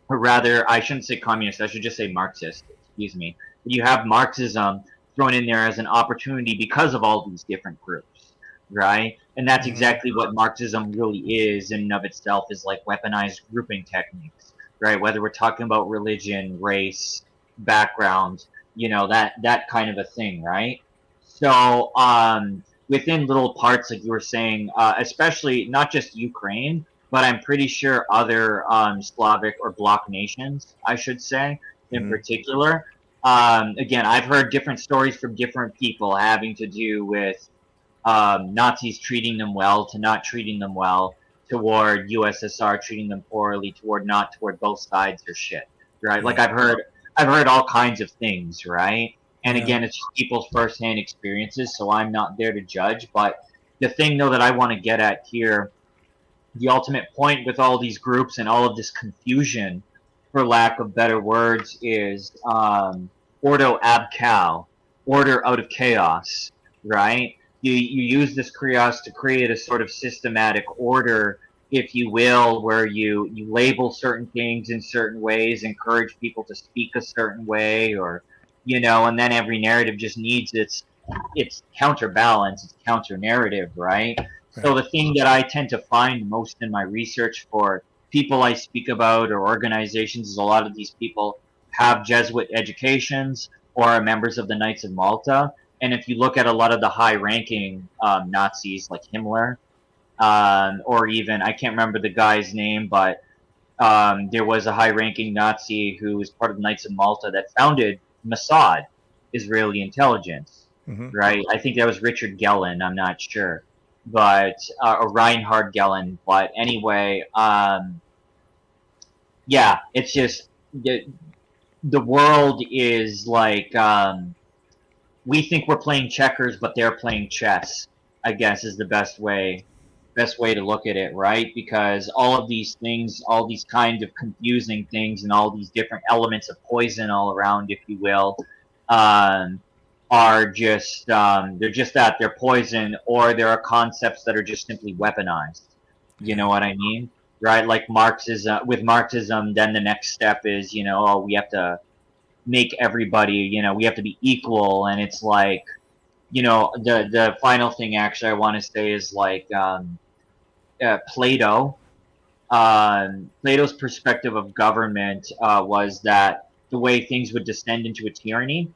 or rather, I shouldn't say communist, I should just say Marxist, excuse me. You have Marxism thrown in there as an opportunity because of all these different groups, right? And that's exactly what Marxism really is in and of itself, is like weaponized grouping techniques, right? Whether we're talking about religion, race, background, that kind of a thing, right? So within little parts, like you were saying, especially not just Ukraine, but I'm pretty sure other Slavic or Bloc nations, I should say, in particular. Again, I've heard different stories from different people having to do with Nazis treating them well to not treating them well, toward USSR treating them poorly, toward both sides or shit, right? Like I've heard all kinds of things, right? And Yeah. again, it's just people's firsthand experiences, so I'm not there to judge. But the thing, though, that I want to get at here, the ultimate point with all these groups and all of this confusion, for lack of better words, is ordo ab cal, order out of chaos, right? You use this chaos to create a sort of systematic order, if you will, where you label certain things in certain ways, encourage people to speak a certain way, or and then every narrative just needs its counterbalance, its counter narrative, right? So the thing that I tend to find most in my research for people I speak about or organizations is a lot of these people have Jesuit educations or are members of the Knights of Malta. And if you look at a lot of the high-ranking Nazis like Himmler, or even, I can't remember the guy's name, but there was a high-ranking Nazi who was part of the Knights of Malta that founded Mossad, Israeli intelligence, right? I think that was Richard Gellin, I'm not sure, but or Reinhard Gellin. But anyway, yeah, it's just the world is like we think we're playing checkers, but they're playing chess, I guess, is the best way to look at it, right? Because all of these things, all these kinds of confusing things, and all these different elements of poison all around, if you will, are just they're poison, or there are concepts that are just simply weaponized. You know what I mean, right? Like Marxism. With Marxism, then the next step is we have to make everybody, we have to be equal, and it's like the final thing actually I want to say is like Plato. Plato's perspective of government was that the way things would descend into a tyranny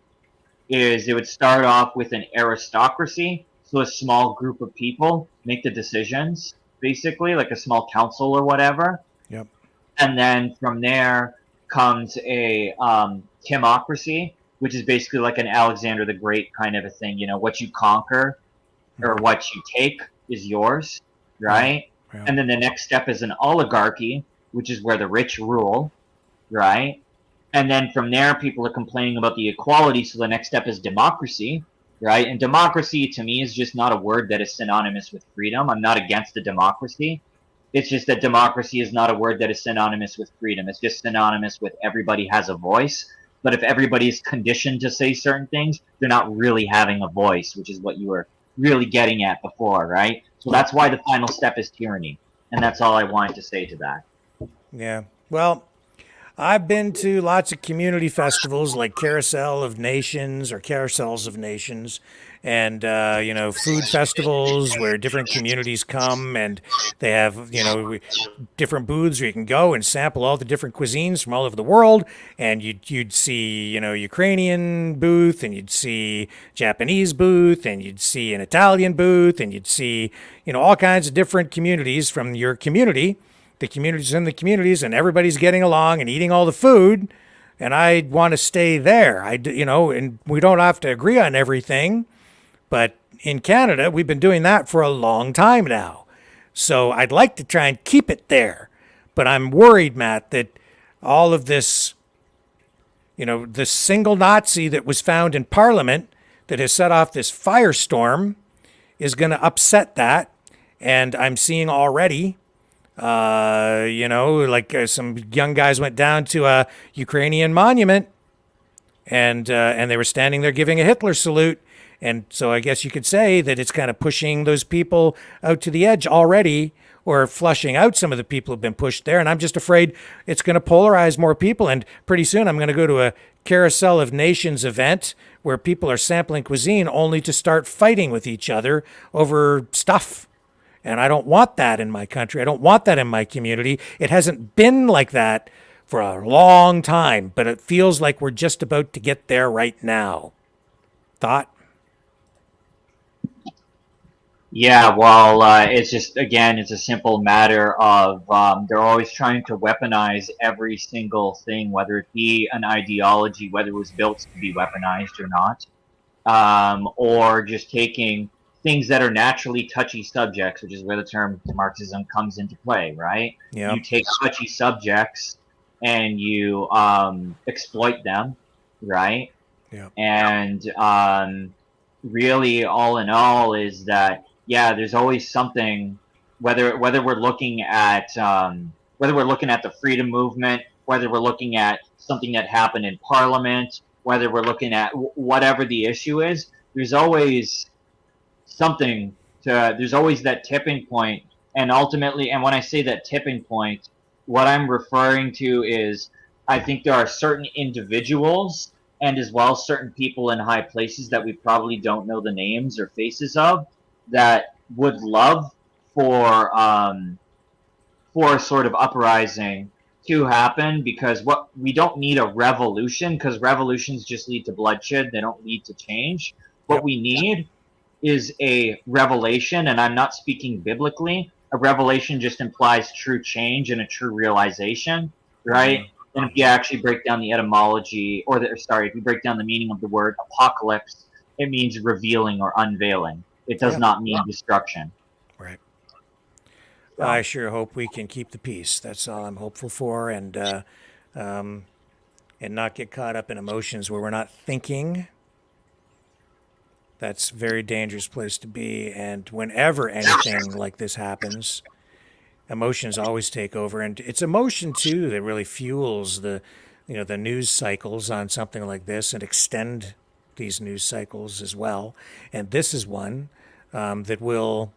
is it would start off with an aristocracy, so a small group of people make the decisions, basically, like a small council or whatever. Yep. And then from there comes a timocracy, which is basically like an Alexander the Great kind of a thing. What you conquer or what you take is yours, right? Yeah. And then the next step is an oligarchy, which is where the rich rule, right? And then from there, people are complaining about the equality, so the next step is democracy, right? And democracy, to me, is just not a word that is synonymous with freedom. I'm not against the democracy. It's just that democracy is not a word that is synonymous with freedom. It's just synonymous with everybody has a voice. But if everybody is conditioned to say certain things, they're not really having a voice, which is what you were really getting at before, right? So that's why the final step is tyranny. And that's all I wanted to say to that. Yeah. Well, I've been to lots of community festivals like Carousel of Nations or Carousels of Nations, and food festivals where different communities come and they have different booths where you can go and sample all the different cuisines from all over the world, and you'd see Ukrainian booth, and you'd see Japanese booth, and you'd see an Italian booth, and you'd see all kinds of different communities from your community. The communities in the communities, and everybody's getting along and eating all the food, and I want to stay there. And we don't have to agree on everything, but in Canada, we've been doing that for a long time now. So I'd like to try and keep it there, but I'm worried, Matt, that all of this, the single Nazi that was found in Parliament that has set off this firestorm is going to upset that, and I'm seeing already some young guys went down to a Ukrainian monument, and they were standing there giving a Hitler salute. And so I guess you could say that it's kind of pushing those people out to the edge already, or flushing out some of the people who've been pushed there. And I'm just afraid it's going to polarize more people. And pretty soon I'm going to go to a Carousel of Nations event where people are sampling cuisine only to start fighting with each other over stuff. And I don't want that in my country. I don't want that in my community. It hasn't been like that for a long time, but it feels like we're just about to get there right now. Thought? Yeah, well, it's just, again, it's a simple matter of they're always trying to weaponize every single thing, whether it be an ideology, whether it was built to be weaponized or not, or just taking things that are naturally touchy subjects, which is where the term Marxism comes into play, right? Yep. You take touchy subjects and you exploit them, right? Yep. And really, all in all, is that yeah, there's always something. Whether we're looking at the freedom movement, whether we're looking at something that happened in Parliament, whether we're looking at whatever the issue is, there's always something to. There's always that tipping point, and ultimately, and when I say that tipping point, what I'm referring to is I think there are certain individuals and as well certain people in high places that we probably don't know the names or faces of that would love for a sort of uprising to happen, because what we don't need a revolution, because revolutions just lead to bloodshed, they don't lead to change. What Yep. we need is a revelation, and I'm not speaking biblically. A revelation just implies true change and a true realization, right? And if you actually break down the etymology, if you break down the meaning of the word apocalypse, it means revealing or unveiling. It does Yep. not mean destruction. Right. So. I sure hope we can keep the peace. That's all I'm hopeful for, and not get caught up in emotions where we're not thinking. That's a very dangerous place to be. And whenever anything like this happens, emotions always take over, and it's emotion too that really fuels the news cycles on something like this, and extend these news cycles as well. And this is one that will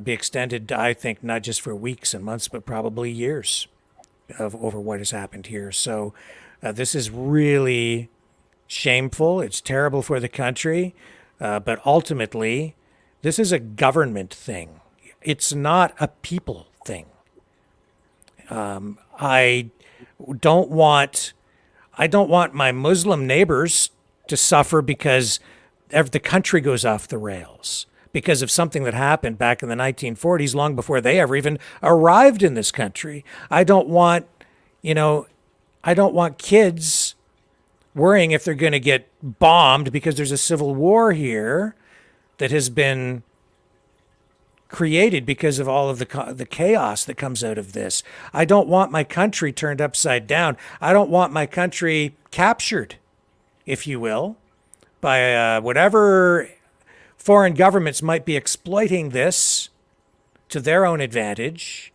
be extended, I think, not just for weeks and months, but probably years over what has happened here. So this is really shameful. It's terrible for the country, but ultimately, this is a government thing. It's not a people thing. I don't want my Muslim neighbors to suffer because the country goes off the rails because of something that happened back in the 1940s, long before they ever even arrived in this country. I don't want kids worrying if they're going to get bombed because there's a civil war here that has been created because of all of the chaos that comes out of this. I don't want my country turned upside down. I don't want my country captured, if you will, by whatever foreign governments might be exploiting this to their own advantage.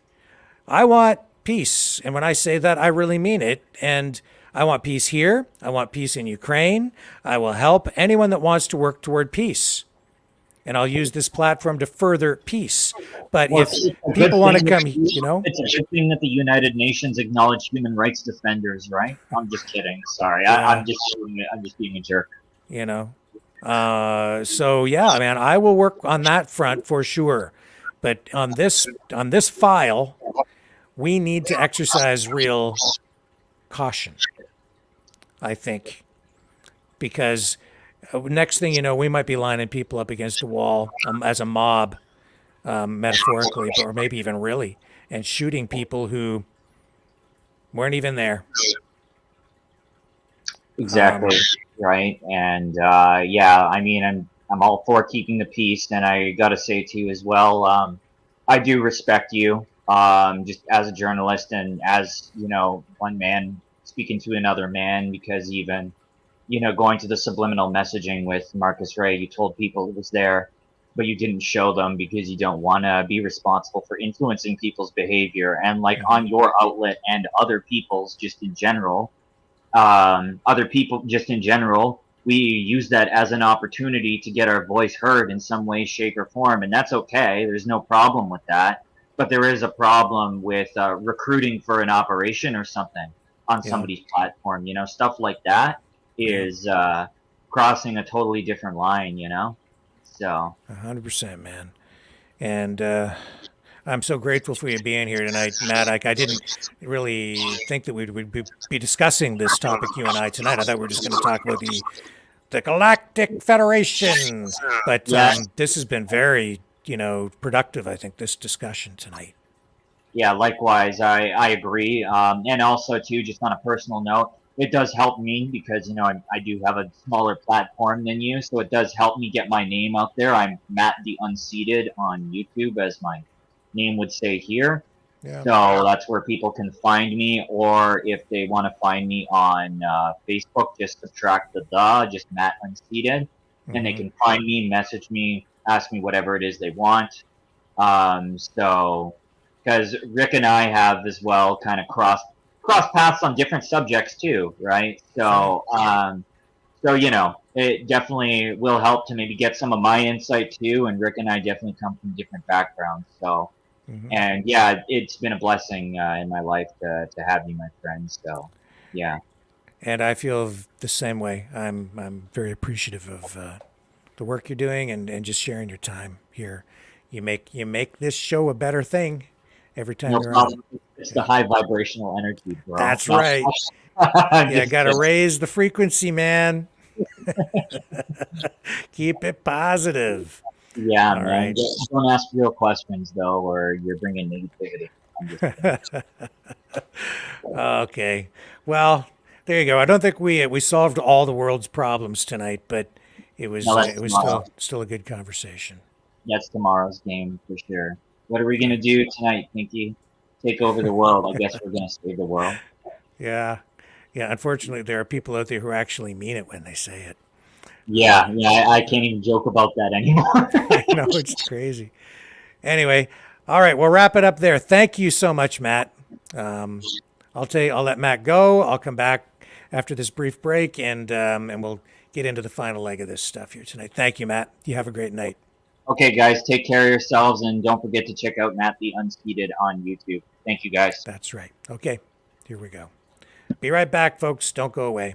I want peace. And when I say that, I really mean it. And I want peace here. I want peace in Ukraine. I will help anyone that wants to work toward peace. And I'll use this platform to further peace. But if people want to come, it's a good thing that the United Nations acknowledge human rights defenders, right? I'm just kidding. Sorry, Yeah. I'm just being a jerk. So yeah, man, I will work on that front for sure. But on this file, we need to exercise real caution, I think, because next thing you know, we might be lining people up against a wall as a mob, metaphorically, or maybe even really, and shooting people who weren't even there. Exactly, right. And yeah, I mean, I'm all for keeping the peace, and I got to say to you as well, I do respect you, just as a journalist and as one man speaking to another man, because even going to the subliminal messaging with Marcus Ray, you told people it was there, but you didn't show them because you don't want to be responsible for influencing people's behavior. And like on your outlet and other people's just in general, we use that as an opportunity to get our voice heard in some way, shape, or form. And that's okay. There's no problem with that. But there is a problem with recruiting for an operation or something on somebody's platform. Stuff like that is crossing a totally different line, So 100%, man. And I'm so grateful for you being here tonight, Matt. I didn't really think that we would be discussing this topic, you and I, tonight. I thought we were just going to talk about the Galactic Federation. But Yes. this has been very, productive, I think, this discussion tonight. Yeah, likewise, I agree. And also, too, just on a personal note, it does help me because, I do have a smaller platform than you, so it does help me get my name out there. I'm Matt the Unseated on YouTube, as my name would say here. Yeah. So that's where people can find me, or if they want to find me on Facebook, just subtract just Matt Unseated, and they can find me, message me, ask me whatever it is they want. Because Rick and I have as well kind of cross paths on different subjects too, right? So, it definitely will help to maybe get some of my insight too. And Rick and I definitely come from different backgrounds. So, and yeah, it's been a blessing in my life to have you, my friend. So, yeah. And I feel the same way. I'm very appreciative of the work you're doing and just sharing your time here. You make this show a better thing every time you're on. It's the high vibrational energy, bro. That's right. Yeah, got to raise the frequency, man. Keep it positive. Yeah, All man. right. Don't ask real questions though, or you're bringing negativity. I'm just kidding. Okay. Well, there you go. I don't think we solved all the world's problems tonight, but it was still a good conversation. That's tomorrow's game for sure. What are we gonna do tonight, Pinky? Take over the world. I guess we're gonna save the world. Yeah. Unfortunately, there are people out there who actually mean it when they say it. Yeah. I can't even joke about that anymore. I know, it's crazy. Anyway, all right, we'll wrap it up there. Thank you so much, Matt. I'll let Matt go. I'll come back after this brief break, and we'll get into the final leg of this stuff here tonight. Thank you, Matt. You have a great night. Okay, guys, take care of yourselves, and don't forget to check out Matt the Unseated on YouTube. Thank you, guys. That's right. Okay, here we go. Be right back, folks. Don't go away.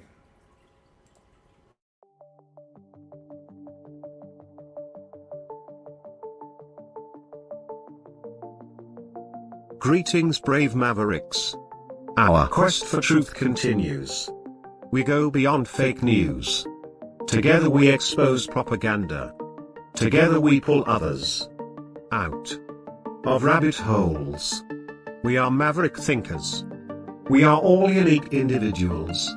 Greetings, brave Mavericks. Our quest for truth continues. We go beyond fake news. Together we expose propaganda. Together we pull others out of rabbit holes. We are maverick thinkers. We are all unique individuals,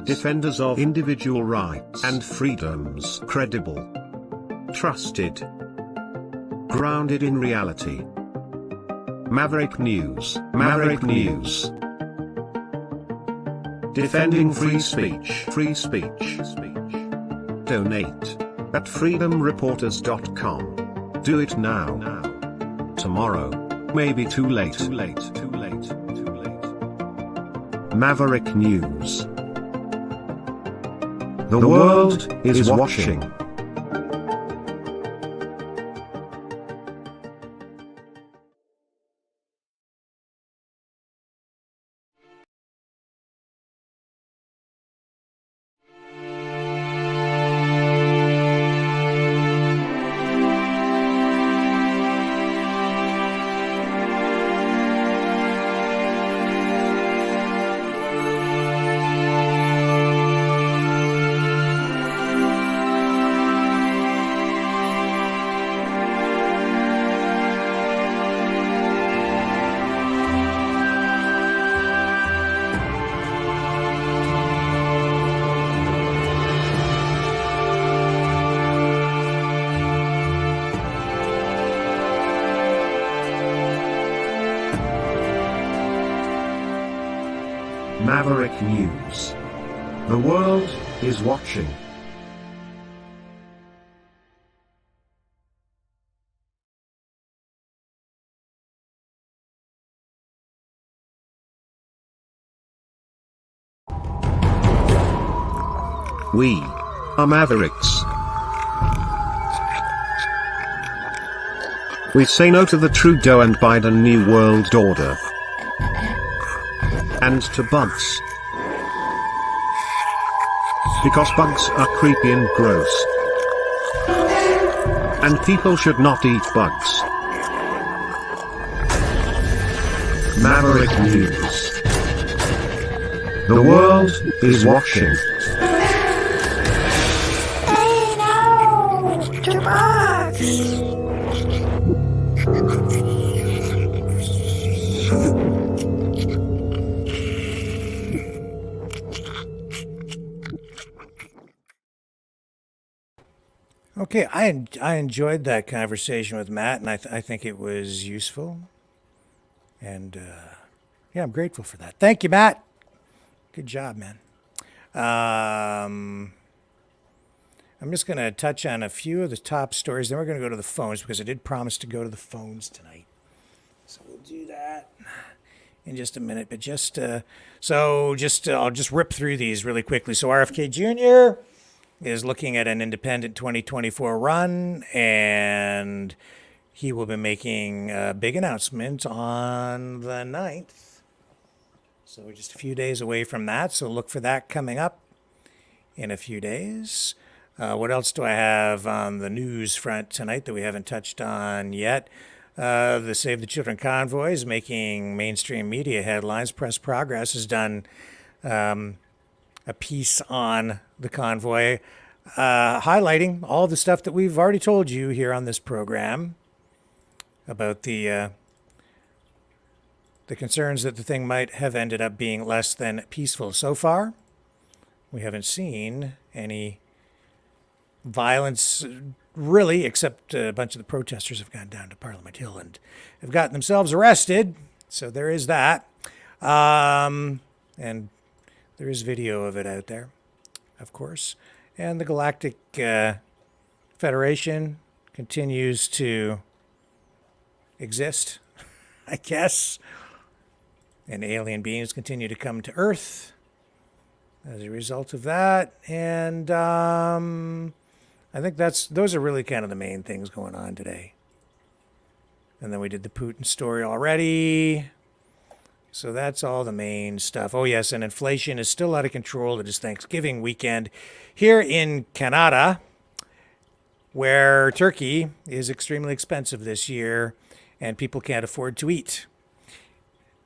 defenders of individual rights and freedoms, credible, trusted, grounded in reality. Maverick News, defending free speech, Donate at freedomreporters.com. Do it now. Tomorrow may be too late. Maverick News. The world is watching. Maverick News. The world is watching. We are Mavericks. We say no to the Trudeau and Biden New World Order. And to bugs. Because bugs are creepy and gross. And people should not eat bugs. Maverick News. The world is watching. Hey, no! It's too much! Okay, I enjoyed that conversation with Matt, and I think it was useful. And yeah, I'm grateful for that. Thank you, Matt. Good job, man. I'm just going to touch on a few of the top stories. Then we're going to go to the phones because I did promise to go to the phones tonight. So we'll do that in just a minute. But I'll just rip through these really quickly. So RFK Jr. is looking at an independent 2024 run, and he will be making a big announcement on the 9th. So we're just a few days away from that. So look for that coming up in a few days. What else do I have on the news front tonight that we haven't touched on yet? The Save the Children Convoy is making mainstream media headlines. Press Progress has done a piece on the convoy, highlighting all the stuff that we've already told you here on this program about the concerns that the thing might have ended up being less than peaceful. So far, we haven't seen any violence, really, except a bunch of the protesters have gone down to Parliament Hill and have gotten themselves arrested. So there is that. And there is video of it out there, of course. And the Galactic Federation continues to exist, I guess. And alien beings continue to come to Earth as a result of that. And I think those are really kind of the main things going on today. And then we did the Putin story already. So that's all the main stuff. Oh, yes, and inflation is still out of control. It is Thanksgiving weekend here in Canada, where turkey is extremely expensive this year, and people can't afford to eat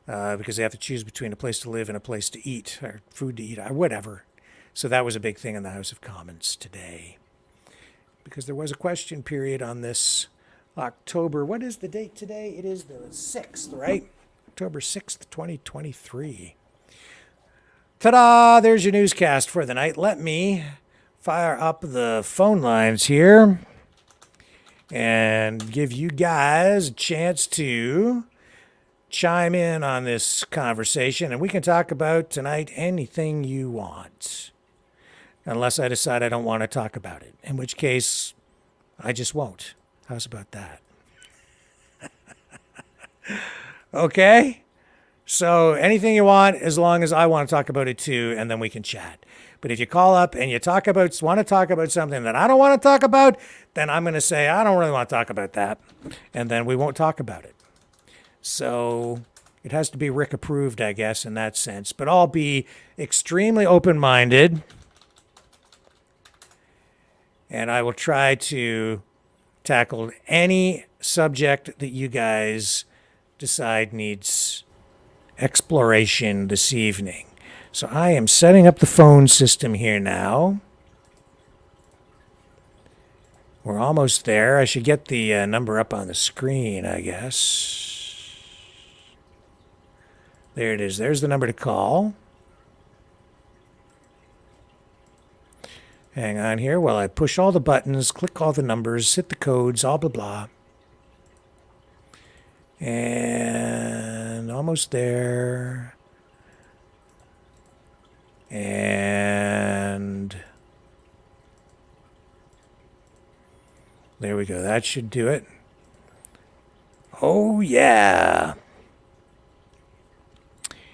because they have to choose between a place to live and a place to eat, or food to eat, or whatever. So that was a big thing in the House of Commons today, because there was a question period on this October. What is the date today? It is the 6th, right? October 6th, 2023. Ta-da! There's your newscast for the night. Let me fire up the phone lines here and give you guys a chance to chime in on this conversation, and we can talk about tonight anything you want, unless I decide I don't want to talk about it, in which case I just won't. How's about that? Okay? So anything you want, as long as I want to talk about it too, and then we can chat. But if you call up and you want to talk about something that I don't want to talk about, then I'm going to say, I don't really want to talk about that. And then we won't talk about it. So it has to be Rick approved, I guess, in that sense. But I'll be extremely open-minded. And I will try to tackle any subject that you guys decide needs exploration this evening. So I am setting up the phone system here now. We're almost there. I should get the number up on the screen, I guess. There it is. There's the number to call. Hang on here while I push all the buttons, click all the numbers, hit the codes, all blah blah. And almost there. And there we go. That should do it. Oh, yeah.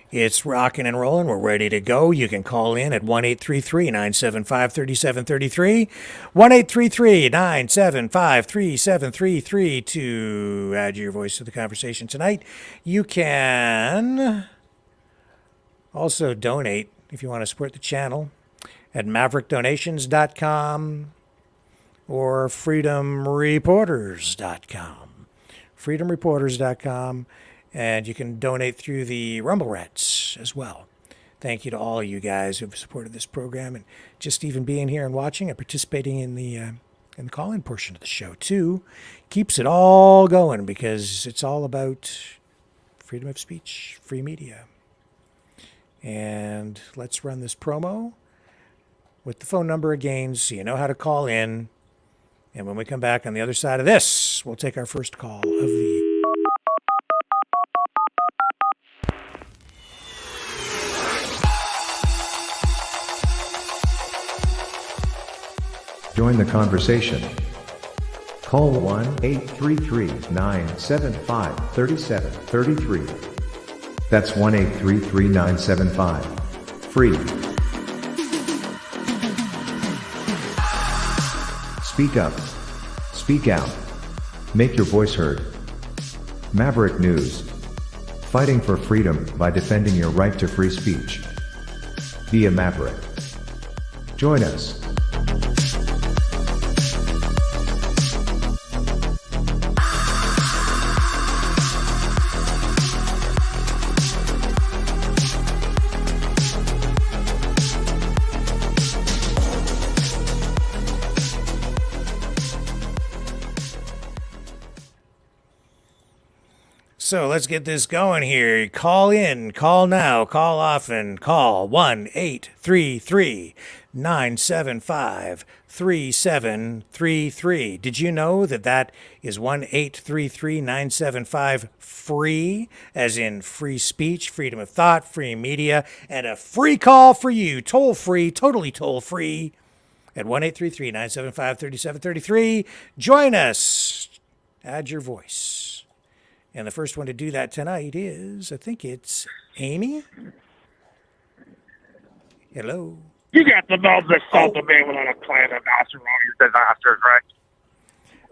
It's rocking and rolling. We're ready to go. You can call in at 1-833-975-3733, 1-833-975-3733 to add your voice to the conversation tonight. You can also donate if you want to support the channel at maverickdonations.com or freedomreporters.com. freedomreporters.com. And you can donate through the Rumble Rats as well. Thank you to all of you guys who've supported this program and just even being here and watching and participating in the call-in portion of the show too. Keeps it all going because it's all about freedom of speech, free media. And let's run this promo with the phone number again so you know how to call in. And when we come back on the other side of this, we'll take our first call of the... Join the conversation. Call 1-833-975-3733. That's 1-833-975. Free. Speak up. Speak out. Make your voice heard. Maverick News. Fighting for freedom by defending your right to free speech. Be a Maverick. Join us. So let's get this going here. Call in, call now, call often, call 1-833-975-3733. Did you know that is 1-833-975 free, as in free speech, freedom of thought, free media, and a free call for you, toll free, totally toll free, at 1-833-975-3733. Join us. Add your voice. And the first one to do that tonight is, I think it's Amy. Hello. You got the nerve to insult me without a plan of answering all your disasters, right?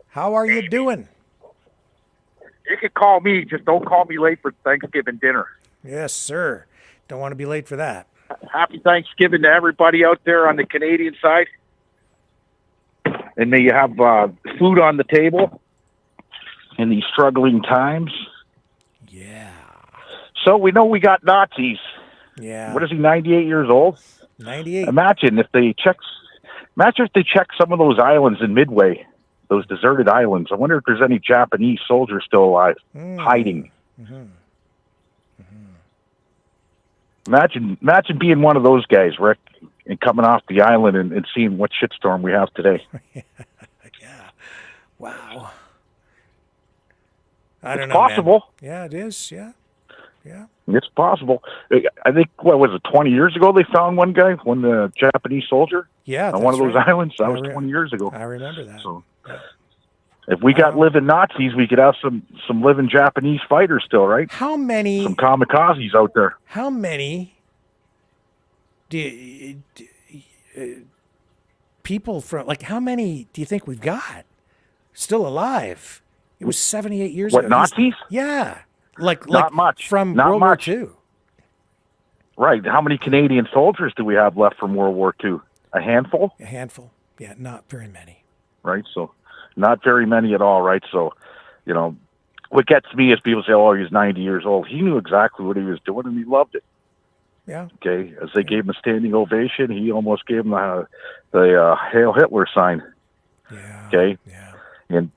How are you doing? You can call me, just don't call me late for Thanksgiving dinner. Yes, sir. Don't want to be late for that. Happy Thanksgiving to everybody out there on the Canadian side. And may you have food on the table in these struggling times. Yeah. So we know we got Nazis. Yeah. What is he, 98 years old? 98. Imagine if they check some of those islands in Midway, those deserted islands. I wonder if there's any Japanese soldiers still alive, hiding. Mm-hmm. Imagine being one of those guys, Rick, and coming off the island and seeing what shitstorm we have today. Yeah. Wow. I don't It's know, possible. Man. Yeah, it is. Yeah. Yeah. It's possible. I think, what was it, 20 years ago they found one Japanese soldier Yeah, on one of those right. islands? That was 20 years ago. I remember that. So, if we got living Nazis, we could have some living Japanese fighters still, right? How many? Some kamikazes out there. How many people from, like, how many do you think we've got still alive? It was 78 years ago. What, Nazis? Yeah. Like Not much. From Not World much. War II. Right. How many Canadian soldiers do we have left from World War II? A handful? A handful. Yeah, not very many. Right. So not very many at all. Right. So, what gets me is people say, oh, he's 90 years old. He knew exactly what he was doing and he loved it. Yeah. Okay. As they gave him a standing ovation, he almost gave him the Hail Hitler sign. Yeah. Okay. Yeah. And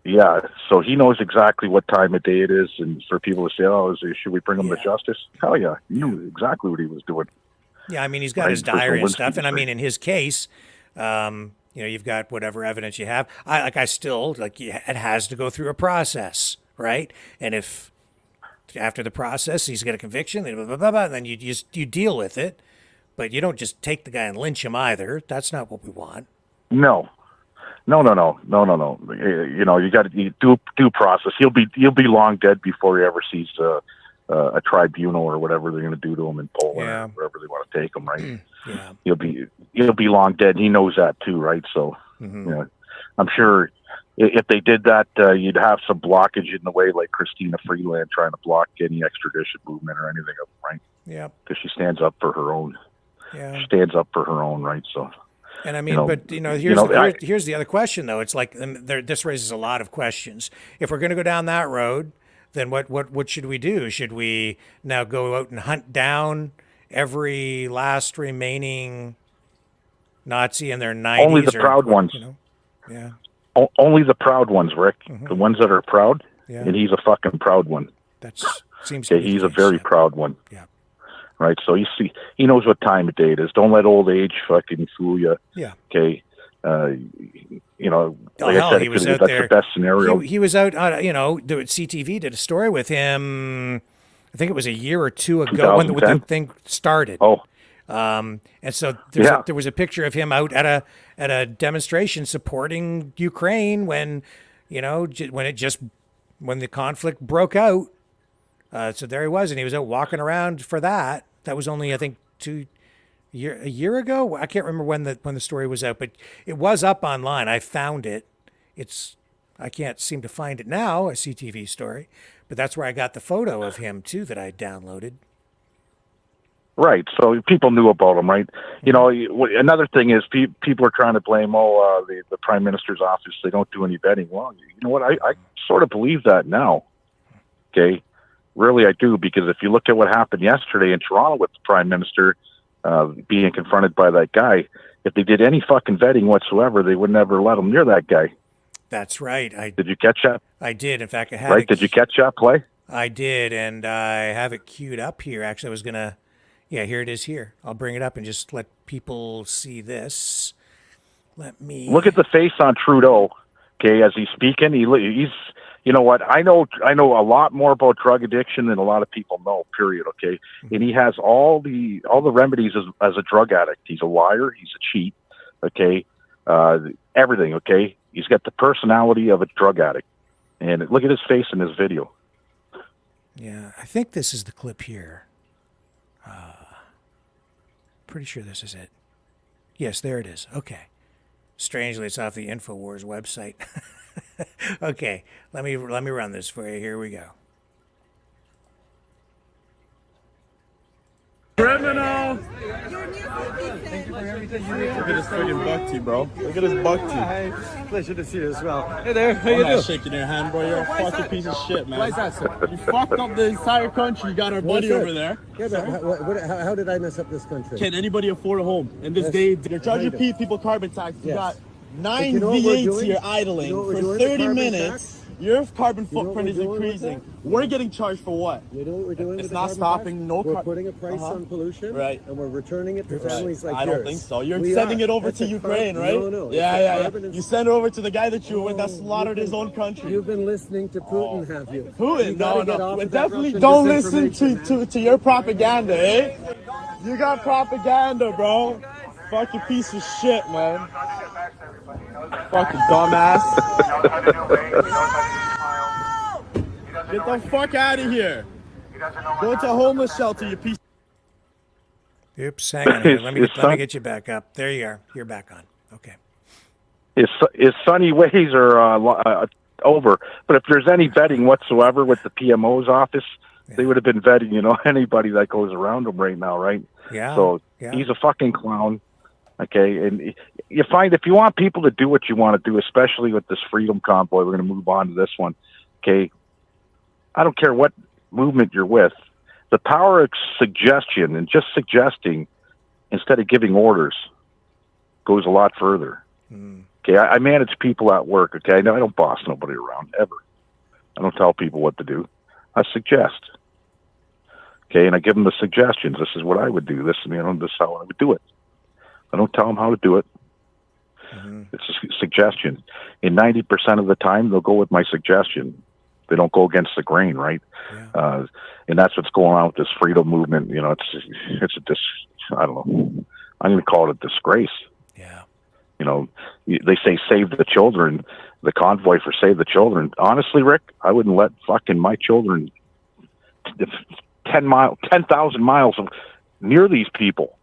yeah, so he knows exactly what time of day it is, and for people to say, "Oh, should we bring him to justice?" Hell yeah, he knew exactly what he was doing. Yeah, I mean, he's got Right, his for diary and Zelensky, stuff, and I right. mean, in his case, you've got whatever evidence you have. It has to go through a process, right? And if after the process he's got a conviction, then blah, blah, blah, blah, and then you deal with it, but you don't just take the guy and lynch him either. That's not what we want. No. You got to do due process. He'll be long dead before he ever sees a tribunal or whatever they're going to do to him in Poland or wherever they want to take him. Right? Yeah. He'll be long dead. He knows that too, right? So, I'm sure if they did that, you'd have some blockage in the way, like Christina Freeland trying to block any extradition movement or anything, right? Yeah. Because she stands up for her own. Yeah. She stands up for her own, right? So. And I mean, here's the other question, though. It's like this raises a lot of questions. If we're going to go down that road, then what should we do? Should we now go out and hunt down every last remaining Nazi in their 90s? Only the proud ones. Yeah. Only the proud ones, Rick. The ones that are proud, Yeah. and he's a fucking proud one. Seems to be he's the a case, very yeah. proud one. Yeah. Right, so he knows what time of day it is. Don't let old age fucking fool you. Yeah. Okay. Like I hell, said, he was that's out there. the best scenario. He was out, CTV did a story with him, I think it was a year or two ago when the thing started. Oh. And so there was a picture of him out at a demonstration supporting Ukraine when the conflict broke out. So there he was, and he was out walking around for that. That was only, I think, a year ago. I can't remember when the story was out, but it was up online. I found it. I can't seem to find it now, a CTV story, but that's where I got the photo of him too that I downloaded. Right. So people knew about him, right? Another thing is people are trying to blame, the Prime Minister's office. They don't do any vetting. Well, you know what? I sort of believe that now. Okay. Really, I do, because if you look at what happened yesterday in Toronto with the Prime Minister being confronted by that guy, if they did any fucking vetting whatsoever, they would never let him near that guy. That's right. Did you catch that? I did. In fact, I had Right? Did you catch that play? I did, and I have it queued up here. Actually, I was going to... Yeah, here it is here. I'll bring it up and just let people see this. Let me... Look at the face on Trudeau, okay, as he's speaking. He's... You know what? I know a lot more about drug addiction than a lot of people know, period, okay? And he has all the remedies as a drug addict. He's a liar. He's a cheat, okay? Everything, okay? He's got the personality of a drug addict. And look at his face in this video. Yeah, I think this is the clip here. Pretty sure this is it. Yes, there it is. Okay. Strangely, it's off the Infowars website. Okay, let me run this for you. Here we go. Criminal! Thank you for everything you did. Look at this friggin' buck teeth, bro. Look at this buck teeth. Pleasure to see you as well. Hey there, how you doing? I'm not shaking your hand, bro. You're a fucking piece of shit, man. Why is that, sir? You fucked up the entire country. You got our buddy over there. Yeah, but how did I mess up this country? Can anybody afford a home? In this day, you're charging people carbon tax. You got 9 you know V8s here idling for 30 minutes. Tax? Your carbon footprint is increasing. We're getting charged for what? You know what we're doing? It's with not the stopping. No, we're putting a price on pollution, right? And we're returning it to families like I yours. don't think so. You're sending it over to Ukraine, right? No. Yeah. You send it over to the guy that you were with that slaughtered his own country. You've been listening to Putin, have you? Putin? No. We definitely don't listen to your propaganda, eh? You got propaganda, bro. Fucking piece of shit, man. Fucking dumbass. Get the fuck out of here. Go to a homeless shelter, you piece. Oops, hang on. Let me get you back up. There you are. You're back on. Okay. His sunny ways are over. But if there's any vetting whatsoever with the PMO's office, they would have been vetting, anybody that goes around him right now, right? Yeah. So he's a fucking clown. Okay, and you find if you want people to do what you want to do, especially with this Freedom Convoy, we're going to move on to this one. Okay, I don't care what movement you're with. The power of suggestion and just suggesting instead of giving orders goes a lot further. Okay, I manage people at work. Okay, I don't boss nobody around ever. I don't tell people what to do. I suggest. Okay, and I give them the suggestions. This is what I would do. This is how I would do it. I don't tell them how to do it. It's a suggestion. And 90% of the time, they'll go with my suggestion. They don't go against the grain, right? Yeah. And that's what's going on with this freedom movement. I don't know. I'm going to call it a disgrace. Yeah. They say save the children, the convoy for save the children. Honestly, Rick, I wouldn't let fucking my children 10,000 miles near these people.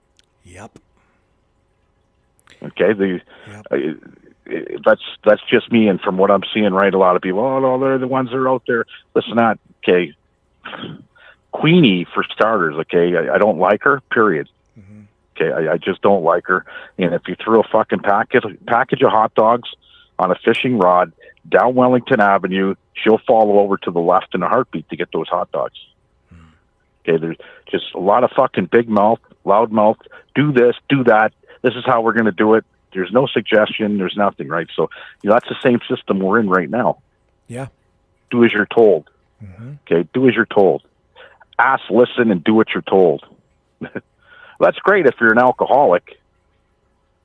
Yep. Okay, that's just me, and from what I'm seeing, right, a lot of people, they're the ones that are out there. Listen, not okay. Queenie, for starters, okay, I don't like her, period. Okay, I just don't like her. And if you threw a fucking package of hot dogs on a fishing rod down Wellington Avenue. She'll follow over to the left in a heartbeat to get those hot dogs. Okay, there's just a lot of fucking big mouth, loud mouth. Do this, do that. This is how we're going to do it. There's no suggestion. There's nothing, right? So that's the same system we're in right now. Yeah. Do as you're told. Okay, do as you're told. Ask, listen, and do what you're told. That's great if you're an alcoholic.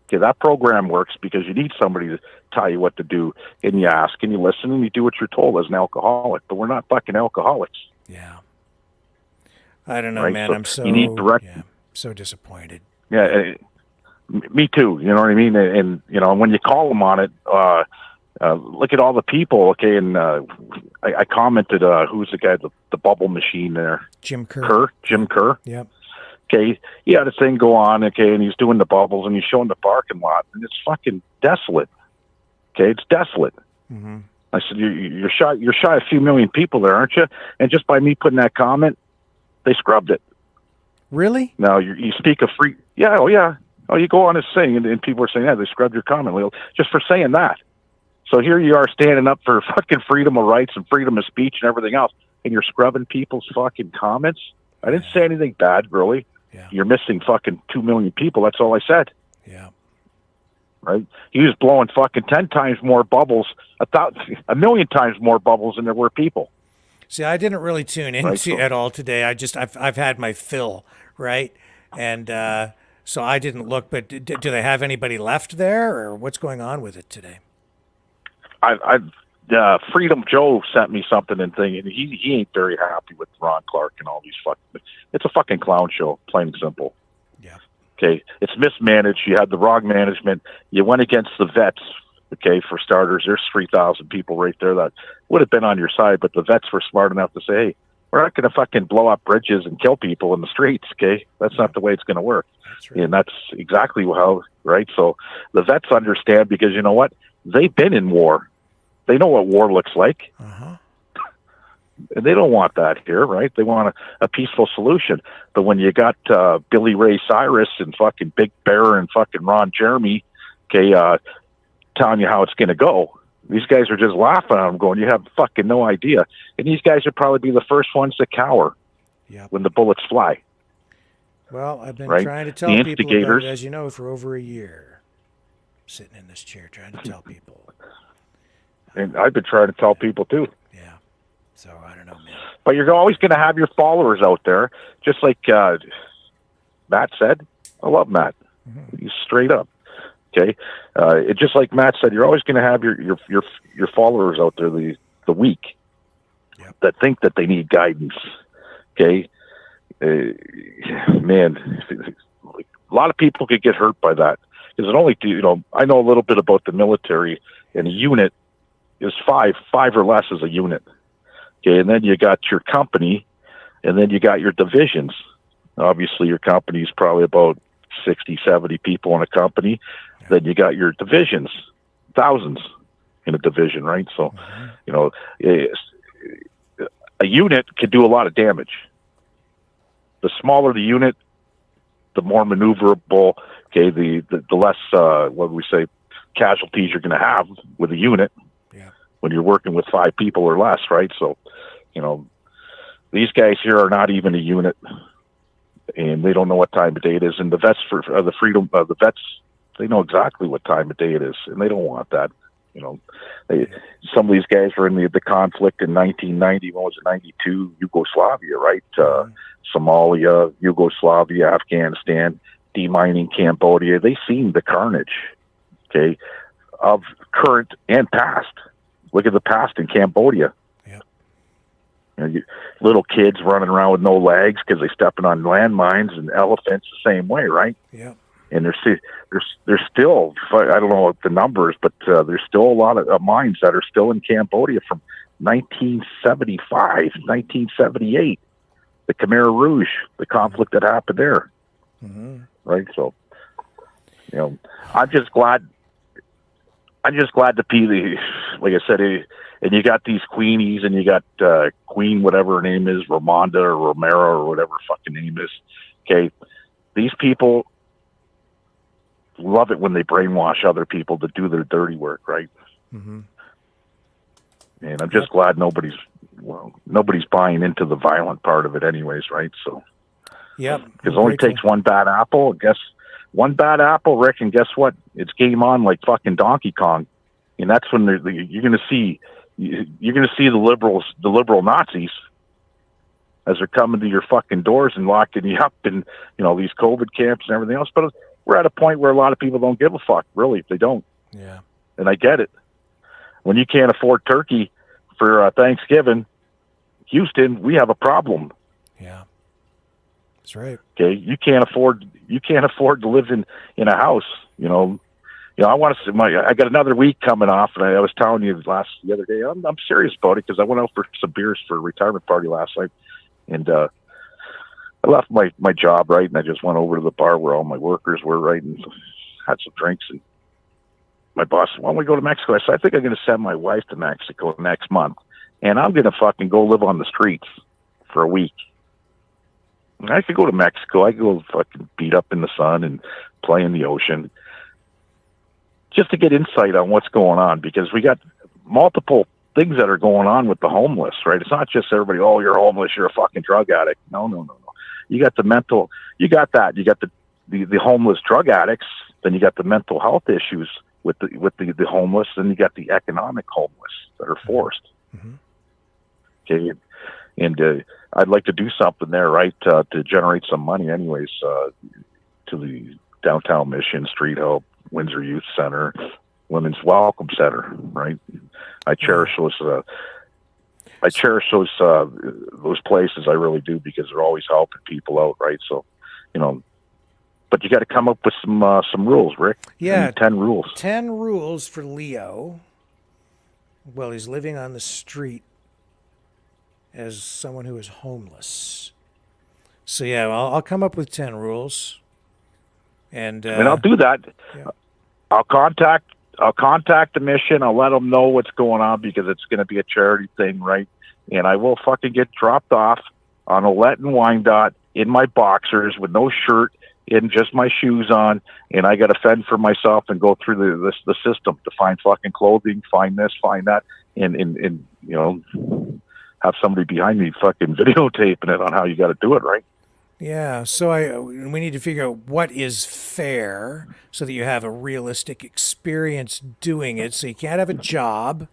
Okay, that program works because you need somebody to tell you what to do, and you ask, and you listen, and you do what you're told as an alcoholic. But we're not fucking alcoholics. Yeah. I don't know, right? man. So you need direct. Yeah, so disappointed. Yeah, me too. You know what I mean? And when you call them on it, look at all the people. Okay, and I commented, who's the guy, the bubble machine there? Jim Kerr. Jim Kerr. Yep. Okay, he had a thing go on. Okay, and he's doing the bubbles, and he's showing the parking lot, and it's fucking desolate. Okay, it's desolate. I said, you're shy a few million people there, aren't you? And just by me putting that comment, they scrubbed it. Really? Now you speak of free. Yeah. Oh yeah. Oh, you go on this thing, and people are saying, yeah, they scrubbed your comment, Leo, just for saying that. So here you are standing up for fucking freedom of rights and freedom of speech and everything else, and you're scrubbing people's fucking comments. I didn't say anything bad, really. Yeah. You're missing fucking 2 million people. That's all I said. Yeah. Right? He was blowing fucking 10 times more bubbles, a million times more bubbles than there were people. See, I didn't really tune into at all today. I've had my fill, right? And so I didn't look. But do they have anybody left there, or what's going on with it today? Freedom Joe sent me something and thing, and he ain't very happy with Ron Clark and all these fucking. It's a fucking clown show, plain and simple. Yeah. Okay, it's mismanaged. You had the wrong management. You went against the vets. Okay, for starters, there's 3,000 people right there that would have been on your side, but the vets were smart enough to say, hey, we're not going to fucking blow up bridges and kill people in the streets, okay? That's not the way it's going to work. That's right. And that's exactly how, right? So the vets understand because you know what? They've been in war. They know what war looks like. And they don't want that here, right? They want a peaceful solution. But when you got Billy Ray Cyrus and fucking Big Bear and fucking Ron Jeremy, okay, telling you how it's going to go. These guys are just laughing at them going, you have fucking no idea. And these guys would probably be the first ones to cower when the bullets fly. Well, I've been right? trying to tell the people about it, as you know, for over a year. Sitting in this chair trying to tell people. And I've been trying to tell people too. Yeah. So I don't know, man. But you're always going to have your followers out there, just like Matt said. I love Matt. He's straight up. Okay, it just like Matt said, you're always going to have your followers out there, the weak, that think that they need guidance. Okay, man, a lot of people could get hurt by that because it only, I know a little bit about the military, and a unit is five or less is a unit. Okay, and then you got your company, and then you got your divisions. Obviously, your company is probably about 60, 70 people in a company. Then you got your divisions, thousands in a division, right? So, a unit can do a lot of damage. The smaller the unit, the more maneuverable, okay, the less, what do we say, casualties you're going to have with a unit when you're working with 5 people or less, right? So, these guys here are not even a unit, and they don't know what time of day it is. And the vets the vets, they know exactly what time of day it is, and they don't want that. Some of these guys were in the conflict in 1990. What was it? 92 Yugoslavia, right? Somalia, Yugoslavia, Afghanistan, demining Cambodia. They seen the carnage, okay, of current and past. Look at the past in Cambodia. Little kids running around with no legs because they're stepping on landmines, and elephants the same way, right? Yeah. And there's still, I don't know what the numbers, but there's still a lot of mines that are still in Cambodia from 1975, 1978, the Khmer Rouge, the conflict that happened there, right? So, I'm just glad to be like I said, and you got these queenies, and you got Queen, whatever her name is, Ramonda or Romero or whatever her fucking name is. Okay, these people love it when they brainwash other people to do their dirty work, right? And I'm just glad nobody's buying into the violent part of it anyways, right? So, yep. Because it only takes one bad apple. One bad apple, Rick, and guess what? It's game on like fucking Donkey Kong. And that's when you're going to see the liberal Nazis as they're coming to your fucking doors and locking you up in, these COVID camps and everything else. But we're at a point where a lot of people don't give a fuck, really, if they don't. Yeah. And I get it. When you can't afford turkey for Thanksgiving, Houston, we have a problem. Yeah. That's right. Okay. You can't afford to live in a house, I want to. I got another week coming off, and I was telling you the other day. I'm serious about it because I went out for some beers for a retirement party last night, and I left my job, right, and I just went over to the bar where all my workers were, right, and had some drinks. And my boss said, "Why don't we go to Mexico?" I said, "I think I'm going to send my wife to Mexico next month, and I'm going to fucking go live on the streets for a week." And I could go to Mexico. I could go fucking beat up in the sun and play in the ocean, just to get insight on what's going on, because we got multiple things that are going on with the homeless, right? It's not just everybody, oh, you're homeless, you're a fucking drug addict. No. You got the mental, you got the homeless drug addicts, then you got the mental health issues with the homeless, and you got the economic homeless that are forced. Mm-hmm. Okay. And I'd like to do something there, right, to generate some money anyways, to the downtown Mission, Street Help, Windsor Youth Center, Women's Welcome Center, right? I cherish those. I cherish those places. I really do, because they're always helping people out, right? So, but you got to come up with some rules, Rick. Yeah, 10 rules. 10 rules for Leo. Well, he's living on the street as someone who is homeless. So yeah, I'll come up with 10 rules. And I'll do that. Yeah. I'll contact the Mission. I'll let them know what's going on, because it's going to be a charity thing, right? And I will fucking get dropped off on a Latin Wyandotte in my boxers with no shirt, in just my shoes on, and I got to fend for myself and go through the system to find fucking clothing, find this, find that, and have somebody behind me fucking videotaping it on how you got to do it, right? Yeah, so we need to figure out what is fair so that you have a realistic experience doing it. So you can't have a job.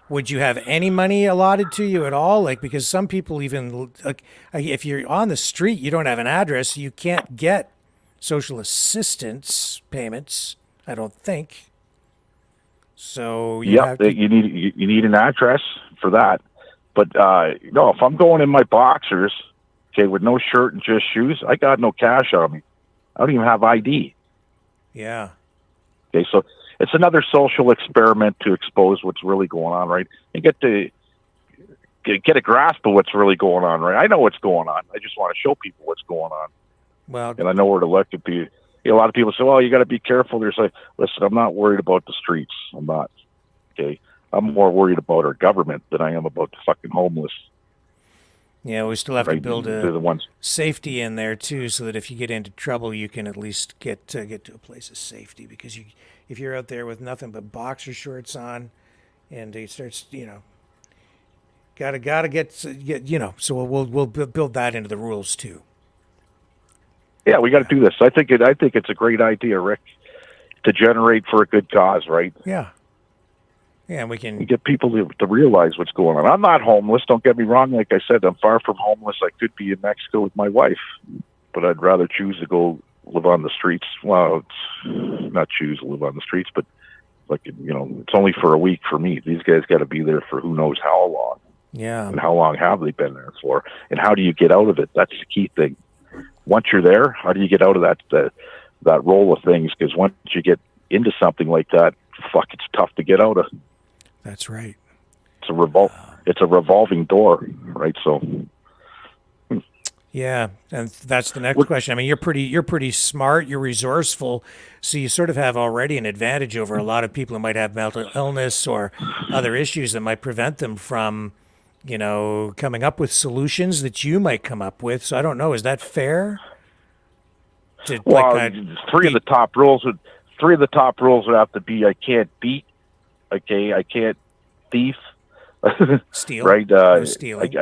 Would you have any money allotted to you at all? Like, because some people even, like, if you're on the street, you don't have an address, you can't get social assistance payments, I don't think. So you need an address for that. But if I'm going in my boxers, okay, with no shirt and just shoes, I got no cash on me. I don't even have ID. Yeah. Okay, so it's another social experiment to expose what's really going on, right? And get a grasp of what's really going on, right? I know what's going on. I just want to show people what's going on. Well, and I know where to look at the. A lot of people say, "Well, you got to be careful." There's like, listen, I'm not worried about the streets. I'm not. Okay, I'm more worried about our government than I am about the fucking homeless. Yeah, we still have to build the ones. Safety in there too, so that if you get into trouble, you can at least get to a place of safety. Because if you're out there with nothing but boxer shorts on, and it starts, gotta get. So we'll build that into the rules too. Yeah, we got to do this. I think it's a great idea, Rick, to generate for a good cause, right? Yeah. Yeah, we can get people to realize what's going on. I'm not homeless. Don't get me wrong. Like I said, I'm far from homeless. I could be in Mexico with my wife, but I'd rather choose to go live on the streets. Well, it's not choose to live on the streets, but it's only for a week for me. These guys got to be there for who knows how long. Yeah. And how long have they been there for? And how do you get out of it? That's the key thing. Once you're there, how do you get out of that roll of things? Because once you get into something like that, it's tough to get out of. That's right. It's a revolving door, right? So. Yeah, and that's the next question. I mean, you're pretty smart. You're resourceful, so you sort of have already an advantage over a lot of people who might have mental illness or other issues that might prevent them from, coming up with solutions that you might come up with. So I don't know. Is that fair? Three of the top rules would have to be: I can't beat, okay, I can't thief, Steal. right? No stealing.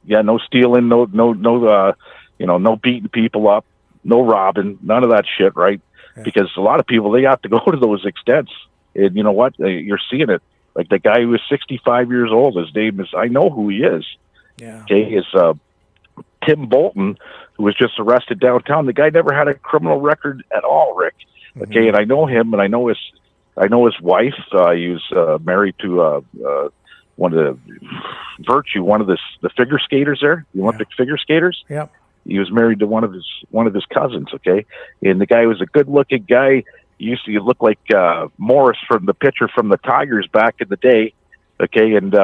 Yeah, no stealing, no, no beating people up, no robbing, none of that shit, right? Yeah. Because a lot of people, they have to go to those extents. And you know what? You're seeing it. Like the guy who was 65 years old, his name is, I know who he is. Yeah. Okay, is Tim Bolton, who was just arrested downtown. The guy never had a criminal record at all, Rick. Okay, and I know him, and I know his wife. He was married to one of the figure skaters there, the Olympic figure skaters. Yep. He was married to one of his cousins. Okay, and the guy was a good-looking guy. He used to look like Morris from the pitcher from the Tigers back in the day. Okay, and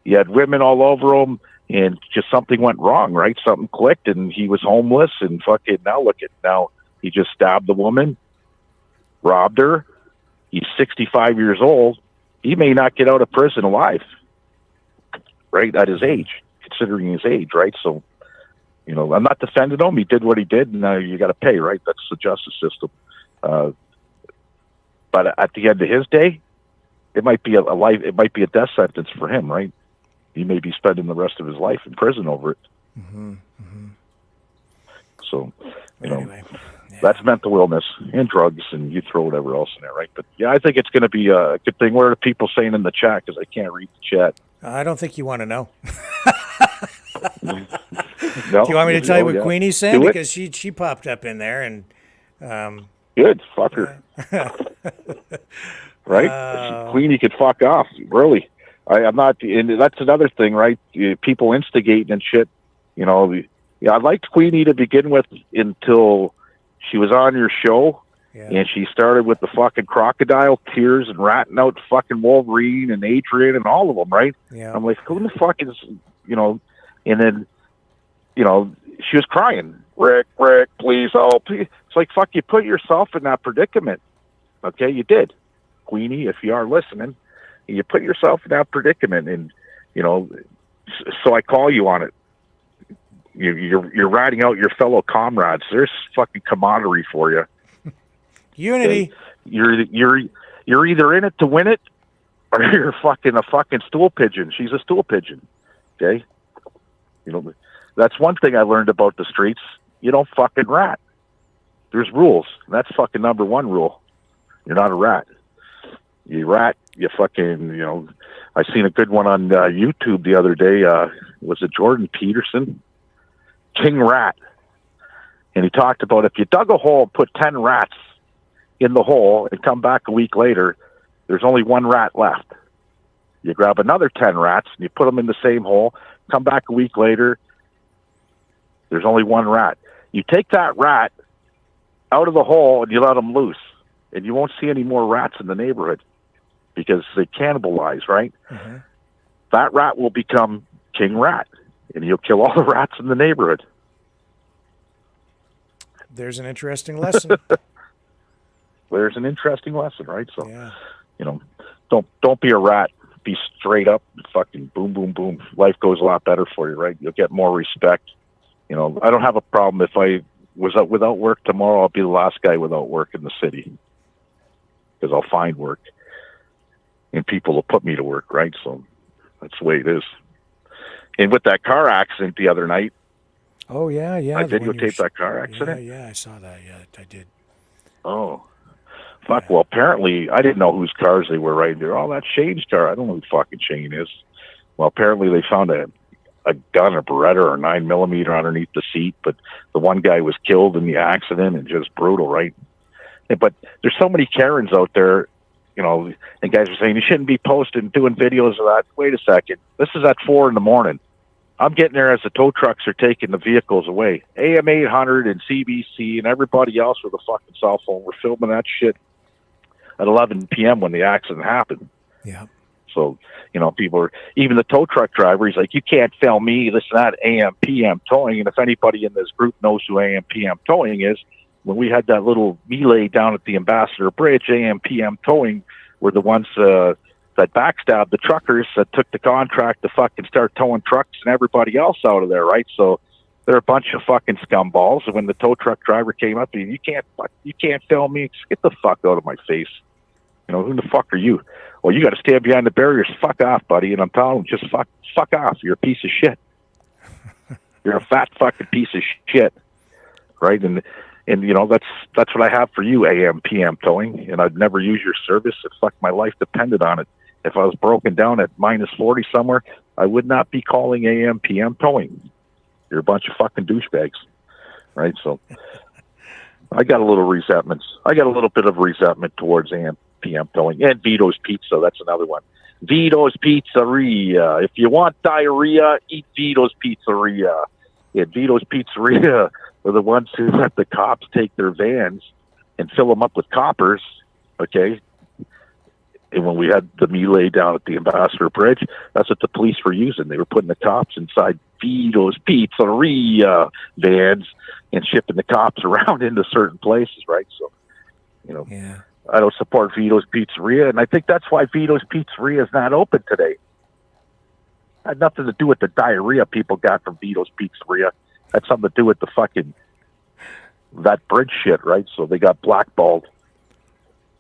he had women all over him, and just something went wrong, right? Something clicked, and he was homeless, and fucking now he just stabbed the woman, robbed her. He's 65 years old. He may not get out of prison alive, right, at his age, considering his age, right? So, I'm not defending him. He did what he did, and now you got to pay, right? That's the justice system. But at the end of his day, it might be it might be a death sentence for him, right? He may be spending the rest of his life in prison over it. So, Anyway. that's mental illness and drugs, and you throw whatever else in there, right? But yeah, I think it's going to be a good thing. What are the people saying in the chat? Because I can't read the chat. I don't think you want to know. No? Do you want me to tell you what Yeah. Queenie's saying? Do it. Because she popped up in there and Good, fuck her. Right? Queenie could fuck off, really. I'm not, and that's another thing, right? People instigating and shit. I liked Queenie to begin with until she was on your show, and she started with the fucking crocodile tears and ratting out fucking Wolverine and Adrian and all of them, right? Yeah. I'm like, who the fuck is, and then, she was crying. Rick, please help. It's like, fuck, you put yourself in that predicament. Okay, you did. Queenie, if you are listening, you put yourself in that predicament, and, so I call you on it. You're ratting out your fellow comrades. There's fucking camaraderie for you. Unity. Okay? You're either in it to win it, or you're a fucking stool pigeon. She's a stool pigeon. Okay, that's one thing I learned about the streets. You don't fucking rat. There's rules. That's fucking number one rule. You're not a rat. You rat. You fucking. I seen a good one on YouTube the other day. Was it Jordan Peterson? King Rat. And he talked about if you dug a hole and put 10 rats in the hole and come back a week later, there's only one rat left. You grab another 10 rats and you put them in the same hole, come back a week later, there's only one rat. You take that rat out of the hole and you let them loose, and you won't see any more rats in the neighborhood because they cannibalize, right? Mm-hmm. That rat will become King Rat, and he'll kill all the rats in the neighborhood. There's an interesting lesson. There's an interesting lesson, right? So, Yeah. Don't be a rat. Be straight up, fucking boom, boom, boom. Life goes a lot better for you, right? You'll get more respect. I don't have a problem if I was out without work tomorrow. I'll be the last guy without work in the city because I'll find work, and people will put me to work, right? So that's the way it is. And with that car accident the other night, Oh yeah. I videotaped that car accident. Yeah, I saw that. Yeah, I did. Oh, fuck. Well, apparently, I didn't know whose cars they were right there. Oh, that's Shane's car. I don't know who fucking Shane is. Well, apparently they found a gun, a Beretta, or 9mm underneath the seat, but the one guy was killed in the accident, and just brutal, right? But there's so many Karens out there, and guys are saying you shouldn't be posting, doing videos of that. Wait a second. This is at 4 a.m. I'm getting there as the tow trucks are taking the vehicles away. AM 800 and CBC and everybody else with a fucking cell phone were filming that shit at 11 p.m. when the accident happened. Yeah. So, people are, even the tow truck driver, he's like, you can't film me, this and that, AM, PM towing. And if anybody in this group knows who AM, PM towing is, when we had that little melee down at the Ambassador Bridge, AM, PM towing were the ones that backstabbed the truckers that took the contract to fucking start towing trucks and everybody else out of there, right? So they're a bunch of fucking scumballs. And when the tow truck driver came up, you can't film me, get the fuck out of my face. who the fuck are you? Well, you got to stand behind the barriers. Fuck off, buddy. And I'm telling him, just fuck off. You're a piece of shit. You're a fat fucking piece of shit, right? And that's what I have for you, AM PM towing. And I'd never use your service if my life depended on it. If I was broken down at -40 somewhere, I would not be calling AM PM towing. You're a bunch of fucking douchebags, right? So I got a little resentment. I got a little bit of resentment towards AM PM towing and Vito's Pizza. That's another one. Vito's Pizzeria. If you want diarrhea, eat Vito's Pizzeria. Yeah, Vito's Pizzeria are the ones who let the cops take their vans and fill them up with coppers, okay? And when we had the melee down at the Ambassador Bridge, that's what the police were using. They were putting the cops inside Vito's Pizzeria vans and shipping the cops around into certain places, right? So, Yeah. I don't support Vito's Pizzeria, and I think that's why Vito's Pizzeria is not open today. Had nothing to do with the diarrhea people got from Vito's Pizzeria. Had something to do with that bridge shit, right? So they got blackballed,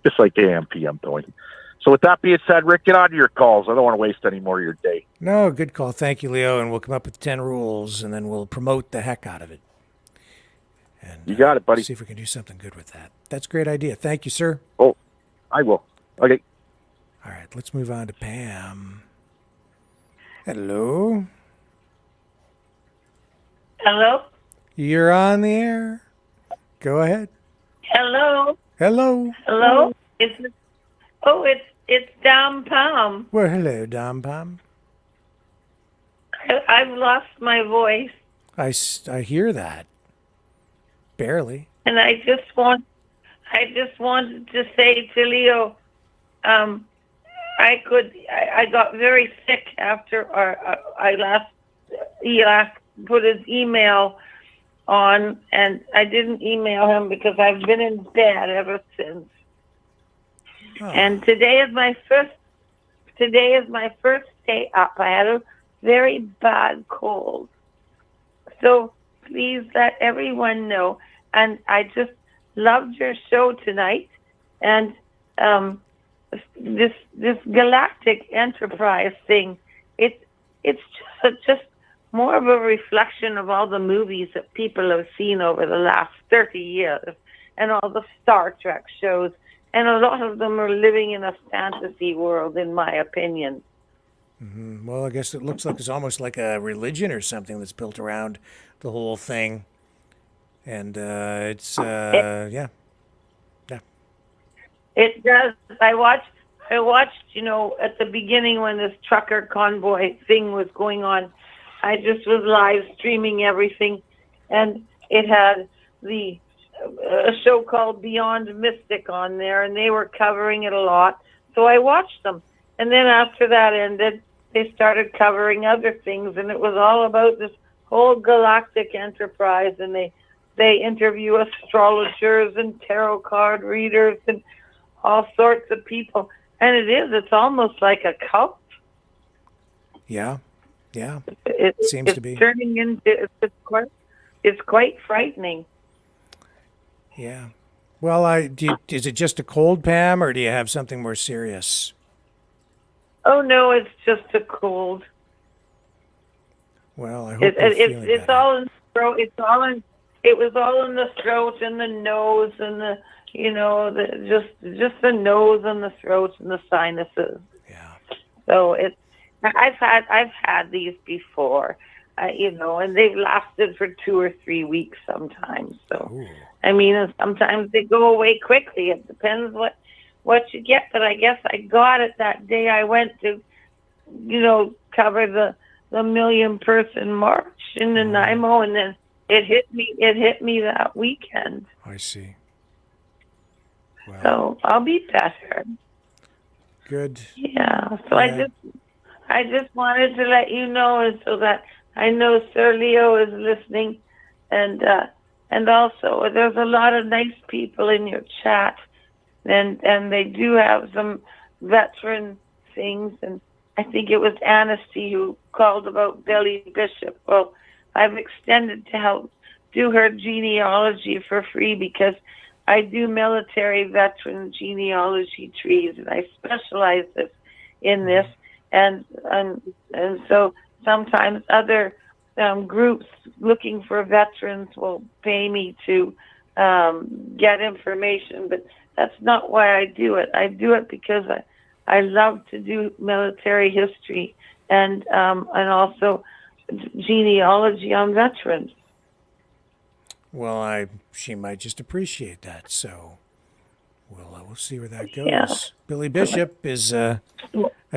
just like AM PM towing. So with that being said, Rick, get on to your calls. I don't want to waste any more of your day. No, good call. Thank you, Leo. And we'll come up with 10 rules, and then we'll promote the heck out of it. And you got it, buddy. See if we can do something good with that. That's a great idea. Thank you, sir. Oh, I will. Okay. All right, let's move on to Pam. Hello. Hello? You're on the air. Go ahead. Hello? Hello. Hello? It's Dom Palm. Well, hello, Dom Pam. I've lost my voice, I hear that. Barely. and I just wanted to say to Leo, I got very sick after he last put his email on, and I didn't email him because I've been in bed ever since. Oh. And today is my first day up. I had a very bad cold. So please let everyone know. And I just loved your show tonight. And this galactic enterprise thing, it's just more of a reflection of all the movies that people have seen over the last 30 years and all the Star Trek shows. And a lot of them are living in a fantasy world, in my opinion. Mm-hmm. Well, I guess it looks like it's almost like a religion or something that's built around the whole thing. And it's, yeah. It does. I watched, at the beginning when this trucker convoy thing was going on, I just was live streaming everything. And it had a show called Beyond Mystic on there, and they were covering it a lot. So I watched them. And then after that ended, they started covering other things, and it was all about this whole galactic enterprise, and they interview astrologers and tarot card readers and all sorts of people. And it's almost like a cult. Yeah. Yeah. It seems to be turning into, it's quite frightening. Yeah. Well, is it just a cold, Pam, or do you have something more serious? Oh no, it's just a cold. Well, I hope it's all in the throat. It was all in the throat and the nose and just the nose and the throat and the sinuses. Yeah. So I've had these before, and they've lasted for 2 or 3 weeks sometimes. So. Ooh. I mean, sometimes they go away quickly. It depends what you get. But I guess I got it that day I went to, cover the 1 million person march in Nanaimo, and then it hit me that weekend. I see. Wow. So I'll be better. Good. Yeah. So I just wanted to let you know, so that I know Sir Leo is listening, and also, there's a lot of nice people in your chat, and they do have some veteran things. And I think it was Anasty who called about Billy Bishop. Well, I've extended to help do her genealogy for free because I do military veteran genealogy trees, and I specialize in this, and so sometimes other groups looking for veterans will pay me to get information, but that's not why I do it. I do it because I love to do military history and also genealogy on veterans. Well, she might just appreciate that. So we'll see where that goes. Yeah. Billy Bishop is a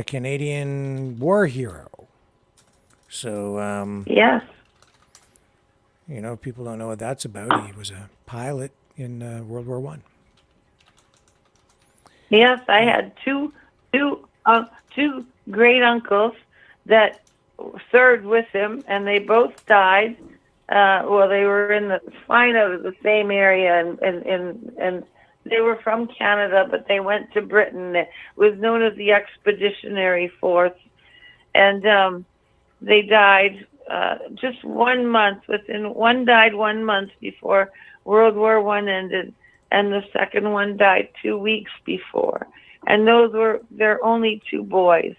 Canadian war hero. So Yes. you know, people don't know what that's about. He was a pilot in World War I. Yes, I had two great uncles that served with him, and they both died. Well, they were in the fine out of the same area, and they were from Canada, but they went to Britain. It was known as the Expeditionary Force, and they died just 1 month. One died 1 month before World War I ended, and the second one died 2 weeks before. And those were their only two boys,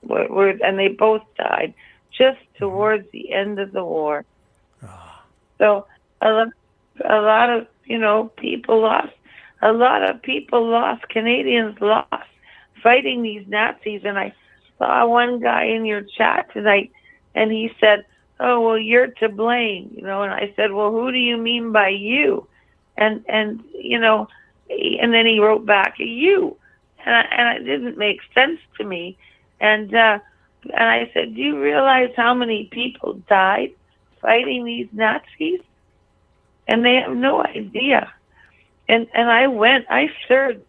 and they both died just towards the end of the war. So a lot of people lost. A lot of people lost. Canadians lost fighting these Nazis. And I saw one guy in your chat tonight, and he said, "Oh, well, you're to blame," And I said, "Well, who do you mean by you?" And then he wrote back, "You," and it didn't make sense to me. And I said, "Do you realize how many people died fighting these Nazis?" And they have no idea. And I served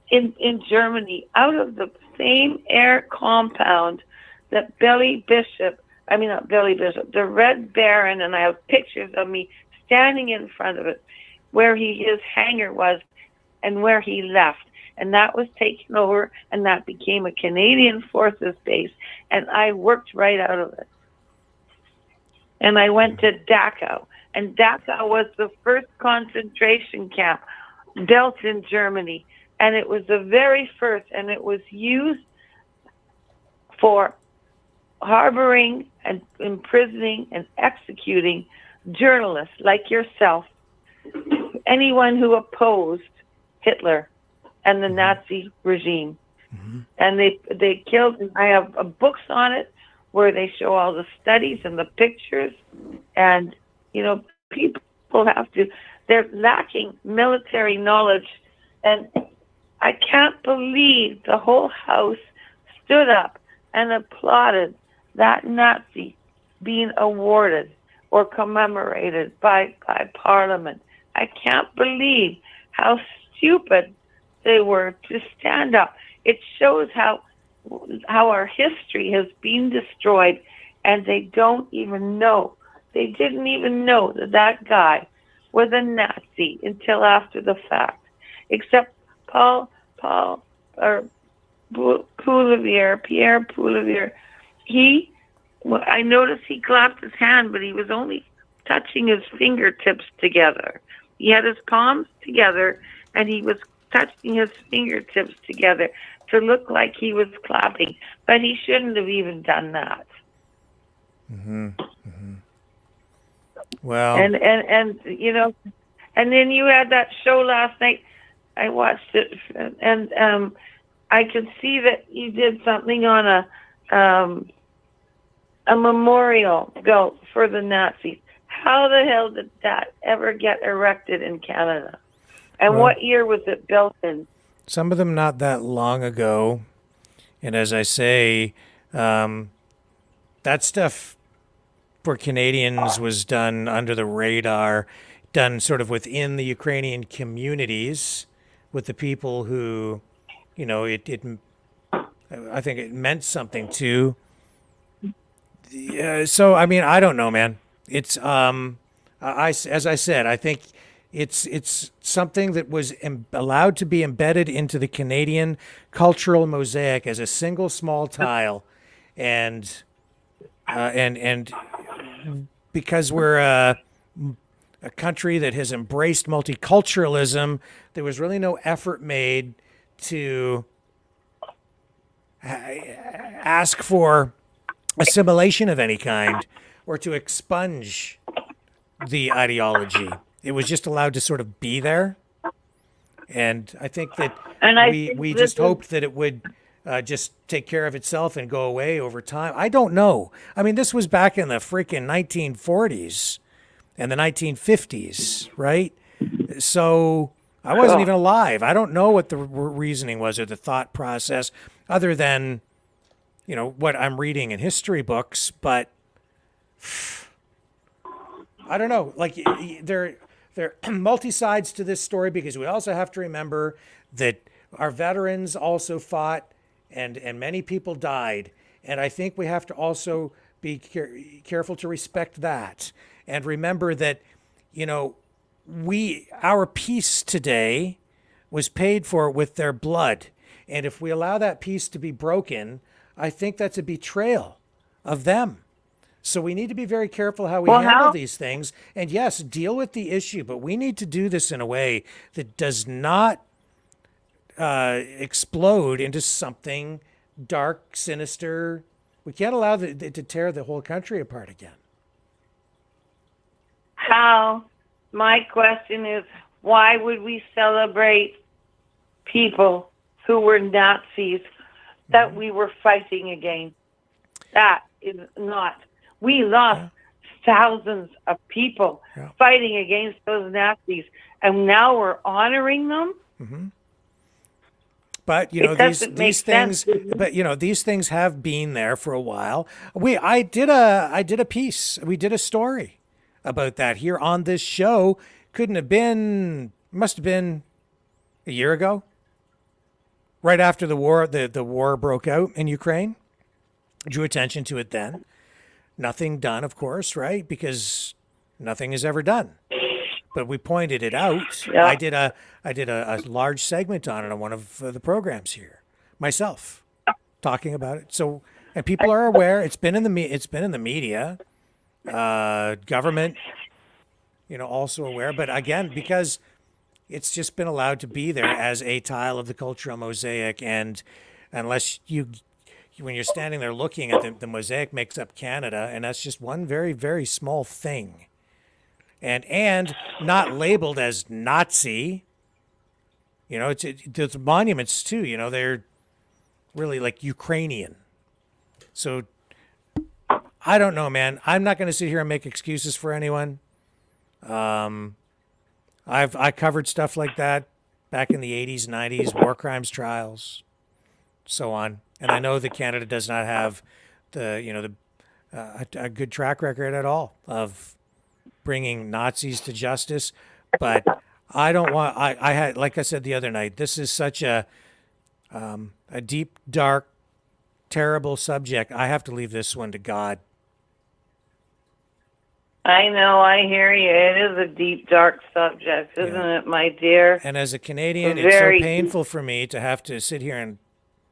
in Germany out of the same air compound that the Red Baron, and I have pictures of me standing in front of it, where his hangar was and where he left. And that was taken over, and that became a Canadian Forces base, and I worked right out of it. And I went to Dachau, and Dachau was the first concentration camp built in Germany, and it was the very first, and it was used for harboring and imprisoning and executing journalists like yourself, anyone who opposed Hitler and the Nazi regime. And they killed, and I have books on it where they show all the studies and the pictures, and people they're lacking military knowledge. And I can't believe the whole house stood up and applauded that Nazi being awarded or commemorated by Parliament. I can't believe how stupid they were to stand up. It shows how our history has been destroyed, and they don't even know. They didn't even know that guy was a Nazi until after the fact. Except Pierre Poulevier. I noticed he clapped his hand, but he was only touching his fingertips together. He had his palms together, and he was touching his fingertips together to look like he was clapping, but he shouldn't have even done that. Well, and then you had that show last night. I watched it, and I could see that you did something on a memorial built for the Nazis. How the hell did that ever get erected in Canada? And what year was it built in? Some of them not that long ago. And as I say, that stuff for Canadians was done under the radar, done sort of within the Ukrainian communities with the people who, I think it meant something to. So, I mean, I don't know, man. It's, as I said, I think it's something that was allowed to be embedded into the Canadian cultural mosaic as a single small tile, and because we're a country that has embraced multiculturalism, there was really no effort made to ask for assimilation of any kind or to expunge the ideology. It was just allowed to sort of be there. And I think that we just hoped that it would just take care of itself and go away over time. I don't know. I mean, this was back in the freaking 1940s and the 1950s, right? So I wasn't even alive. I don't know what the reasoning was or the thought process other than, what I'm reading in history books. But I don't know. Like, there are multi-sides to this story because we also have to remember that our veterans also fought and many people died. And I think we have to also be careful to respect that and remember that, our peace today was paid for with their blood. And if we allow that peace to be broken, I think that's a betrayal of them. So we need to be very careful how we handle these things. And yes, deal with the issue, but we need to do this in a way that does not explode into something dark, sinister. We can't allow it to tear the whole country apart again. How? My question is, why would we celebrate people who were Nazis that we were fighting against? That is not. We lost thousands of people fighting against those Nazis, and now we're honoring them. Mm-hmm. But these things. But these things have been there for a while. I did a piece. We did a story about that here on this show. Must have been a year ago, right after the war. The war broke out in Ukraine. Drew attention to it then. Nothing done, of course, right? Because nothing is ever done. But we pointed it out. Yeah. I did a large segment on it on one of the programs here myself, talking about it. So, and people are aware. It's been in the media. Government, also aware. But again, because it's just been allowed to be there as a tile of the cultural mosaic, and unless when you're standing there looking at the mosaic makes up Canada, and that's just one very, very small thing. And not labeled as Nazi. There's monuments too, they're really like Ukrainian. So I don't know, man. I'm not going to sit here and make excuses for anyone. I covered stuff like that back in the 80s, 90s, war crimes trials, so on. And I know that Canada does not have a good track record at all of bringing Nazis to justice. But I don't want. I had, like I said the other night, this is such a deep, dark, terrible subject. I have to leave this one to God. I know, I hear you. It is a deep, dark subject, isn't it, my dear? And as a Canadian, it's so painful for me to have to sit here and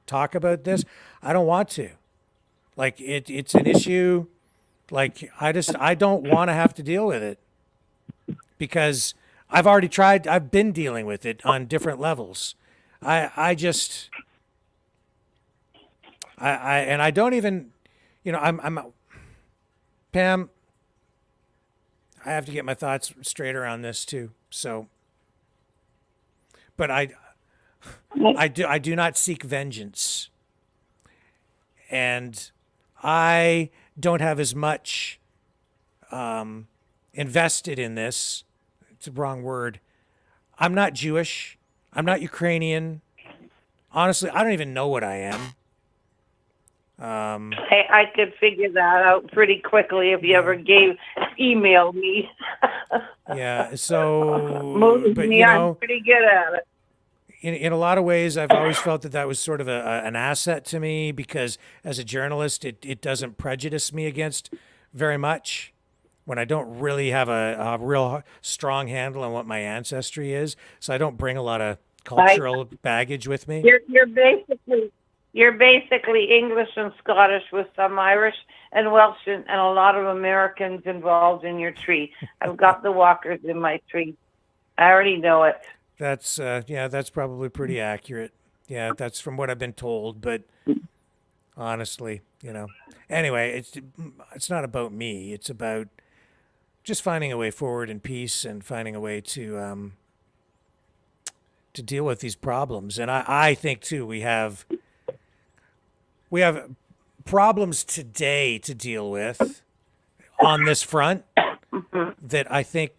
talk about this. I don't want to. Like, it's an issue. Like, I don't want to have to deal with it because I've already tried. I've been dealing with it on different levels. I don't even, I'm Pam, I have to get my thoughts straight around this too. So, but I do not seek vengeance, and I don't have as much invested in this. It's a wrong word. I'm not Jewish. I'm not Ukrainian. Honestly, I don't even know what I am. I could figure that out pretty quickly if you ever emailed me. Yeah, so but I'm pretty good at it. In a lot of ways, I've always felt that was sort of an asset to me because as a journalist, it doesn't prejudice me against very much when I don't really have a real strong handle on what my ancestry is. So I don't bring a lot of cultural baggage with me. You're basically You're basically English and Scottish with some Irish and Welsh and a lot of Americans involved in your tree. I've got the walkers in my tree. I already know it. That's yeah, that's probably pretty accurate. Yeah, that's from what I've been told, but honestly, Anyway, it's not about me. It's about just finding a way forward in peace and finding a way to deal with these problems. And I think too we have problems today to deal with on this front that I think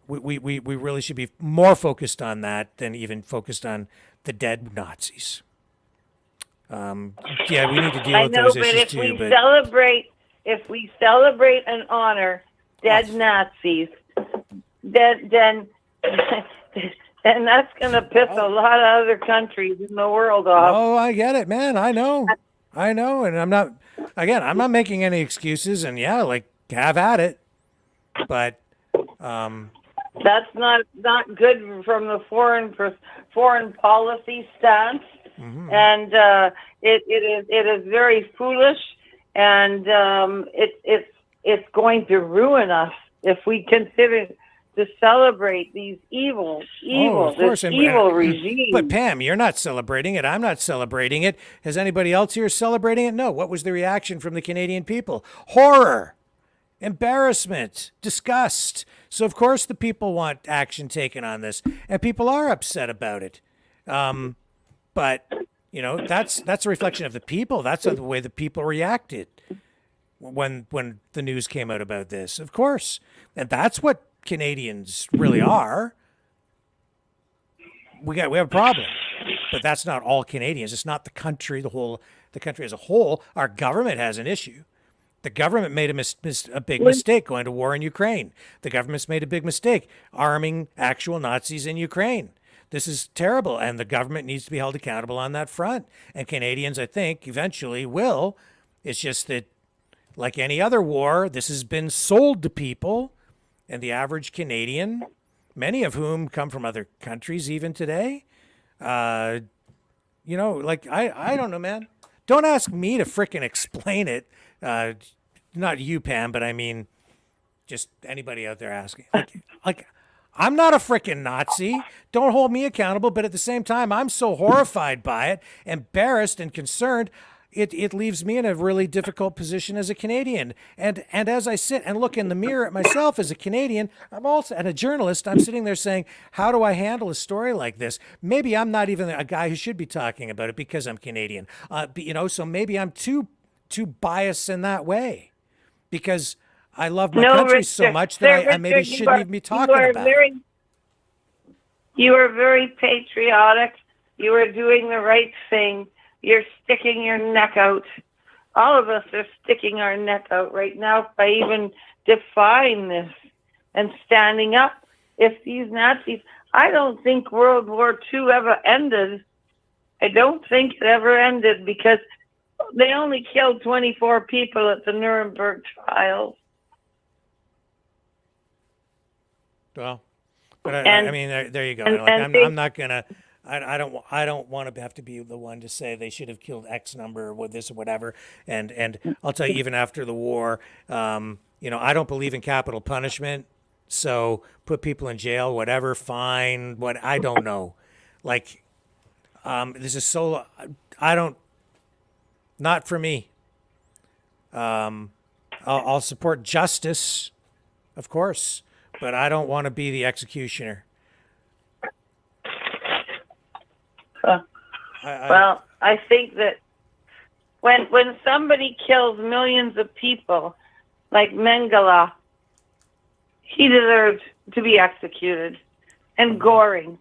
we really should be more focused on that than even focused on the dead Nazis. Yeah, we need to deal with those issues too. But if we celebrate and honor dead Nazis, then that's going to piss a lot of other countries in the world off. Oh, I get it, man. I know, and I'm not making any excuses. And yeah, like have at it, but that's not good from the foreign policy stance, and it is very foolish, and it's going to ruin us if we consider to celebrate these evil regime. But Pam, you're not celebrating it. I'm not celebrating it. Has anybody else here celebrating it? No. What was the reaction from the Canadian people? Horror, embarrassment, disgust. So of course the people want action taken on this, and people are upset about it. But that's a reflection of the people. That's the way the people reacted when the news came out about this. Of course, and that's what Canadians really are. We have a problem, but that's not all Canadians. It's not the country, the country as a whole. Our government has an issue. The government made a big mistake going to war in Ukraine. The government's made a big mistake arming actual Nazis in Ukraine. This is terrible, and the government needs to be held accountable on that front. And Canadians, I think, eventually will. It's just that, like any other war, this has been sold to people. And the average Canadian, many of whom come from other countries even today, I don't know, man. Don't ask me to frickin' explain it. Not you, Pam, but I mean, just anybody out there asking. Like I'm not a frickin' Nazi. Don't hold me accountable. But at the same time, I'm so horrified by it, embarrassed and concerned. It leaves me in a really difficult position as a Canadian. And as I sit and look in the mirror at myself as a Canadian, I'm also, and a journalist, I'm sitting there saying, how do I handle a story like this? Maybe I'm not even a guy who should be talking about it because I'm Canadian. So maybe I'm too biased in that way because I love my country so much that I maybe shouldn't even be talking about it. You are very patriotic. You are doing the right thing. You're sticking your neck out. All of us are sticking our neck out right now by even defying this and standing up. If these Nazis, I don't think World War II ever ended. I don't think it ever ended because they only killed 24 people at the Nuremberg trials. Well, but I mean, there you go. I'm not gonna. I don't want to have to be the one to say they should have killed X number or this or whatever. And I'll tell you, even after the war, I don't believe in capital punishment. So put people in jail, whatever, fine, what I don't know. Like, this is so. Not for me. I'll support justice, of course, but I don't want to be the executioner. I think that when somebody kills millions of people, like Mengele, he deserved to be executed. And Goring,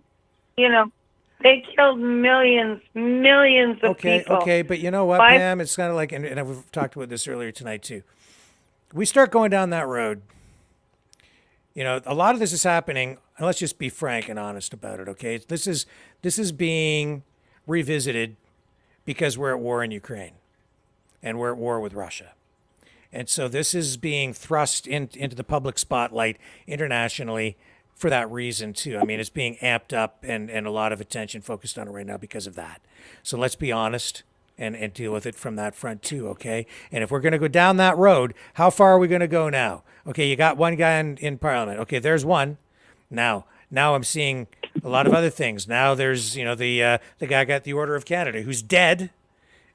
they killed millions of people. Okay, but you know what, Pam? It's kind of like, and we've talked about this earlier tonight too. We start going down that road. A lot of this is happening, and let's just be frank and honest about it, okay? This is being revisited because we're at war in Ukraine and we're at war with Russia. And so this is being thrust into the public spotlight internationally for that reason too. I mean, it's being amped up and a lot of attention focused on it right now because of that. So let's be honest and deal with it from that front too, okay? And if we're going to go down that road, how far are we going to go now? Okay, you got one guy in Parliament. Okay, there's one. Now I'm seeing a lot of other things. Now there's, the guy got the Order of Canada who's dead,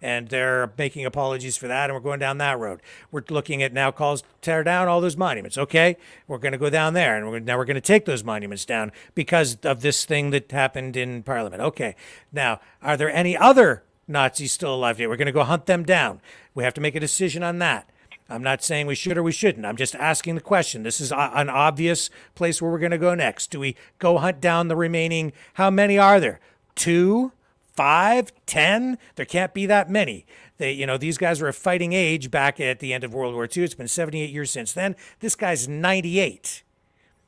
and they're making apologies for that, and we're going down that road. We're looking at now calls to tear down all those monuments. Okay, we're going to go down there, and now we're going to take those monuments down because of this thing that happened in Parliament. Okay, now, are there any other Nazis still alive today? We're going to go hunt them down. We have to make a decision on that. I'm not saying we should or we shouldn't. I'm just asking the question. This is an obvious place where we're going to go next. Do we go hunt down the remaining, how many are there? 2? 5, 10? There can't be that many. These guys were a fighting age back at the end of World War II. It's been 78 years since then. This guy's 98.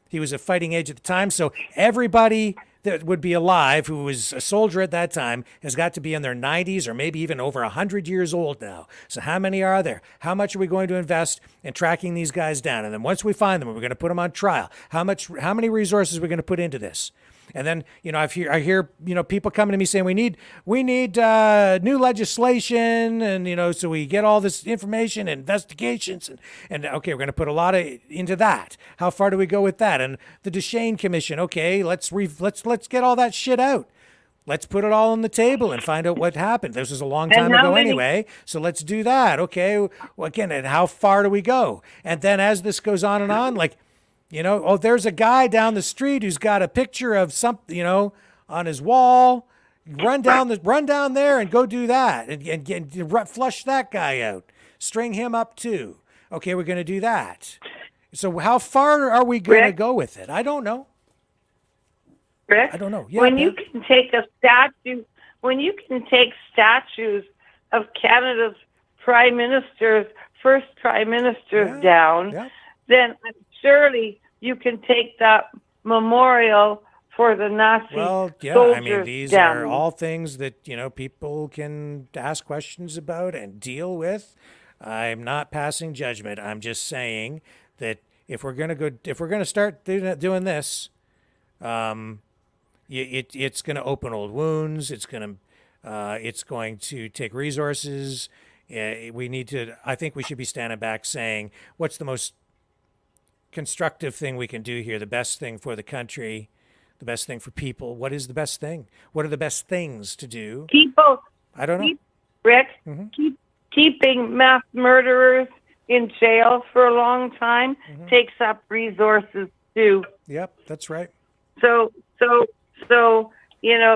He was a fighting age at the time. So everybody that would be alive who was a soldier at that time has got to be in their 90s or maybe even over 100 years old now. So how many are there? How much are we going to invest in tracking these guys down? And then once we find them, we're going to put them on trial. How many resources are we going to put into this? And then, I hear, people coming to me saying we need new legislation, and so we get all this information and investigations, and okay, we're going to put a lot into that. How far do we go with that? And the Duchesne Commission, okay, let's get all that shit out. Let's put it all on the table and find out what happened. This was a long time ago anyway, so let's do that. Okay, well, again, and how far do we go? And then as this goes on and on, there's a guy down the street who's got a picture of something, on his wall. Run down there and go do that and flush that guy out. String him up too. Okay, we're going to do that. So how far are we going to go with it? I don't know. Rick, I don't know. Yeah, when you can take a statue, when you can take statues of Canada's prime ministers, first prime ministers down, then surely you can take that memorial for the Nazi soldiers. I mean, these down. are all things that, people can ask questions about and deal with. I'm not passing judgment. I'm just saying that if we're going to start doing this, it's going to open old wounds. It's going to take resources. I think we should be standing back saying, what's the most constructive thing we can do here, the best thing for the country, the best thing for people? What is the best thing? What are the best things to do? People, I don't know. Rick, keeping mass murderers in jail for a long time takes up resources too. Yep, that's right. So,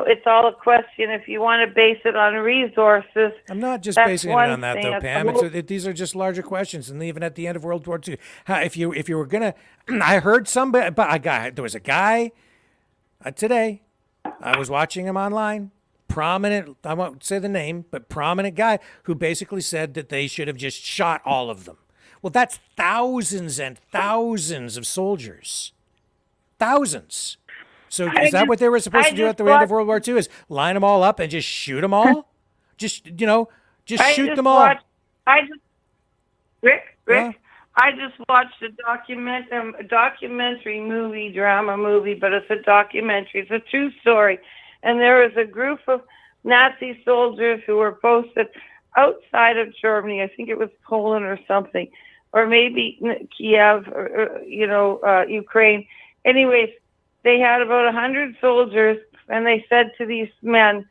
it's all a question. If you want to base it on resources, I'm not just basing it on that, though, Pam. These are just larger questions, and even at the end of World War II, if you were gonna, I heard somebody, but there was a guy today. I was watching him online. Prominent, I won't say the name, but prominent guy who basically said that they should have just shot all of them. Well, that's thousands and thousands of soldiers. Thousands. So is that what they were supposed to do at the end of World War II? Is line them all up and just shoot them all? Just shoot them all. Rick, I just watched a documentary drama movie, but it's a documentary. It's a true story. And there was a group of Nazi soldiers who were posted outside of Germany. I think it was Poland or something, or maybe Kiev, or Ukraine. Anyways, they had about 100 soldiers, and they said to these men,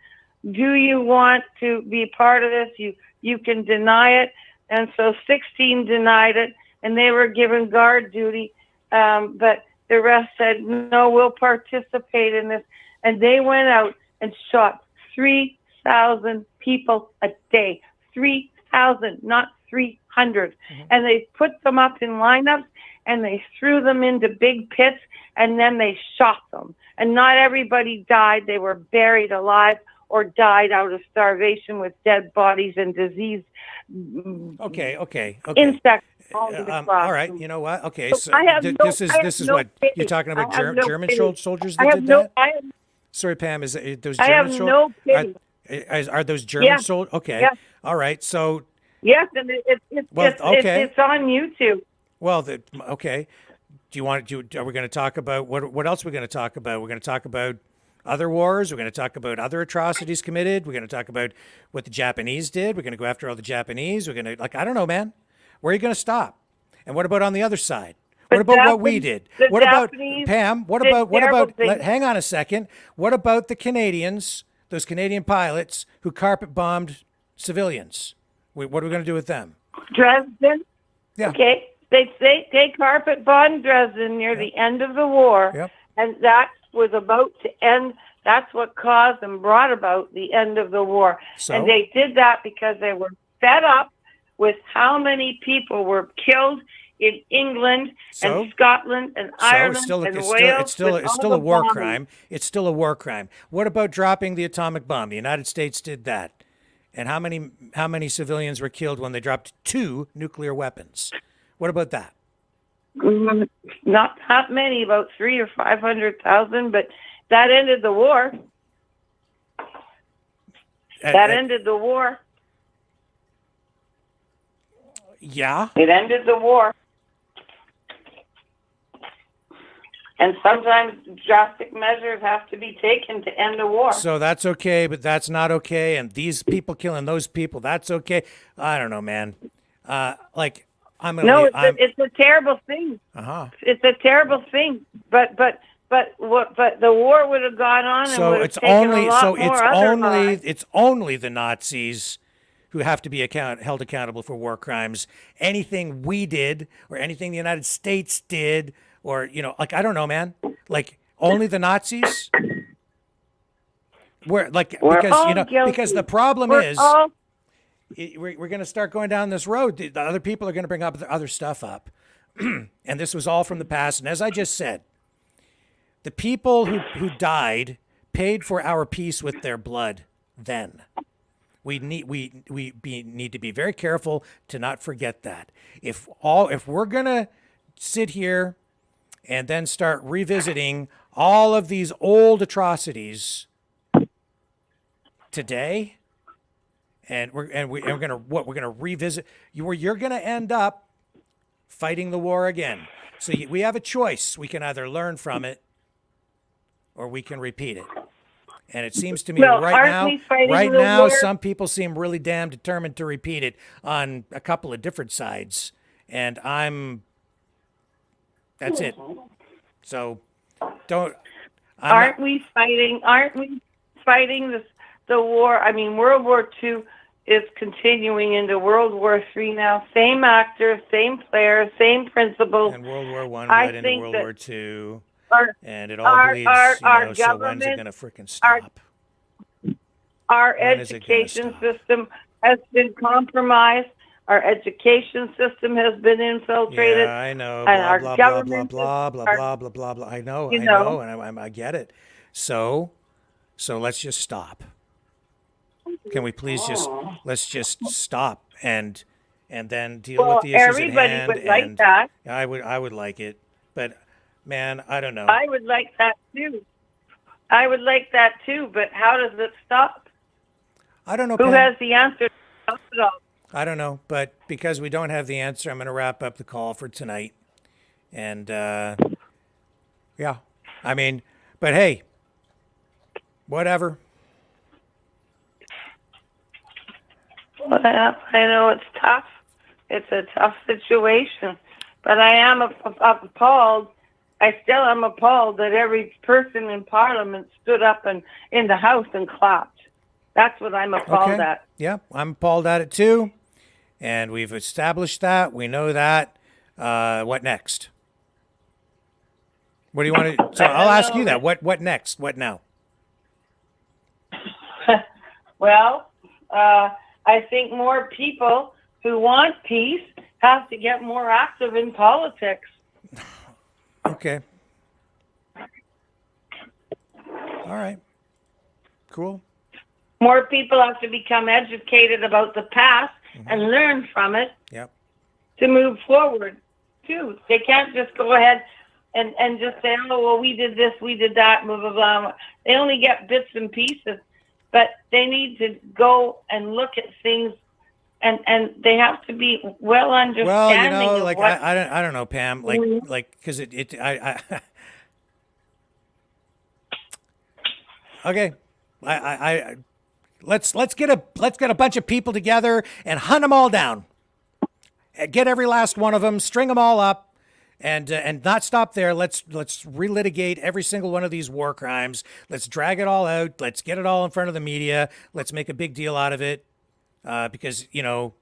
do you want to be part of this? You can deny it. And so 16 denied it, and they were given guard duty. But the rest said, no, we'll participate in this. And they went out and shot 3,000 people a day. 3,000, not 300. And they put them up in lineups, and they threw them into big pits, and then they shot them. And not everybody died. They were buried alive or died out of starvation with dead bodies and disease. Okay. Insects. All right. You know what? Okay. So this is what you're talking about. German soldiers that did that. Sorry, Pam. Is it those German soldiers? No pity. Are those German soldiers? Okay. Yes. All right. So. Yes, and it's on YouTube. Well, okay. Do you want to? Are we going to talk about what else? Are we going to talk about? We're going to talk about other wars. We're going to talk about other atrocities committed. We're going to talk about what the Japanese did. We're going to go after all the Japanese. We're going to I don't know, man. Where are you going to stop? And what about on the other side? What about what we did? What about Pam? What about? Hang on a second. What about the Canadians? Those Canadian pilots who carpet bombed civilians. What are we going to do with them? Dresden. Yeah. Okay. They carpet bombed Dresden near the end of the war, and that was about to end. That's what caused and brought about the end of the war. So? And they did that because they were fed up with how many people were killed in England and Scotland and Ireland and Wales. It's still a war crime. It's still a war crime. What about dropping the atomic bomb? The United States did that. And how many civilians were killed when they dropped 2 nuclear weapons? What about that? Not many, about 300,000 or 500,000, but that ended the war. That ended the war. Yeah. It ended the war. And sometimes drastic measures have to be taken to end a war. So that's okay, but that's not okay. And these people killing those people, that's okay. I don't know, man. It's a terrible thing. It's a terrible thing. But the war would have gone on and would have taken a lot more other lives. It's only the Nazis who have to be held accountable for war crimes. Anything we did or anything the United States did, or I don't know, man. Only the Nazis. Because the problem is we're going to start going down this road. The other people are going to bring up the other stuff up, and this was all from the past. And as I just said, the people who died paid for our peace with their blood. Then we need to be very careful to not forget that. If we're going to sit here and then start revisiting all of these old atrocities today, and we're gonna revisit. You're gonna end up fighting the war again. So we have a choice. We can either learn from it, or we can repeat it. And it seems to me right now, some people seem really damn determined to repeat it on a couple of different sides, and that's it. So Aren't we fighting the war? I mean, World War II is continuing into World War III now. Same actors, same players, same principles. And World War I bled into World War II. And it all bleeds, so when's it going to freaking stop? Our education system has been compromised. Our education system has been infiltrated. Yeah, I know. Blah, blah, blah, blah, blah, blah, blah, blah, blah. I know, and I get it. So let's just stop. Can we please let's just stop and then deal with the issues at hand. Everybody would like that. I would like it, but man, I don't know. I would like that too. But how does it stop? I don't know. Who has the answer to stop it all? I don't know, but because we don't have the answer, I'm going to wrap up the call for tonight. And, yeah, I mean, but hey, whatever. Well, I know it's tough. It's a tough situation, but I am appalled. I still am appalled that every person in Parliament stood up and in the House and clapped. That's what I'm appalled at. Yeah, I'm appalled at it too. And we've established that. We know that. What next? What do you want to... So I'll ask you that. What next? What now? Well, I think more people who want peace have to get more active in politics. Okay. All right. Cool. More people have to become educated about the past and learn from it to move forward, too. They can't just go ahead and just say, oh, well, we did this, we did that, blah, blah, blah. They only get bits and pieces, but they need to go and look at things and they have to be well understanding Well, you know, of like what. I don't know, Pam, like because okay, I let's get a bunch of people together and hunt them all down. Get every last one of them, string them all up, and not stop there. Let's relitigate every single one of these war crimes. Let's drag it all out. Let's get it all in front of the media. Let's make a big deal out of it, because you know.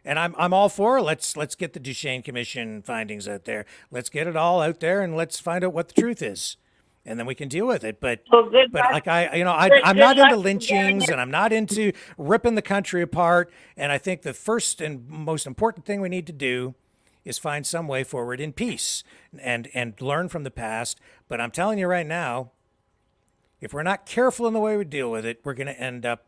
And I'm all for let's get the Duchesne Commission findings out there. Let's get it all out there and let's find out what the truth is, and then we can deal with it. But like I'm not into lynchings and I'm not into ripping the country apart. And I think the first and most important thing we need to do is find some way forward in peace and learn from the past. But I'm telling you right now, if we're not careful in the way we deal with it, we're going to end up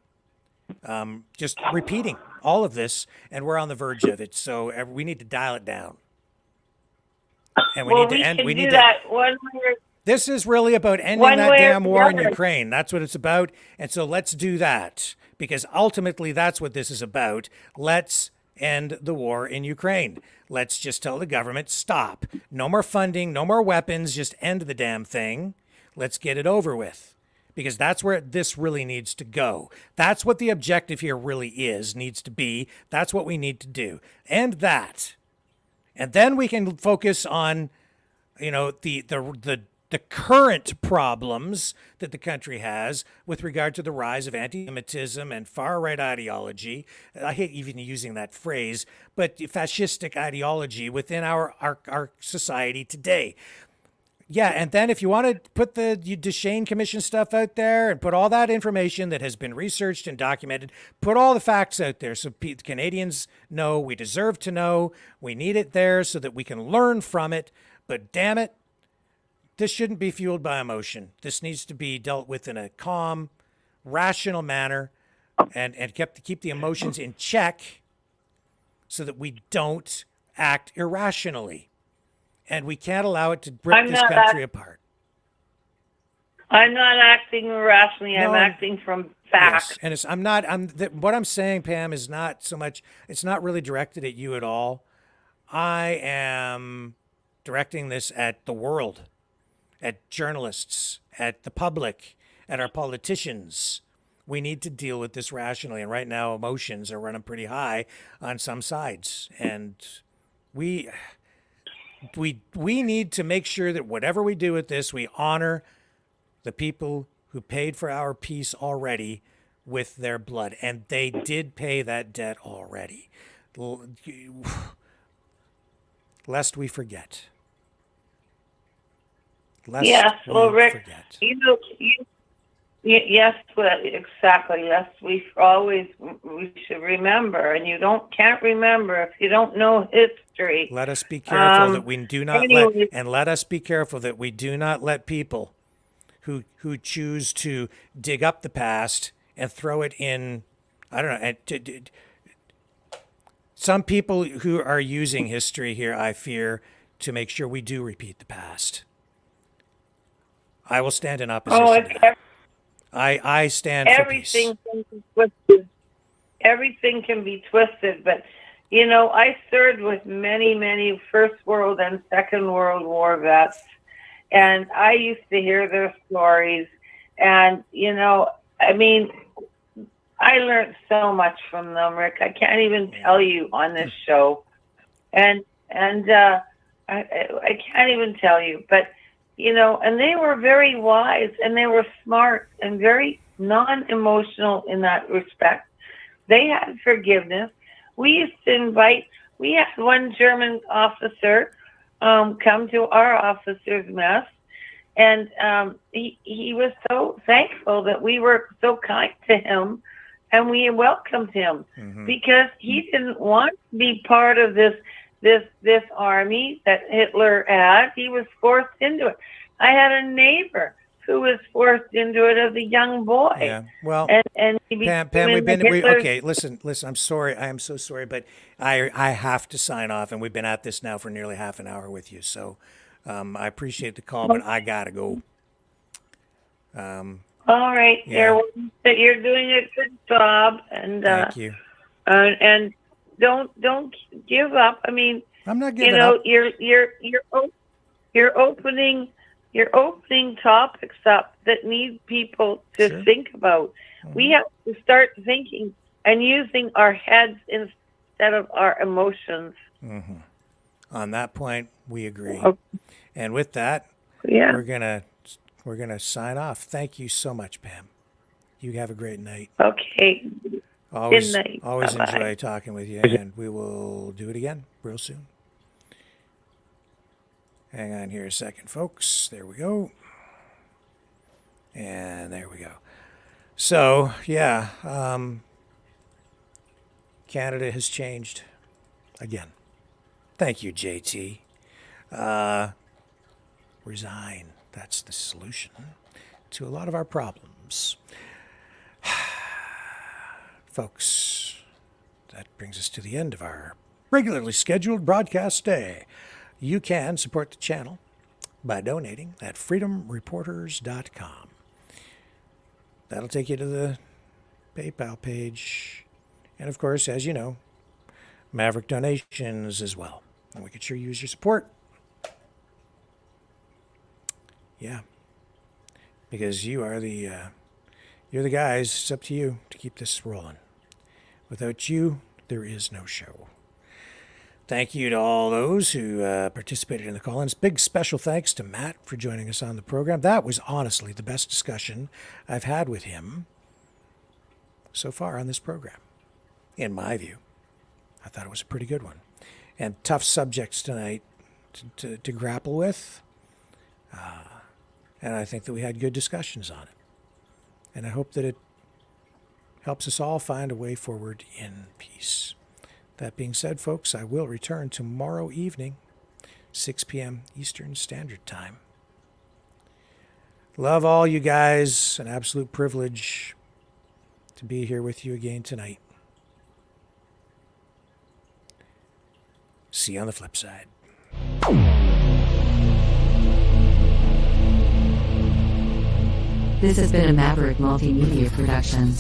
just repeating all of this, and we're on the verge of it. So we need to dial it down, and we need to end. We need that one way. This is really about ending that damn war in Ukraine. That's what it's about, and so let's do that because ultimately that's what this is about. Let's end the war in Ukraine. Let's just tell the government stop. No more funding. No more weapons. Just end the damn thing. Let's get it over with. Because that's where this really needs to go. That's what the objective here really needs to be. That's what we need to do. And that. And then we can focus on, you know, the current problems that the country has with regard to the rise of anti-Semitism and far-right ideology. I hate even using that phrase, but fascistic ideology within our society today. Yeah, and then if you want to put the Duchesne Commission stuff out there and put all that information that has been researched and documented, put all the facts out there so Canadians know, we deserve to know, we need it there so that we can learn from it. But damn it, this shouldn't be fueled by emotion. This needs to be dealt with in a calm, rational manner and keep the emotions in check so that we don't act irrationally. And we can't allow it to rip this country apart. I'm not acting irrationally. I'm acting from facts. Yes. And what I'm saying, Pam, is not so much, it's not really directed at you at all. I am directing this at the world, at journalists, at the public, at our politicians. We need to deal with this rationally. And right now, emotions are running pretty high on some sides. And we need to make sure that whatever we do with this, we honor the people who paid for our peace already with their blood. And they did pay that debt already. Lest we forget. Rick, yes, exactly. Yes, we should remember, and you can't remember if you don't know history. Let us be careful that we do not let us be careful that we do not let people who choose to dig up the past and throw it in. I don't know. Some people who are using history here, I fear, to make sure we do repeat the past. I will stand in opposition to that. I stand for peace. Everything can be twisted. Everything can be twisted, but you know, I served with many First World and Second World War vets, and I used to hear their stories. And you know, I mean, I learned so much from them, Rick. I can't even tell you on this show, and I can't even tell you, but. You know, and they were very wise and they were smart and very non-emotional in that respect. They had forgiveness. We had one German officer come to our officers' mess, and he was so thankful that we were so kind to him and we welcomed him because he didn't want to be part of this army that Hitler had. He was forced into it. I had a neighbor who was forced into it as a young boy. Yeah. Well, and he Pam, okay. Listen. I'm sorry. I am so sorry, but I have to sign off, and we've been at this now for nearly half an hour with you. So, I appreciate the call, but I gotta go. All right, yeah. You're doing a good job, and thank you. and don't give up. I mean, I'm not giving up. You're opening topics up that need people to think about. We have to start thinking and using our heads instead of our emotions. On that point, we agree. Okay. And with that, Yeah. we're gonna sign off. Thank you so much, Pam. You have a great night. Okay. Always, Good night. always Bye-bye. enjoy talking with you, and we will do it again real soon. Hang on here a second, folks. There we go. And there we go. So, yeah, Canada has changed again. Thank you, JT. Resign. That's the solution to a lot of our problems. Folks, that brings us to the end of our regularly scheduled broadcast day. You can support the channel by donating at freedomreporters.com. That'll take you to the PayPal page. And of course, as you know, Maverick donations as well. And we could sure use your support. Yeah. Because you're the guys. It's up to you to keep this rolling. Without you, there is no show. Thank you to all those who participated in the call-ins. Big special thanks to Matt for joining us on the program. That was honestly the best discussion I've had with him so far on this program, in my view. I thought it was a pretty good one. And tough subjects tonight to grapple with. And I think that we had good discussions on it. And I hope that it helps us all find a way forward in peace. That being said, folks, I will return tomorrow evening, 6 p.m. Eastern Standard Time. Love all you guys. An absolute privilege to be here with you again tonight. See you on the flip side. This has been a Maverick Multimedia production.